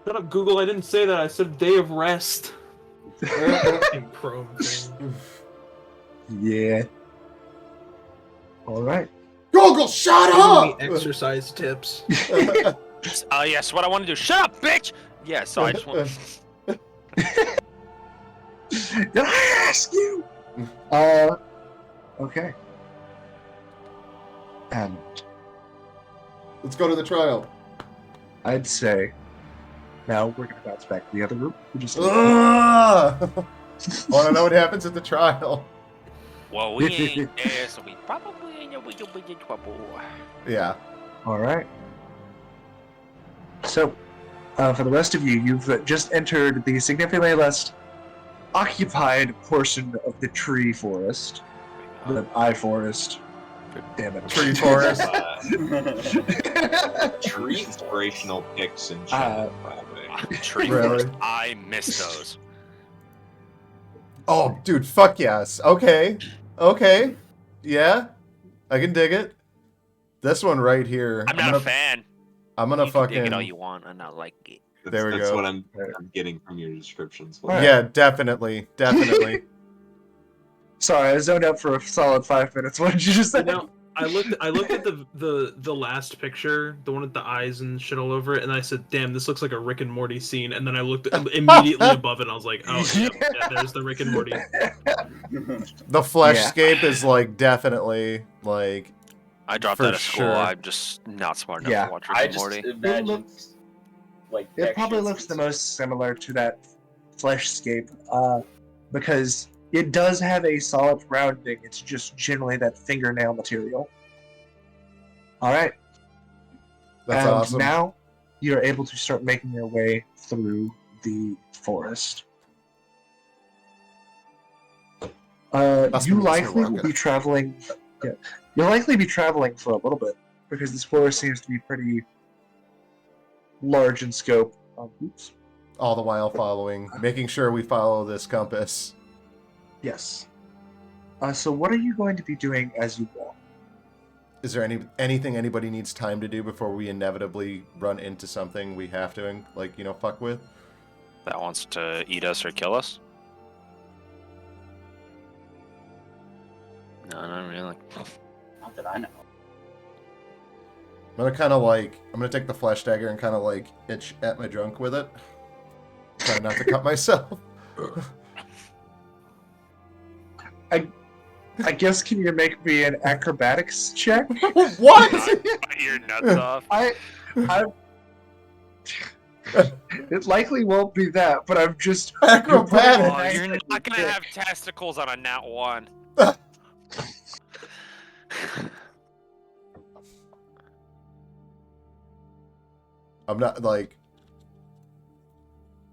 Shut up, Google. I didn't say that. I said day of rest. Fucking Chrome thing. Yeah. All right. Google, shut Giving up! me exercise tips. Yes, what I want to do. Shut up, bitch! Yeah, so I just want. Did I ask you? Okay. And Let's go to the trial. I'd say now we're gonna bounce back to the other group. We just Want to know what happens at the trial? Well, we ain't there, so we probably ain't in trouble. Yeah. all right. So, for the rest of you, you've just entered the significantly less occupied portion of the tree forest, the eye forest. Damn it, Tree forest. Tree inspirational picks and shit. Tree Really? forest. I miss those. Oh, dude, fuck yes. Okay. Okay. Yeah. I can dig it. This one right here. I'm not a fan. I'm gonna You can dig fucking. it all you want, and I like it. There we That's go. what I'm getting from your descriptions. Alright. Yeah, definitely. Definitely. Sorry, I zoned out for a solid 5 minutes. What did you just say? You know, I looked at the last picture, the one with the eyes and shit all over it, and I said, "Damn, this looks like a Rick and Morty scene." And then I looked immediately above it, and I was like, "Oh yeah, there's the Rick and Morty." The fleshscape is like definitely like. I dropped For out of school. sure. I'm just not smart enough Yeah. to watch Rick I and just Morty. imagine like It probably textures looks the and most similar to that fleshscape, because it does have a solid rounding. It's just generally that fingernail material. All right. That's and awesome. Now you're able to start making your way through the forest. That's You what makes me likely walk will it. be traveling. Yeah, you'll likely be traveling for a little bit because this forest seems to be pretty large in scope. Oops. All the while following, making sure we follow this compass. Yes. So what are you going to be doing as you walk? Is there anything anybody needs time to do before we inevitably run into something we have to, like, you know, fuck with? That wants to eat us or kill us? No, not really. not that I know. I'm gonna take the flesh dagger and kind of like itch at my junk with it. Try not to cut myself. I guess can you make me an acrobatics check? What? Bite your nuts off. I it likely won't be that, but I'm just Acrobatic. Oh, you're not gonna have testicles on a nat 1. I'm not like.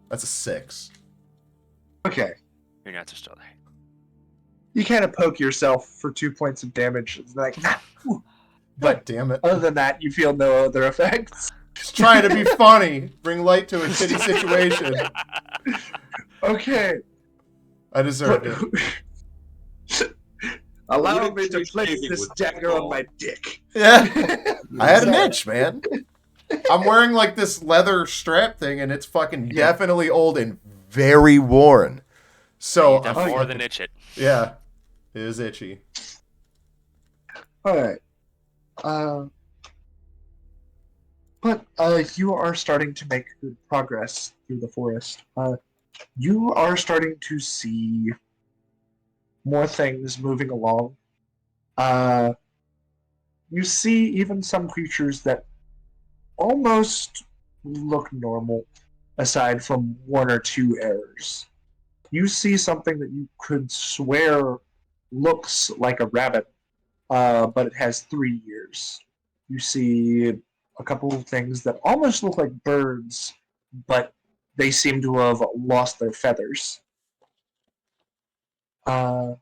That's a 6. Okay. Your nuts are still there. You kind of poke yourself for 2 points of damage. It's like, God but damn it! other than that, you feel no other effects. Just trying to be funny, bring light to a shitty situation. Okay. I deserved it. Allow me to Wouldn't place you this with dagger on ball? my dick. Yeah, I had an itch, man. I'm wearing like this leather strap thing, and it's fucking definitely old and very worn. So You done more than itch it. yeah, it is itchy. Alright. But you are starting to make good progress through the forest. You are starting to see more things moving along. You see even some creatures that almost look normal, aside from 1 or 2 errors. You see something that you could swear looks like a rabbit, but it has 3 ears. You see a couple of things that almost look like birds, but they seem to have lost their feathers. And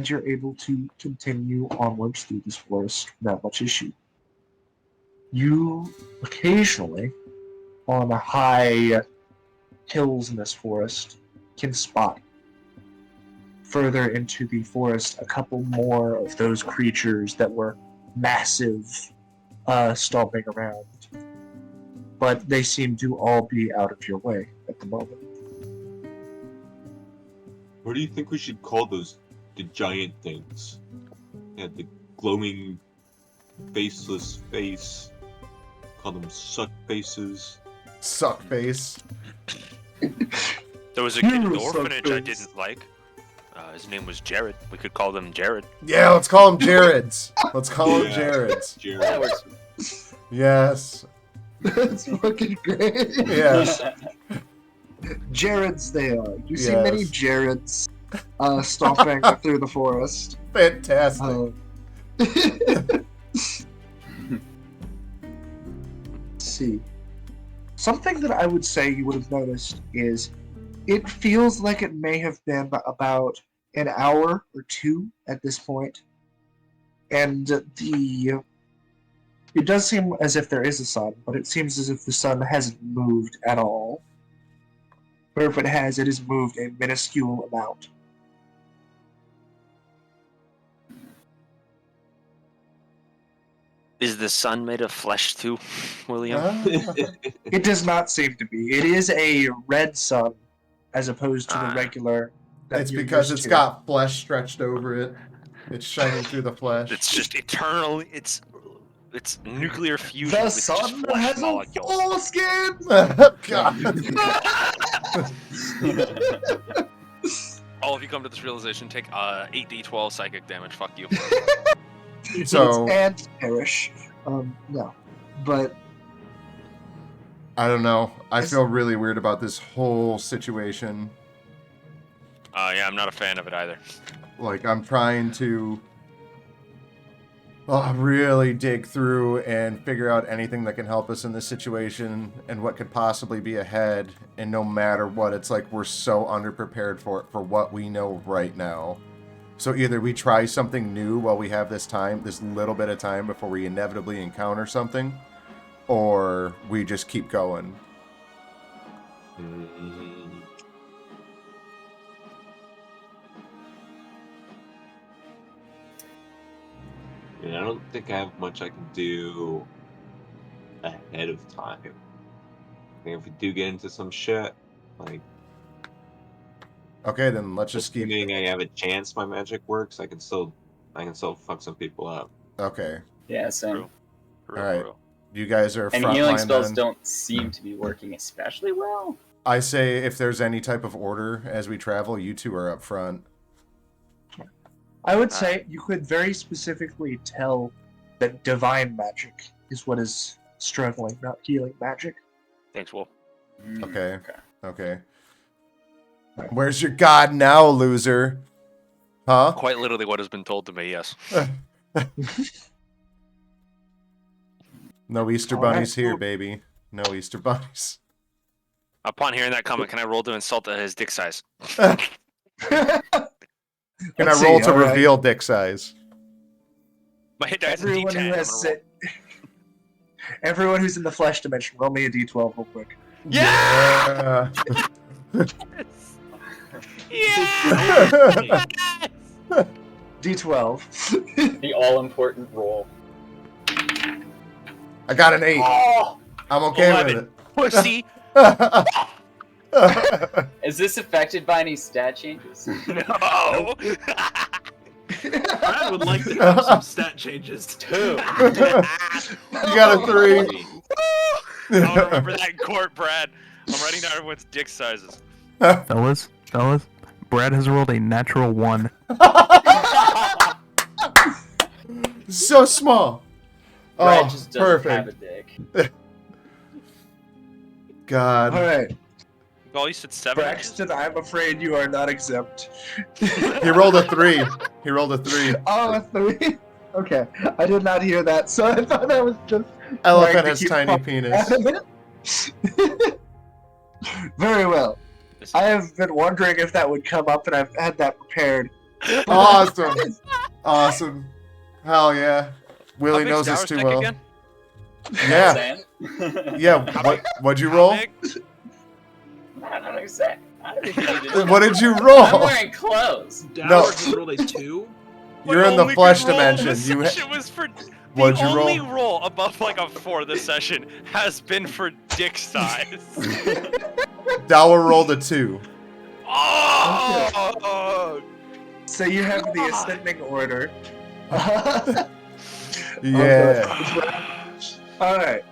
you're able to continue onwards through this forest without much issue. You occasionally, on the high hills in this forest, can spot further into the forest a couple more of those creatures that were massive, stomping around. But they seem to all be out of your way at the moment. What do you think we should call those? The giant things. They had the glowing, faceless face. Call them suck faces. Suck face. There was a kid You orphanage I suck face. didn't like. His name was Jared. We could call them Jared. Yeah, let's call him Jared's. Let's call him Yeah. Jared's. That Jared. works. Yes. That's fucking great. Yes. Jareds they are. You see many Yes. Jareds stomping through the forest. Fantastic. Let's see. Something that I would say you would have noticed is it feels like it may have been about an hour or two at this point. And it does seem as if there is a sun, but it seems as if the sun hasn't moved at all. Or if it has, it has moved a minuscule amount. Is the sun made of flesh too, William? It does not seem to be. It is a red sun as opposed to the Ah. regular. that It's you're because used it's to. got flesh stretched over it. It's shining through the flesh. It's just eternally. It's nuclear fusion. The with just sun flesh has a molecules. full skin. God. All of you come to this realization, take 8d12 psychic damage. Fuck you. So And perish. No, but I don't know. I feel really weird about this whole situation. Yeah, I'm not a fan of it either. Like, I'm trying to really dig through and figure out anything that can help us in this situation and what could possibly be ahead. And no matter what, it's like we're so underprepared for what we know right now. So either we try something new while we have this little bit of time before we inevitably encounter something, or we just keep going. And I don't think I have much I can do ahead of time. I think if we do get into some shit, like Okay, then let's just keep. assuming I have a chance my magic works, I can still fuck some people up. Okay, Yeah, same. True. For All real, right. for real. you guys are And healing frontline spells then. don't seem to be working especially well. I say if there's any type of order as we travel, you two are up front. I would say you could very specifically tell that divine magic is what is struggling, not healing magic. Thanks, Wolf. Okay. Okay. Where's your god now, loser? Huh? Quite literally what has been told to me, yes. No Easter All right. bunnies here, baby. No Easter bunnies. Upon hearing that comment, can I roll to insult his dick size? Can Let's I roll see, to all right. reveal dick size? My hit dice is Everyone D10. who I'm has gonna roll. everyone who's in the flesh dimension, roll me a d12 real quick. Yeah. Yeah! D12. The all-important roll. I got an 8. Oh! I'm okay 11. Pussy! with Is this affected by any stat changes? No! Brad would like to have some stat changes. Two. it. You got a 3. I'll remember that in court, Brad. I'm writing down everyone's dick sizes. Fellas, Brad has rolled a natural 1. So small. Brad Oh, just doesn't have a perfect. dick. God. Alright, Oh, you said 7 inches? Braxton, I'm afraid you are not exempt. He rolled a 3. He rolled a 3. Oh, a 3? Okay, I did not hear that, so I thought that was just... Elephant trying to has keep tiny popping penis. out of it. Very well. I have been wondering if that would come up, and I've had that prepared. Awesome. Awesome. Hell yeah. Willie knows this Dower's too dick well. again? Yeah. Sam? Yeah. What'd you How roll? big? I don't know exactly. I don't think you did. What did you I'm roll? wearing clothes. Dower just rolled a 2. You're in the flesh dimension. You It was for What'd the you only roll? roll above like a 4 this session has been for dick size. Dower rolled a 2. Oh! So you have the ascending order. Yeah. Alright.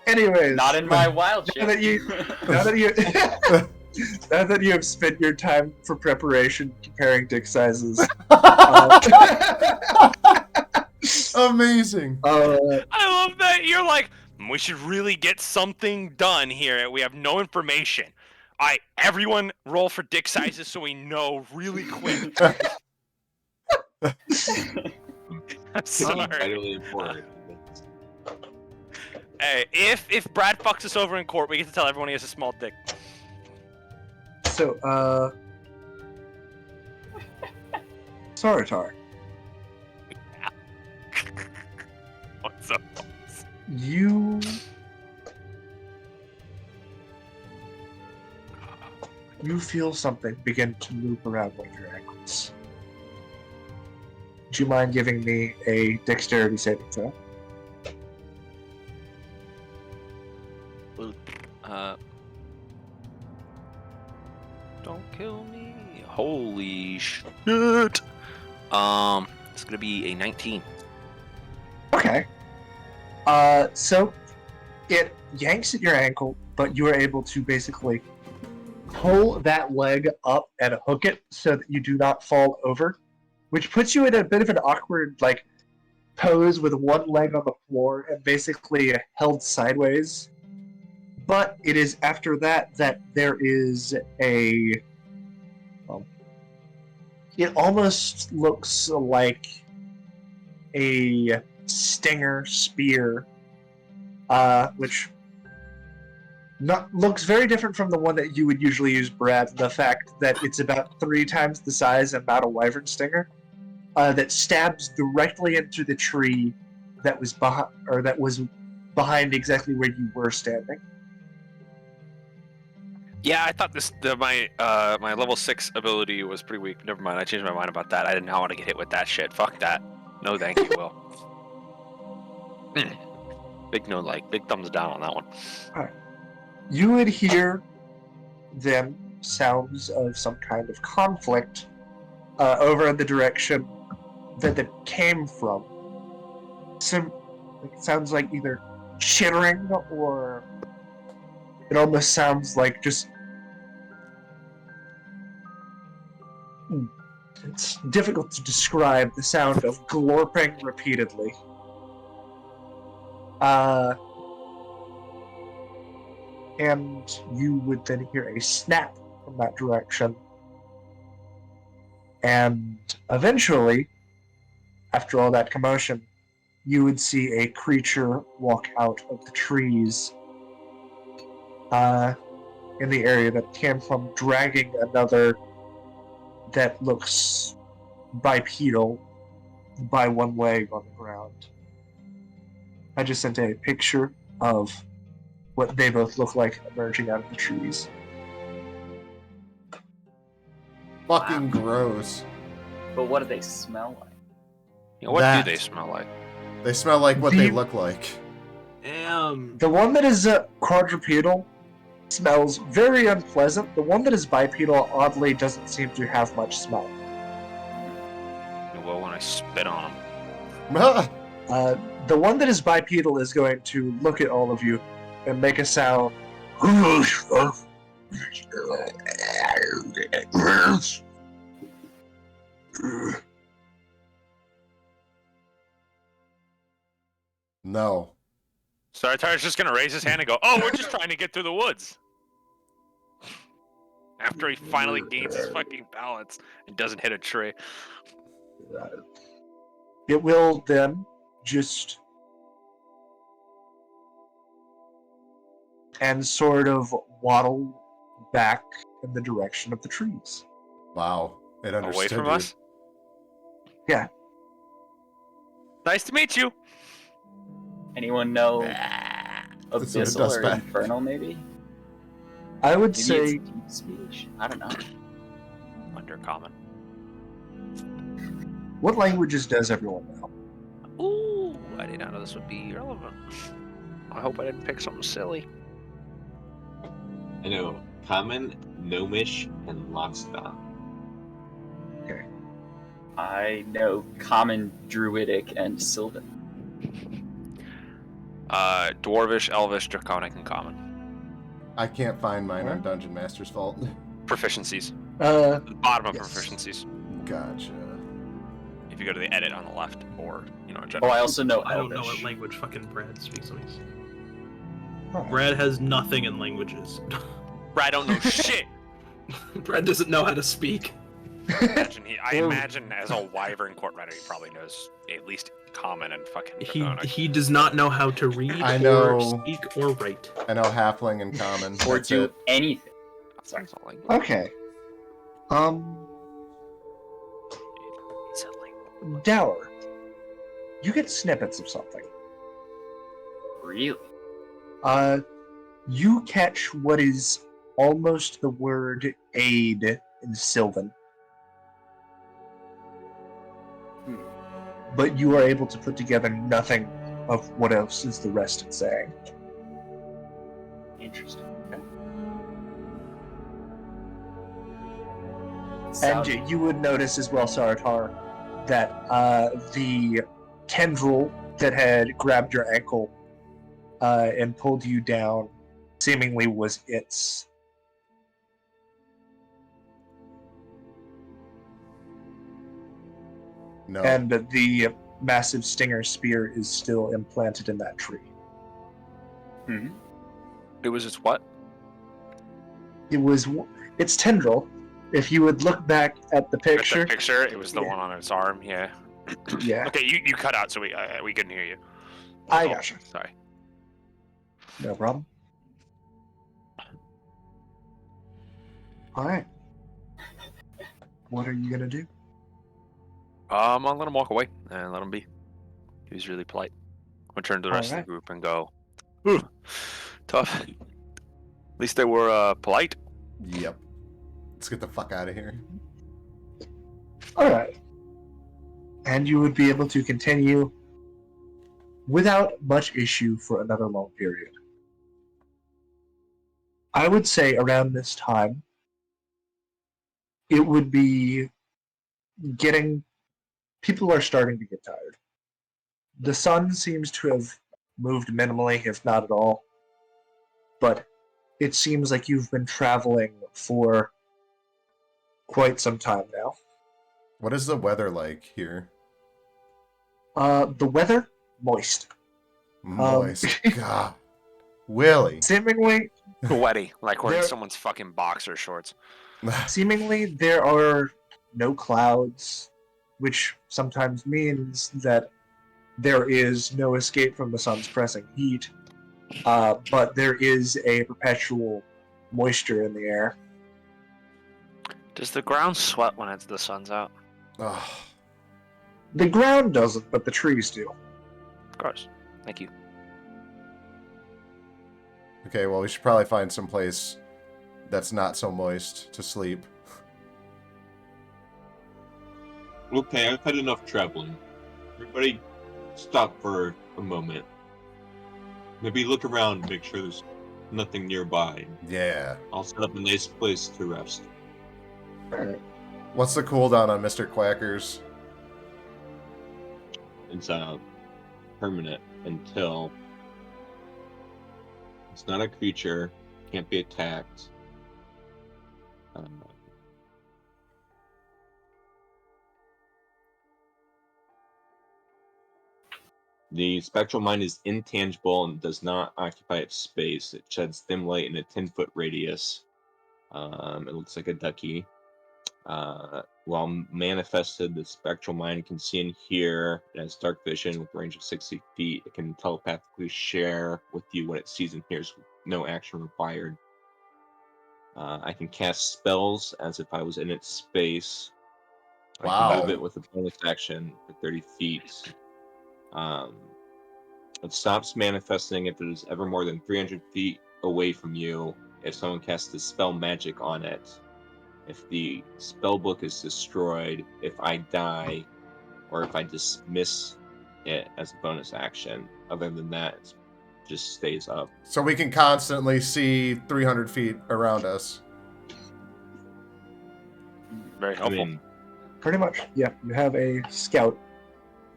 Anyways. Not in my wild Now that shape. you... Now that you... Now that you have spent your time for preparation comparing dick sizes, Amazing. I love that you're like, we should really get something done here. We have no information. All right, everyone roll for dick sizes so we know really quick. I'm sorry. Vitally important. Hey, if Brad fucks us over in court, we get to tell everyone he has a small dick. so, Saratar, What's up? you feel something begin to loop around one of your ankles. Do you mind giving me a dexterity saving throw? Don't kill me. Holy shit. It's gonna be a 19. Okay. So it yanks at your ankle, but you are able to basically pull that leg up and hook it so that you do not fall over, which puts you in a bit of an awkward, like, pose with one leg on the floor and basically held sideways. But it is after that that there is a... it almost looks like a stinger spear, which looks very different from the one that you would usually use, Brad. The fact that it's about 3 times the size and about a wyvern stinger, that stabs directly into the tree that was behind exactly where you were standing. Yeah, I thought my level 6 ability was pretty weak. Never mind, I changed my mind about that. I did not want to get hit with that shit. Fuck that. No, thank you, Will. Big no like, big thumbs down on that one. Alright. You would hear then sounds of some kind of conflict over in the direction that it came from. It sounds like either chittering or it almost sounds like just... It's difficult to describe the sound of glorping repeatedly. And you would then hear a snap from that direction. And eventually, after all that commotion, you would see a creature walk out of the trees in the area that it came from, dragging another that looks bipedal by one leg on the ground. I just sent a picture of what they both look like emerging out of the trees. Fucking gross. But what do they smell like? Yeah, what That- do they smell like? They smell like what they The- look like. Damn. The one that is quadrupedal smells very unpleasant. The one that is bipedal oddly doesn't seem to have much smell. Well, when I spit on them. The one that is bipedal is going to look at all of you and make a sound. No. Sartar's just gonna raise his hand and go, "Oh, we're just trying to get through the woods." After he finally gains his fucking balance and doesn't hit a tree. It will then just and sort of waddle back in the direction of the trees. Wow. It understood Away from you. us? Yeah. Nice to meet you. Anyone know That's what it Abyssal does or back. Infernal, maybe? I would Maybe say it's deep speech. I don't know. Undercommon. what languages does everyone know? Ooh, I did not know this would be relevant. I hope I didn't pick something silly. I know Common, Gnomish, and Lockstock. I know Common, Druidic, and Sylvan. Dwarvish, Elvish, Draconic, and Common. I can't find mine on Dungeon Master's Vault. Proficiencies. Uh, The bottom of Yes. proficiencies. Gotcha. If you go to the edit on the left, or Oh, general. I also know I don't know Elvish. what language fucking Brad speaks. huh. Brad has nothing in languages. Brad don't know shit. Brad doesn't know how to speak. I imagine as a wyvern court writer, he probably knows at least common and fucking. He does not know how to read I or know. speak or write. I know Halfling and Common. Or That's do it. anything. Sorry. It's not like Okay. it's a language. Dower. You get snippets of something. Really? You catch what is almost the word aid in Sylvan. But you are able to put together nothing of what else is the rest it's saying. Interesting. Okay. And you would notice as well, Saratar, that the tendril that had grabbed your ankle and pulled you down seemingly was its. No. And the massive stinger spear is still implanted in that tree. Hmm. It was just what? Its tendril. If you would look back at the picture, It was the Yeah. one on its arm. Yeah. yeah, Okay, you cut out, so we couldn't hear you. I Oh, gotcha. Sorry. No problem. All right. What are you gonna do? I'll let him walk away and let him be. He was really polite. I'll turn to the rest of Alright. the group and go, "Ooh, tough. At least they were polite." Yep. Let's get the fuck out of here. All right. And you would be able to continue without much issue for another long period. I would say around this time, it would be getting. People are starting to get tired. The sun seems to have moved minimally, if not at all. But it seems like you've been traveling for quite some time now. What is the weather like here? The weather, moist. Moist. God. Willie. Seemingly, Sweaty, like we're in There- someone's fucking boxer shorts. seemingly there are no clouds, which sometimes means that there is no escape from the sun's pressing heat. But there is a perpetual moisture in the air. Does the ground sweat when the sun's out? Ugh. The ground doesn't, but the trees do. Of course. Thank you. Okay, well, we should probably find some place that's not so moist to sleep. Okay, I've had enough traveling. Everybody stop for a moment. Maybe look around, make sure there's nothing nearby. Yeah. I'll set up a nice place to rest. Alright. What's the cooldown on Mr. Quackers? It's permanent until it's not a creature, can't be attacked. The spectral mind is intangible and does not occupy its space. It sheds dim light in a 10-foot radius. It looks like a ducky. While manifested, the spectral mind can see and hear. It has dark vision with a range of 60 feet. It can telepathically share with you what it sees and hears with no action required. I can cast spells as if I was in its space. I Wow. can move it with a bonus action for 30 feet. It stops manifesting if it is ever more than 300 feet away from you. If someone casts a spell magic on it, if the spell book is destroyed, if I die, or if I dismiss it as a bonus action. Other than that, it just stays up. So we can constantly see 300 feet around us. Very I helpful. mean, Pretty much, yeah. You have a scout.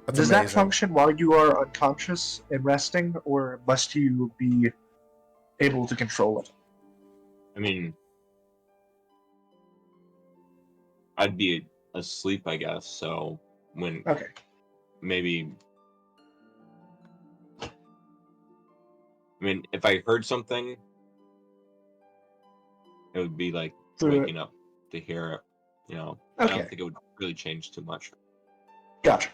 That's Does amazing. that function while you are unconscious and resting, or must you be able to control it? I mean, I'd be asleep, I guess. So when Okay. maybe, I mean, if I heard something, it would be like Through waking up to hear it. You know, I don't Okay. think it would really change too much. Gotcha.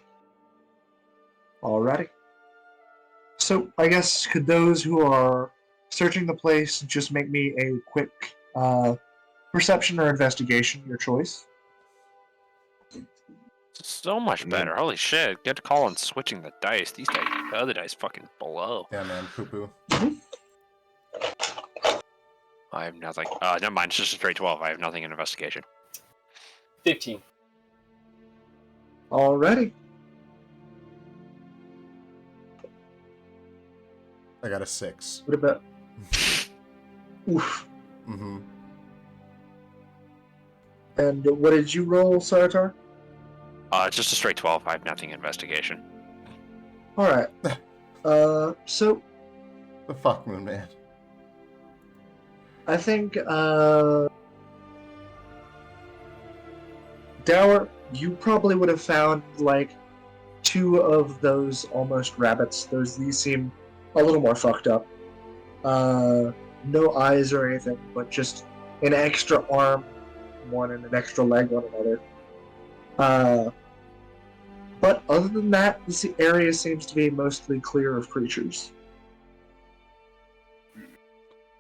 Alrighty. So I guess could those who are searching the place just make me a quick perception or investigation, your choice? So much And better. then- Holy shit. Get to call on switching the dice. These dice, the other dice fucking blow. Yeah, man, poo poo. I have nothing. Never mind. It's just a straight 12. I have nothing in investigation. 15. Alrighty. I got a 6. What about? Oof. Mm-hmm. And what did you roll, Sartar? It's just a straight 12. I have nothing in investigation. Alright. So The fuck, Moon Man. I think Dower, you probably would have found like 2 of those almost rabbits. These seem a little more fucked up. No eyes or anything, but just an extra arm one and an extra leg on another. But other than that, this area seems to be mostly clear of creatures.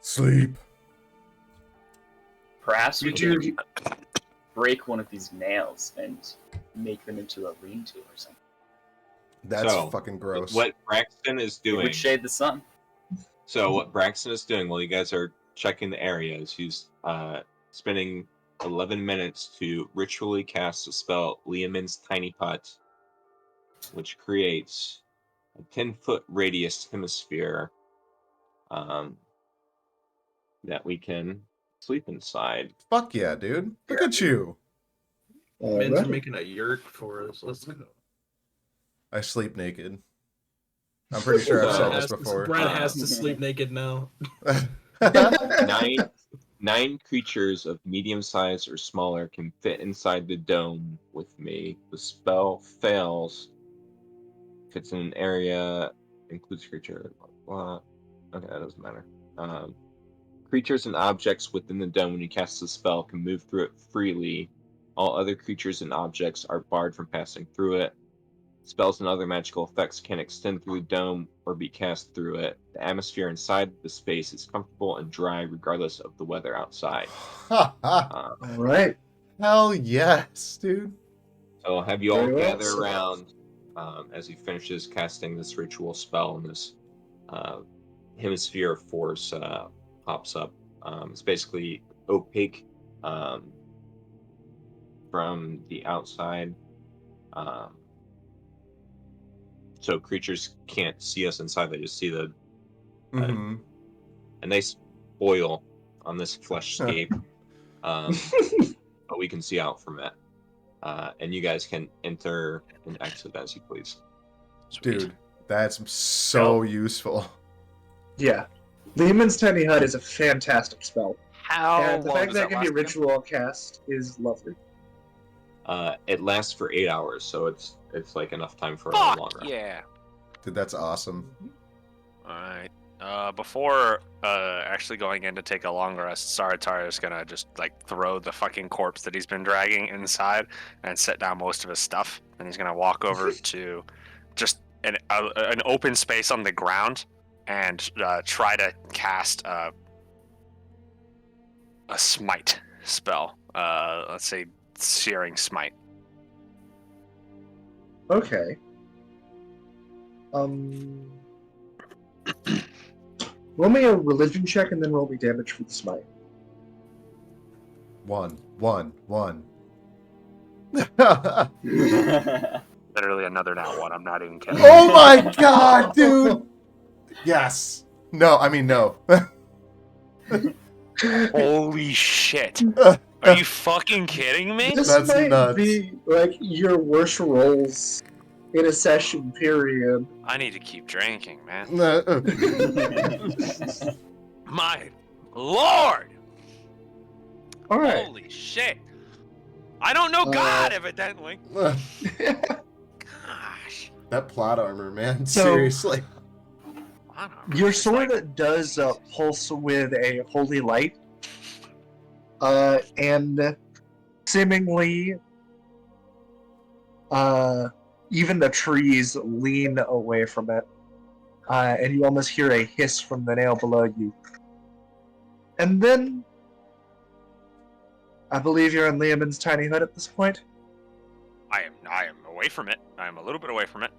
Sleep. Perhaps we You can break one of these nails and make them into a lean-to or something. That's So, fucking gross. What Braxton is It doing. would shade the sun. So what Braxton is doing while you guys are checking the areas, he's spending 11 minutes to ritually cast the spell Liamin's Tiny Hut, which creates a 10-foot radius hemisphere that we can sleep inside. Fuck yeah, dude. Look at you. Men's are Alright. making a yurt for us. Let's go. I sleep naked. I'm pretty sure I've said this before. Brad has to sleep naked now. Nine creatures of medium size or smaller can fit inside the dome with me. The spell fails if it's in an area includes creature. Blah, blah. Okay, that doesn't matter. Creatures and objects within the dome when you cast the spell can move through it freely. All other creatures and objects are barred from passing through it. Spells and other magical effects can extend through the dome or be cast through it. The atmosphere inside the space is comfortable and dry regardless of the weather outside. Alright. Hell yes, dude. So I'll have you all Very well, gather so- around as he finishes casting this ritual spell, and this hemisphere of force pops up. It's basically opaque from the outside. So creatures can't see us inside, they just see the Mm-hmm. a nice oil on this flesh scape. But we can see out from it. And you guys can enter and exit as you please. Sweet. Dude, that's so useful. Yeah. Lehman's Tiny Hut is a fantastic spell. How and the long fact does that that it can be last again? ritual cast is lovely. It lasts for 8 hours, so it's like enough time for a Fuck long rest. yeah. Dude, that's awesome. Alright. Before actually going in to take a long rest, Saratar is gonna just like throw the fucking corpse that he's been dragging inside and set down most of his stuff. And he's gonna walk over to just an open space on the ground and try to cast a smite spell. Let's say searing smite. Okay. Roll me a religion check and then roll me damage for the smite. 1. Literally another nat one. I'm not even kidding. Oh my god, dude! Yes. No, I mean no. Holy shit. Are you fucking kidding me? This That's might nuts. be like your worst rolls in a session period. I need to keep drinking, man. Uh, My lord! All right. Holy shit! I don't know God, evidently. Gosh. That plot armor, man. So- Seriously. I don't know, Your it's sword like- does pulse with a holy light, and seemingly, even the trees lean away from it, and you almost hear a hiss from the nail below you. And then, I believe you're in Liamon's tiny hut at this point. I am away from it. I am a little bit away from it.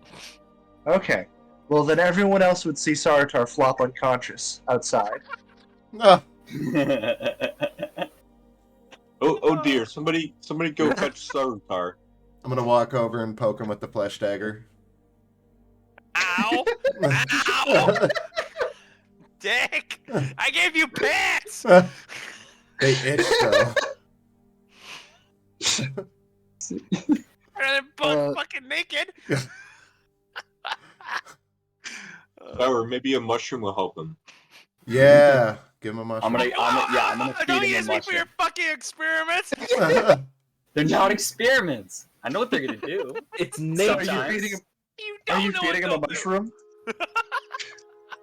Okay. Well, then everyone else would see Saratar flop unconscious outside. Ah, Oh dear! Somebody go fetch Sarutar. I'm gonna walk over and poke him with the flesh dagger. Ow! Ow! Dick! I gave you pants! They itch though. They're both fucking naked! Or maybe a mushroom will help him. Yeah. Give him a mushroom. I'm gonna feed Don't him use a me for your mushroom. fucking experiments! They're not experiments. I know what they're gonna do. It's Are nature. Sometimes. you feeding him, You are don't you know feeding him what a they'll do. mushroom?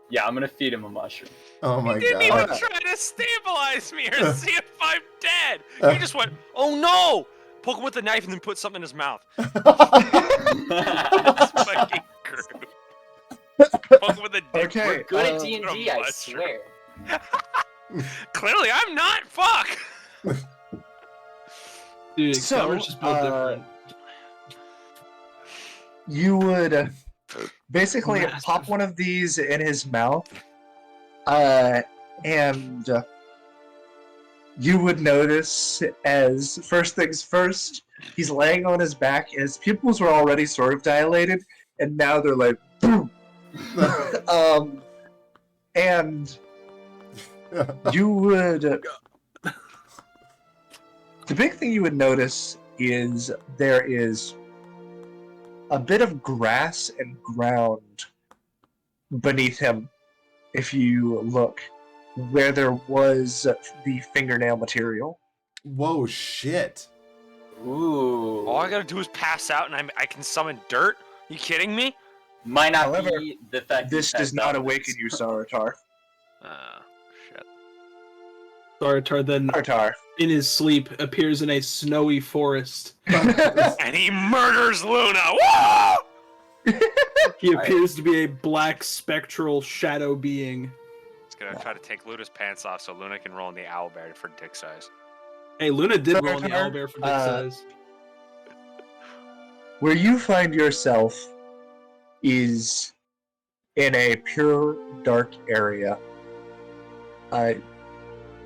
Yeah, I'm gonna feed him a mushroom. Oh my You didn't god. even try to stabilize me or see if I'm dead! You just went, oh no! Poke him with a knife and then put something in his mouth. That's fucking crude. Poke him with a dick. Okay. We're good at uh, D&D, I mushroom. swear. Clearly, I'm not. Fuck! Dude, So, Exceller's just built different. You would basically Massive. pop one of these in his mouth, and you would notice, as first things first, he's laying on his back, and his pupils were already sort of dilated, and now they're like, boom. And you would. The big thing you would notice is there is a bit of grass and ground beneath him if you look where there was the fingernail material. Whoa, shit. Ooh. All I gotta do is pass out and I can summon dirt? You kidding me? Might not However, be the fact This that does not awaken you, Saratar. Shit. Saratar then, Saratar. in his sleep, appears in a snowy forest. And he murders Luna! Woo! He appears to be a black spectral shadow being. He's gonna try to take Luna's pants off so Luna can roll in the owlbear for dick size. Hey, Luna did roll in the Saratar, owlbear for dick size. Where you find yourself is in a pure dark area.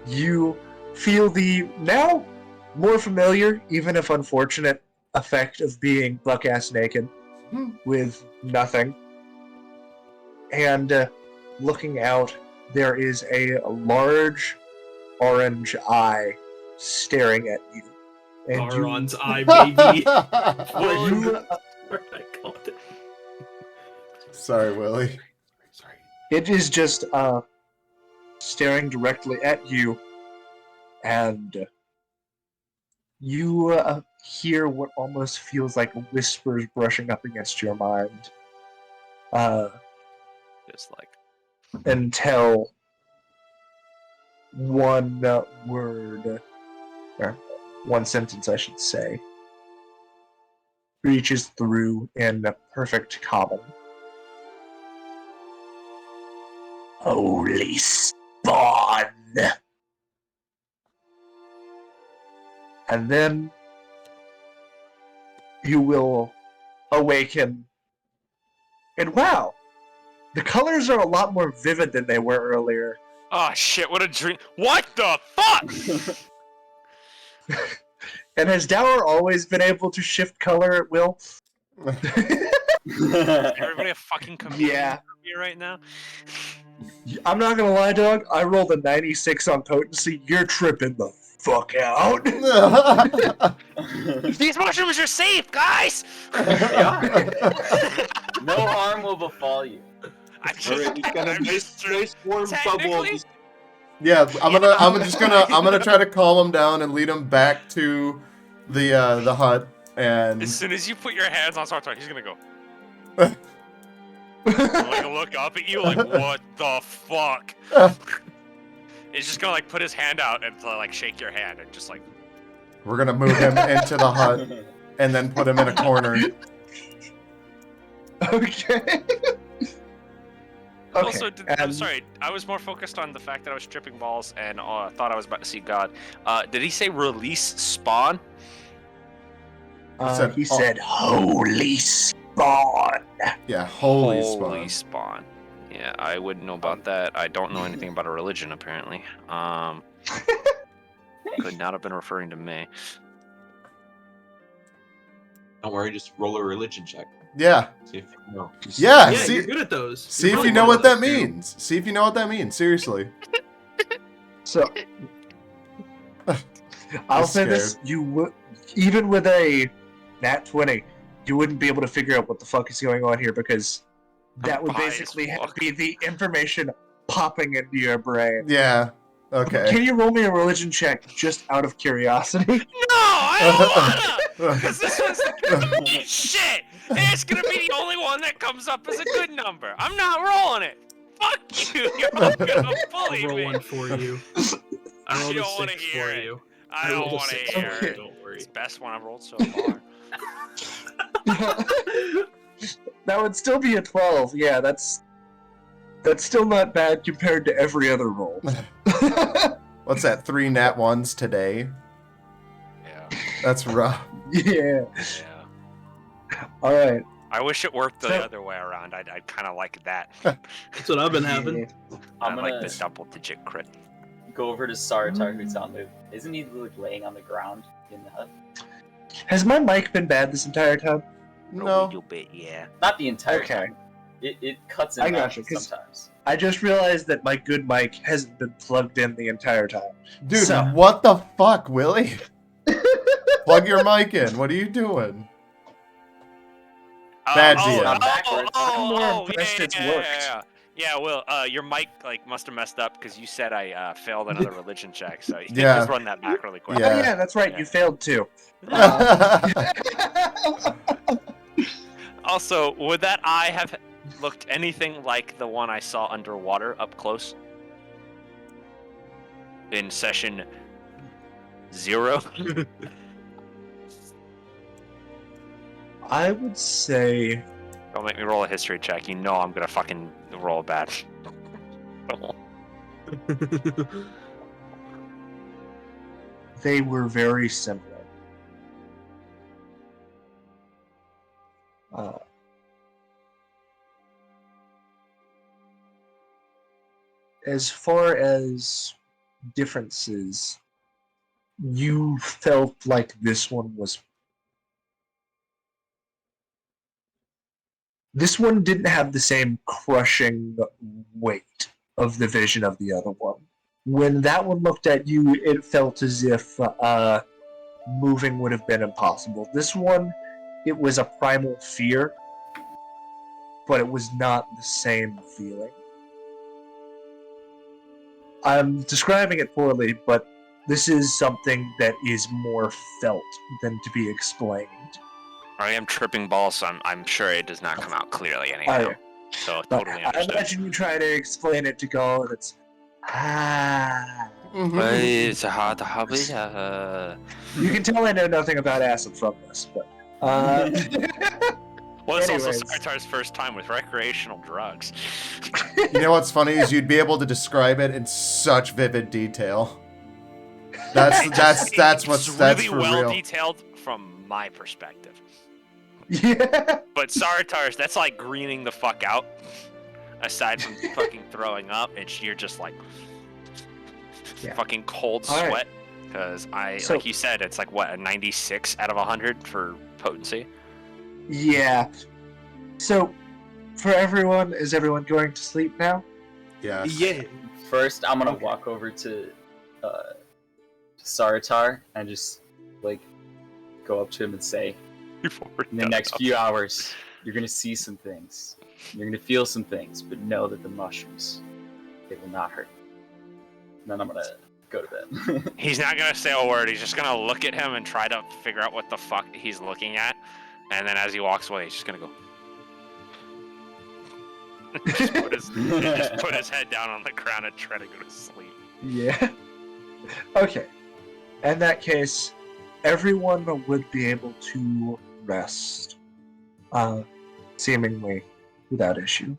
You feel the now more familiar, even if unfortunate, effect of being buck-ass naked with nothing. And looking out, there is a large orange eye staring at you. And you, Sauron's eye, baby. where you I called it. Sorry, Willie. Sorry. it is just staring directly at you, and you hear what almost feels like whispers brushing up against your mind. Just like, Until one word, or one sentence, I should say, reaches through in perfect common. Holy spawn! And then you will awaken. And wow! The colors are a lot more vivid than they were earlier. oh shit, what a dream. What the fuck? And has Dower always been able to shift color at will? Everybody a fucking comedian Yeah. right now? I'm not gonna lie, dog. I rolled a 96 on potency. You're tripping the fuck out. These mushrooms are safe, guys! No harm will befall you. I'm just, Alright, he's got a I'm nice, just nice warm bubble. technically- Just Yeah, I'm gonna try to calm him down and lead him back to the hut. And As soon as you put your hands on Sartar, he's gonna go. Like look up at you, like what the fuck? He's just gonna like put his hand out and like shake your hand and just like. we're gonna move him into the hut and then put him in a corner. Okay. Also, I'm and- sorry. I was more focused on the fact that I was tripping balls and thought I was about to see God. Did he say release spawn? He said, "Holy spawn." Yeah, holy spawn. Spawn. Yeah, I wouldn't know about that. I don't know anything about a religion apparently. Could not have been referring to me. Don't worry, just roll a religion check. Yeah. See if you know. Yeah, Yeah, see, you're good at those. see You're if really you know good what at that those, too. means. See if you know what that means. Seriously. So, I'll I'm say this: scared. you would, even with a nat 20, you wouldn't be able to figure out what the fuck is going on here because that would High as basically fuck. be the information popping into your brain. Yeah. Okay. Can you roll me a religion check just out of curiosity? No, I don't wanna. Because this one's shit. It's gonna be the only one that comes up as a good number. I'm not rolling it. Fuck you. You're all gonna bully I'll roll me. one for you. I rolled You a don't wanna 6 hear for it. you. I don't rolled a want to 6 hear for you, it. Don't worry. It's the best one I've rolled so far. That would still be a 12. Yeah, that's still not bad compared to every other roll. What's that? 3 nat 1s today? Yeah. That's rough. Yeah. Yeah. All right. I wish it worked the So- other way around. I'd kind of like that. That's what I've been having. I I'm like gonna the double-digit crit. go over to Sartar, who's on the. Isn't he like laying on the ground in the hut? Has my mic been bad this entire time? A No. little bit, yeah. Not the entire Okay. time. It cuts in I and out gotcha, 'cause- sometimes. I just realized that my good mic hasn't been plugged in the entire time. Dude, So- what the fuck, Willie? Plug your mic in. What are you doing? Bad oh, DM. I'm backwards. I'm more yeah, impressed it's yeah, worked. Yeah, yeah, Will, your mic must have messed up because you said I failed another religion check. So you Yeah. just run that back really quick. Yeah. Oh yeah, that's right. Yeah. You failed too. Also, would that eye have looked anything like the one I saw underwater up close? In session 0? I would say Don't make me roll a history check. You know I'm gonna fucking roll bad. they were very similar. As far as differences, you felt like this one was. This one didn't have the same crushing weight of the vision of the other one. When that one looked at you, it felt as if moving would have been impossible. This one, it was a primal fear, but it was not the same feeling. I'm describing it poorly, but this is something that is more felt than to be explained. I am tripping balls, so I'm sure it does not come out clearly anyhow. So But totally I understood. imagine you try to explain it to go, and it's It's a hard You can tell I know nothing about acid from this, but Well, it's Anyways. also Sartar's first time with recreational drugs. You know what's funny is you'd be able to describe it in such vivid detail. That's It's really for well real. detailed from my perspective. yeah. But Sartar's, that's like greening the fuck out. Aside from fucking throwing up, you're just like Yeah. fucking cold All right. sweat. Because So- like you said, it's like what, a 96 out of 100 for potency. Yeah. So, for everyone, is everyone going to sleep now? Yes. Yeah. First, I'm gonna Okay. walk over to Sartar and just like go up to him and say, in the next few hours, you're gonna see some things. You're gonna feel some things, but know that the mushrooms, they will not hurt. then I'm gonna go to bed. He's not gonna say a word. He's just gonna look at him and try to figure out what the fuck he's looking at. And then as he walks away, he's just gonna go. just put his head down on the ground and try to go to sleep. Yeah. Okay. In that case, everyone would be able to rest, seemingly without issue.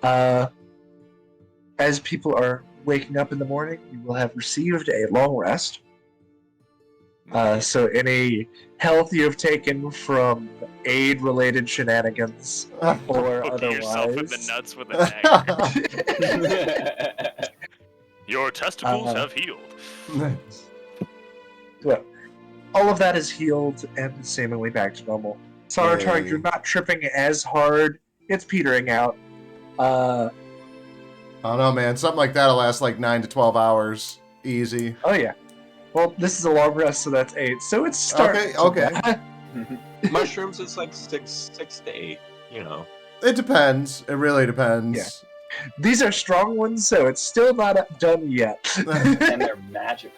As people are waking up in the morning, you will have received a long rest. So any health you have taken from aid-related shenanigans or Poke yourself in the otherwise, nuts with a dagger. Your testicles have healed. well, all of that is healed and seemingly back to normal. Sartar, Yay. you're not tripping as hard. It's petering out. I don't know, man. Something like that'll last like 9 to 12 hours. Easy. Oh yeah. Well, this is a long rest, so that's 8. So it's starting. Okay. Mushrooms is like 6 to 8. You know. It depends. It really depends. Yeah. These are strong ones, so it's still not done yet. And they're magic.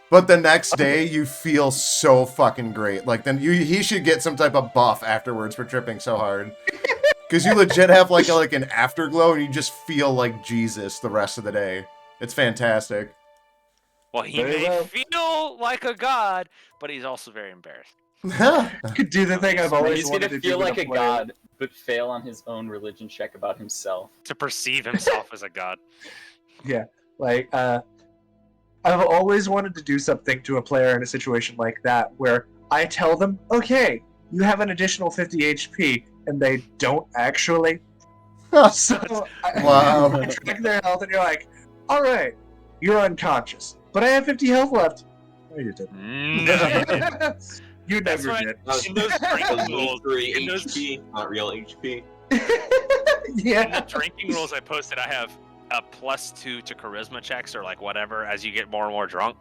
But the next day, you feel so fucking great. Like, then he should get some type of buff afterwards for tripping so hard. Because you legit have like an afterglow, and you just feel like Jesus the rest of the day. It's fantastic. Well, he Very may well. feel like a god, but he's also very embarrassed. Could do the thing I've always He's wanted gonna to do feel with like a player. god, but fail on his own religion check about himself. To perceive himself as a god. Like, I've always wanted to do something to a player in a situation like that, where I tell them, okay, you have an additional 50 HP, and they don't actually. So, Wow. I track their health, and you're like, alright, you're unconscious, but I have 50 health left. No, you didn't. No. You That's never why- did. In those drinking rules, Illusory in those- HP, not real HP. in Yeah. the drinking rules I posted, I have a +2 to charisma checks or like whatever as you get more and more drunk.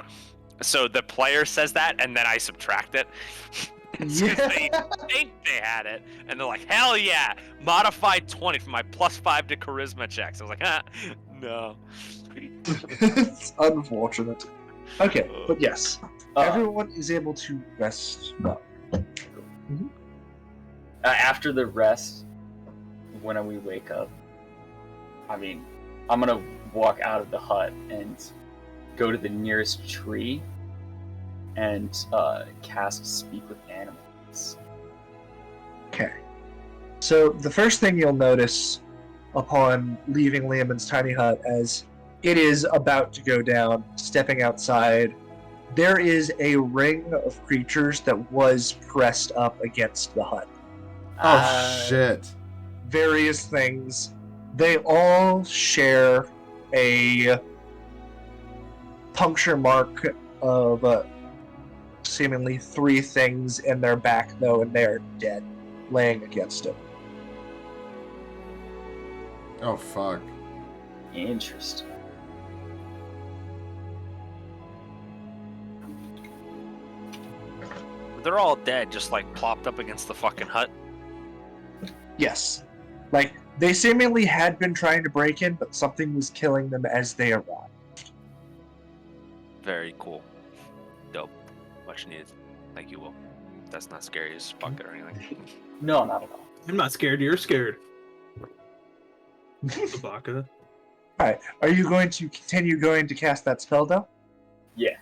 So the player says that, and then I subtract it. So they think they had it, and they're like, "Hell yeah!" Modified 20 for my +5 to charisma checks. I was like, no. It's unfortunate. Okay, but yes, everyone is able to rest well. After the rest, when we wake up, I mean, I'm gonna walk out of the hut and go to the nearest tree and cast Speak with Animals. Okay. So the first thing you'll notice upon leaving Liamon's tiny hut as it is about to go down, stepping outside, there is a ring of creatures that was pressed up against the hut. Oh, shit. Various things. They all share a puncture mark of seemingly 3 things in their back, though, and they are dead, laying against it. Oh, fuck. Interesting. They're all dead, just like plopped up against the fucking hut. Yes. Like, they seemingly had been trying to break in, but something was killing them as they arrived. Very cool. Dope. Much needed. Thank you, Will. That's not scary as fuck or anything. No, not at all. I'm not scared. You're scared. Sabaka. Alright, are you going to continue going to cast that spell, though? Yeah.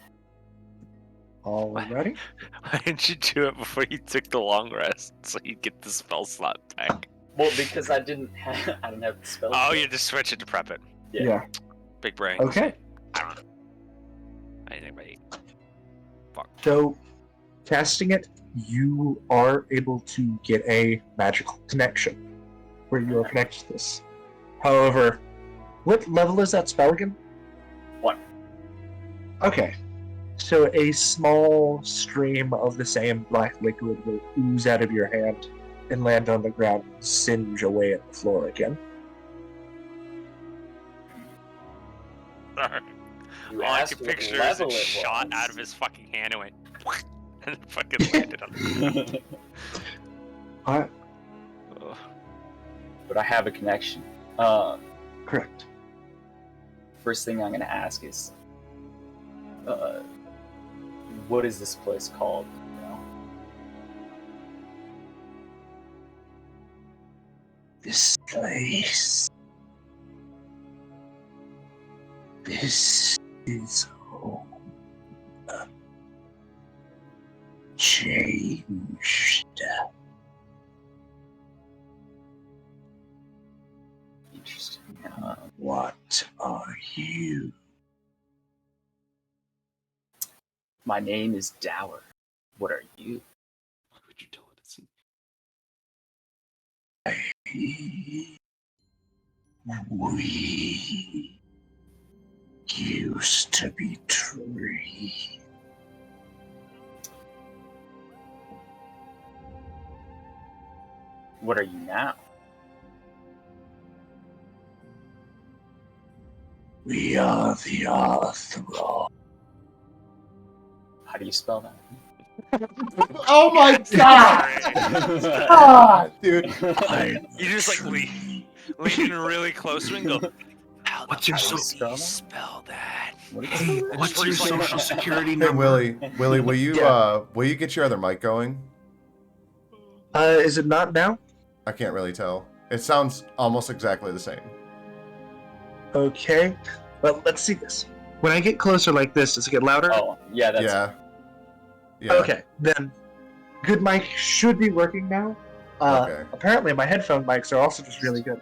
Alrighty. Why didn't you do it before you took the long rest so you get the spell slot back? Well, because I didn't have the spell. Oh, you just switch it to prep it. Yeah. Big brain. Okay. I don't know. I didn't anybody. Fuck. So, casting it, you are able to get a magical connection where you are connected to this. However, what level is that spell again? 1. Okay. So a small stream of the same black liquid will ooze out of your hand and land on the ground and singe away at the floor again. You All I asked can what picture is level it it shot was. out of his fucking hand and went and fucking landed on Alright, Ugh. But I have a connection. correct. first thing I'm gonna ask is, what is this place called? You know? This place. This is home. Changed. Interesting. What are you? My name is Dower. What are you? Why would you tell it it's We used to be trees. What are you now? We are the Arthur. How do you spell that? Oh my god! God, dude. You just like lean in really close to him and go, how What's the your fuck so- does he spell that? Hey, what's your social security Hey, number? Willie, will you Yeah. will you get your other mic going? Is it not now? I can't really tell. It sounds almost exactly the same. Okay. Well, let's see this. When I get closer like this, does it get louder? Oh, yeah, that's Yeah. Okay, then good mic should be working now. Okay. Apparently my headphone mics are also just really good.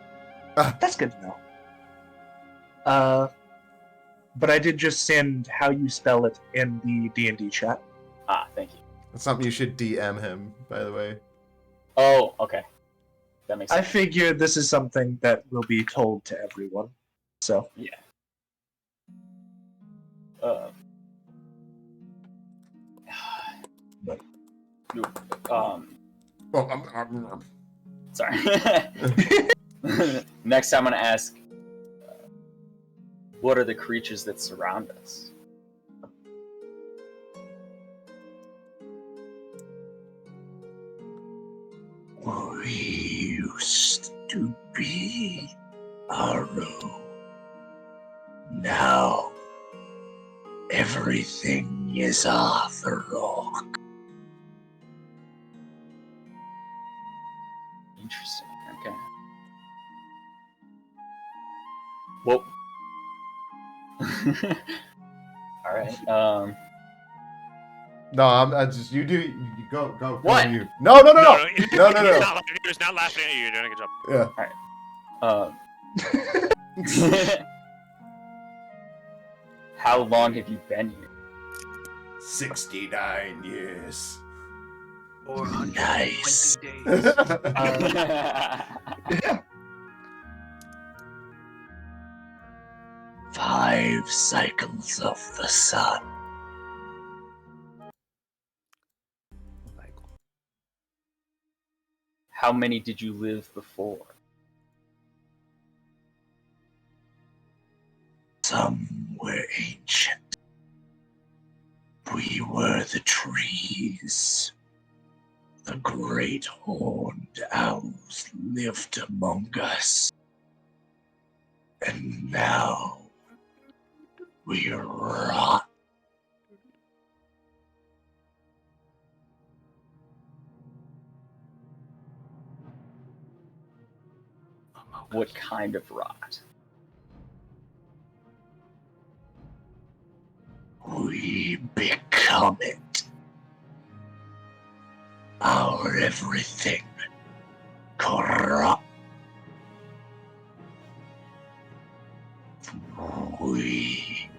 That's good to know. But I did just send how you spell it in the D&D chat. Ah, thank you. That's something you should DM him, by the way. Oh, okay. That makes I sense. figure this is something that will be told to everyone. So, Yeah. Sorry. Next, I'm gonna ask, what are the creatures that surround us? we used to be Arrow. Now, everything is Arthur. Interesting. Okay. Well. All right. No, I just you do you go. What? You. No. No. He was not laughing at you. You're doing a good job. Yeah. How long have you been here? 69 years. 420 Nice. days. 5 cycles of the sun. How many did you live before? Some were ancient. We were the trees. The great horned owls lived among us. And now we rot. What kind of rot? We become it. Our everything corrupt. We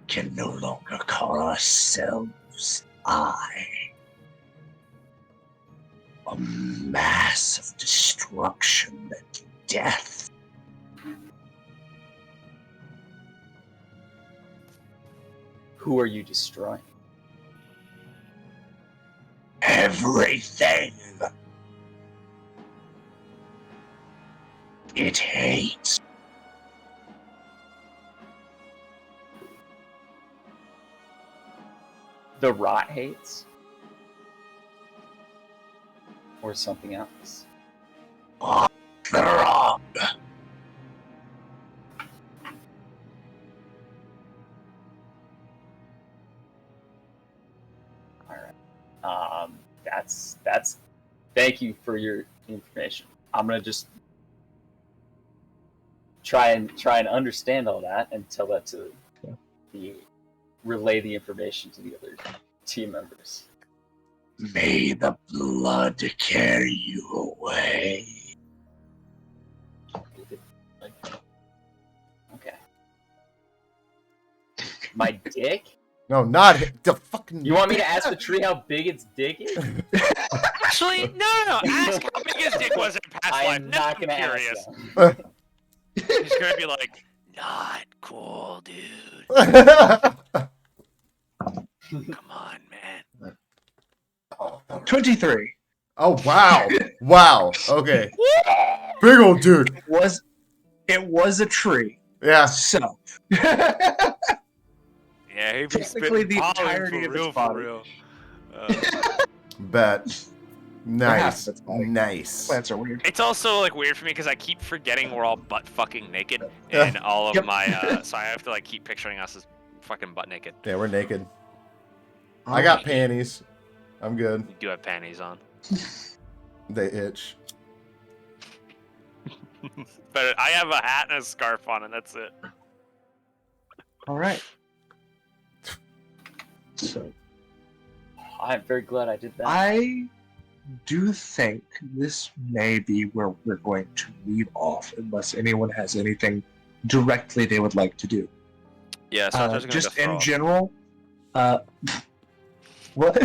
can no longer call ourselves I. A mass of destruction and death. Who are you destroying? Everything. It hates. The rot hates? Or something else? Wrong. that's. Thank you for your information. I'm gonna just try and understand all that and tell that to relay the information to the other team members. May the blood carry you away. Okay. My dick? No, not the fucking. You want me to ask the tree how big its dick is? Actually, no. Ask how big his dick was in past life. I'm not gonna curious. ask that. He's gonna be like, not cool, dude. Come on, man. 23. Oh wow, wow. Okay, big old dude. It was a tree. Yeah. So Yeah, he'd be Technically spitting the pollen entirety for of real, its body. for real. Bet. Nice. Perhaps it's body. Nice. Plants are weird. It's also like weird for me because I keep forgetting we're all butt fucking naked Yeah. in all of Yep. my. So I have to like keep picturing us as fucking butt naked. Yeah, we're naked. I got panties. I'm good. You do have panties on, They itch. but I have a hat and a scarf on, and that's it. All right. So I'm very glad I did that. I do think this may be where we're going to leave off, unless anyone has anything directly they would like to do. Yeah, so I'm just gonna Just go throw in up. general. What?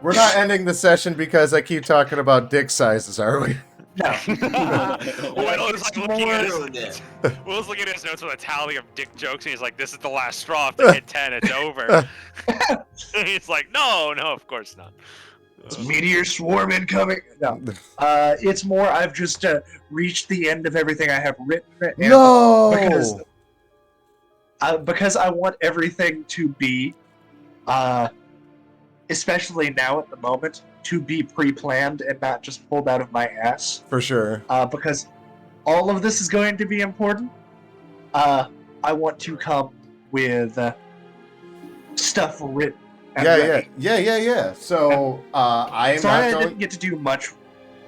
We're not ending the session because I keep talking about dick sizes, are we? No. Will's It's like looking at more- his, Will's looking at his notes with a tally of dick jokes, and he's like, "This is the last straw. If they hit 10, it's over." He's like, "No, of course not." It's meteor swarm incoming. No. It's more I've just reached the end of everything I have written. And No. Because I want everything to be, especially now at the moment, to be pre-planned and not just pulled out of my ass. For sure. Because all of this is going to be important. I want to come with stuff written. And ready. Yeah. So, I am Sorry, not I going. didn't get to do much.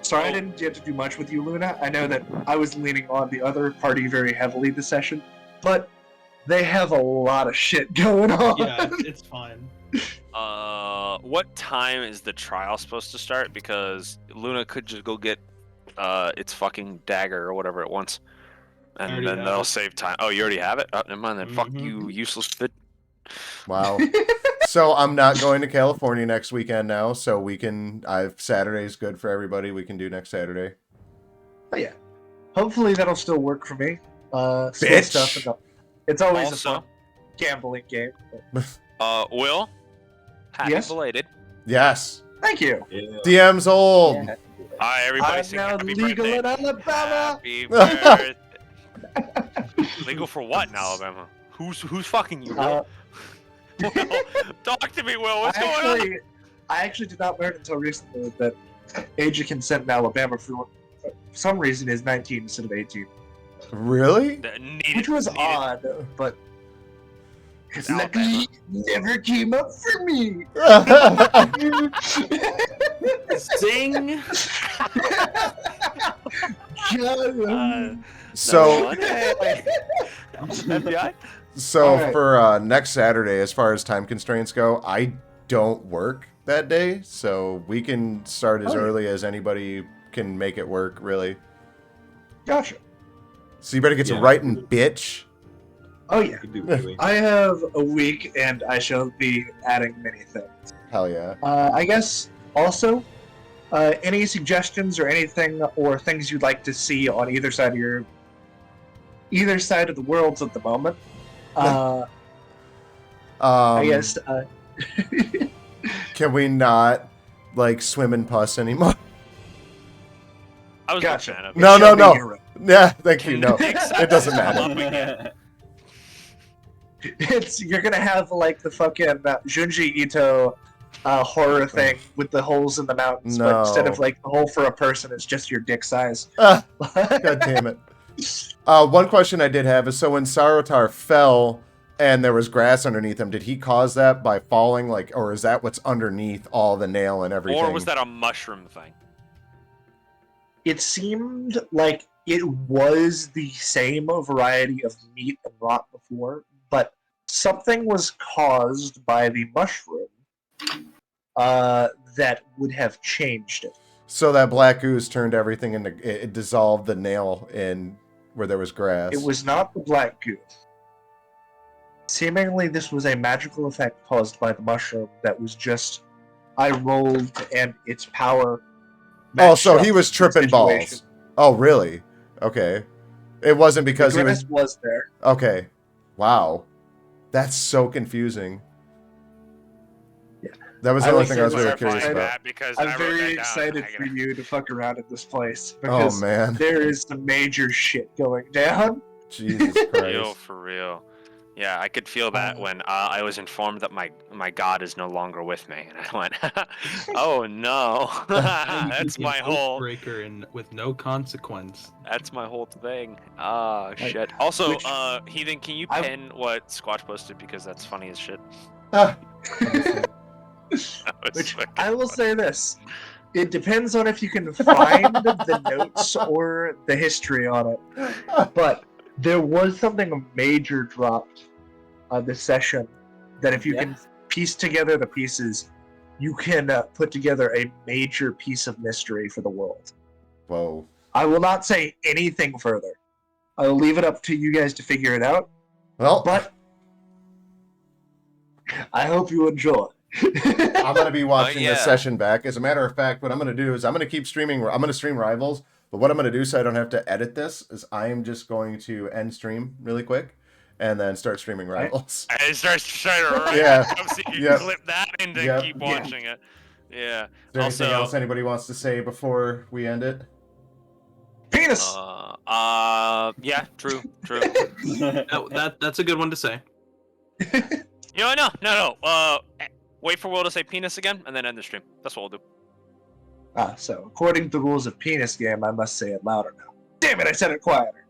Sorry, I didn't get to do much with you, Luna. I know that I was leaning on the other party very heavily this session, but they have a lot of shit going on. Yeah, it's fine. What time is the trial supposed to start? Because Luna could just go get its fucking dagger or whatever it wants, I and already then have that'll it. save time. Oh, you already have it? Oh, never mind then. Fuck Mhm. you, useless bit. Wow. So I'm not going to California next weekend now. So we can. Saturday's good for everybody. We can do next Saturday. But yeah, hopefully that'll still work for me. Still Bitch. stuff. And it's always Also- a fun gambling game. Will, happy Yes? belated. Yes. Thank you. DM's old. Yeah. Hi, everybody. I'm Sing now happy legal birthday. in Alabama. Happy birthday. Legal for what in Alabama? Who's fucking you, Will? Will, talk to me, Will. What's going on? I actually did not learn until recently that age of consent in Alabama for some reason is 19 instead of 18, Really? which was odd, but luckily never came up for me. Sing. So, FBI? so Alright. for next Saturday, as far as time constraints go, I don't work that day, so we can start as Oh, yeah. early as anybody can make it work. Really. Gotcha. So you better get to Yeah. writing, bitch. Oh yeah. Could do really. I have a week, and I shall be adding many things. Hell yeah. I guess also, any suggestions or anything or things you'd like to see on either side of the worlds at the moment. I guess. Can we not like swim in pus anymore? I was Gotcha. a fan of it. No, Shall no. be hero. Yeah, thank you. No, Dicks it doesn't matter. come up again. You're gonna have like the fucking Junji Ito horror thing with the holes in the mountains, but instead of No. like the hole for a person, it's just your dick size. God damn it. One question I did have is, so when Sarotar fell, and there was grass underneath him, did he cause that by falling, like, or is that what's underneath all the nail and everything? Or was that a mushroom thing? It seemed like it was the same variety of meat and rot before, but something was caused by the mushroom that would have changed it. So that black ooze turned everything into, it dissolved the nail in where there was grass. It was not the black goo. Seemingly, this was a magical effect caused by the mushroom that was just, I rolled and its power. Oh, so matched he up was to the tripping situation. balls. Oh, really? Okay. It wasn't because The he grass was... was there. Okay. Wow. That's so confusing. Yeah. That was the I only was thing I was really clarifying curious about. That because I'm I wrote very that down. excited I for gotta- you to fuck around in this place Oh, because man. there is some major shit going down. Jesus Real Christ. for real. Yeah, I could feel that when I was informed that my god is no longer with me, and I went, "Oh no, that's my whole breaker and with no consequence. that's my whole thing." Ah, shit. Also, which- Heathen, can you I- pin what Squatch posted because that's funny as shit. Ah. That was Which fucking I will funny. say this. It depends on if you can find the notes or the history on it. But there was something major dropped on this session that if you can piece together the pieces, you can put together a major piece of mystery for the world. Whoa. I will not say anything further. I will leave it up to you guys to figure it out, Well, but I hope you enjoy. I'm going to be watching yeah. this session back. As a matter of fact, what I'm going to do is I'm going to keep streaming. I'm going to stream Rivals, but what I'm going to do so I don't have to edit this is I am just going to end stream really quick and then start streaming Rivals. I starts trying to write Yeah. it up so you Yep. can clip that and then Yep. keep watching it. Yeah. Is there anything Also, else anybody wants to say before we end it? Penis! yeah, true. That's a good one to say. You know, no. Wait for Will to say penis again, and then end the stream. That's what we'll do. So, according to the rules of penis game, I must say it louder now. Damn it, I said it quieter.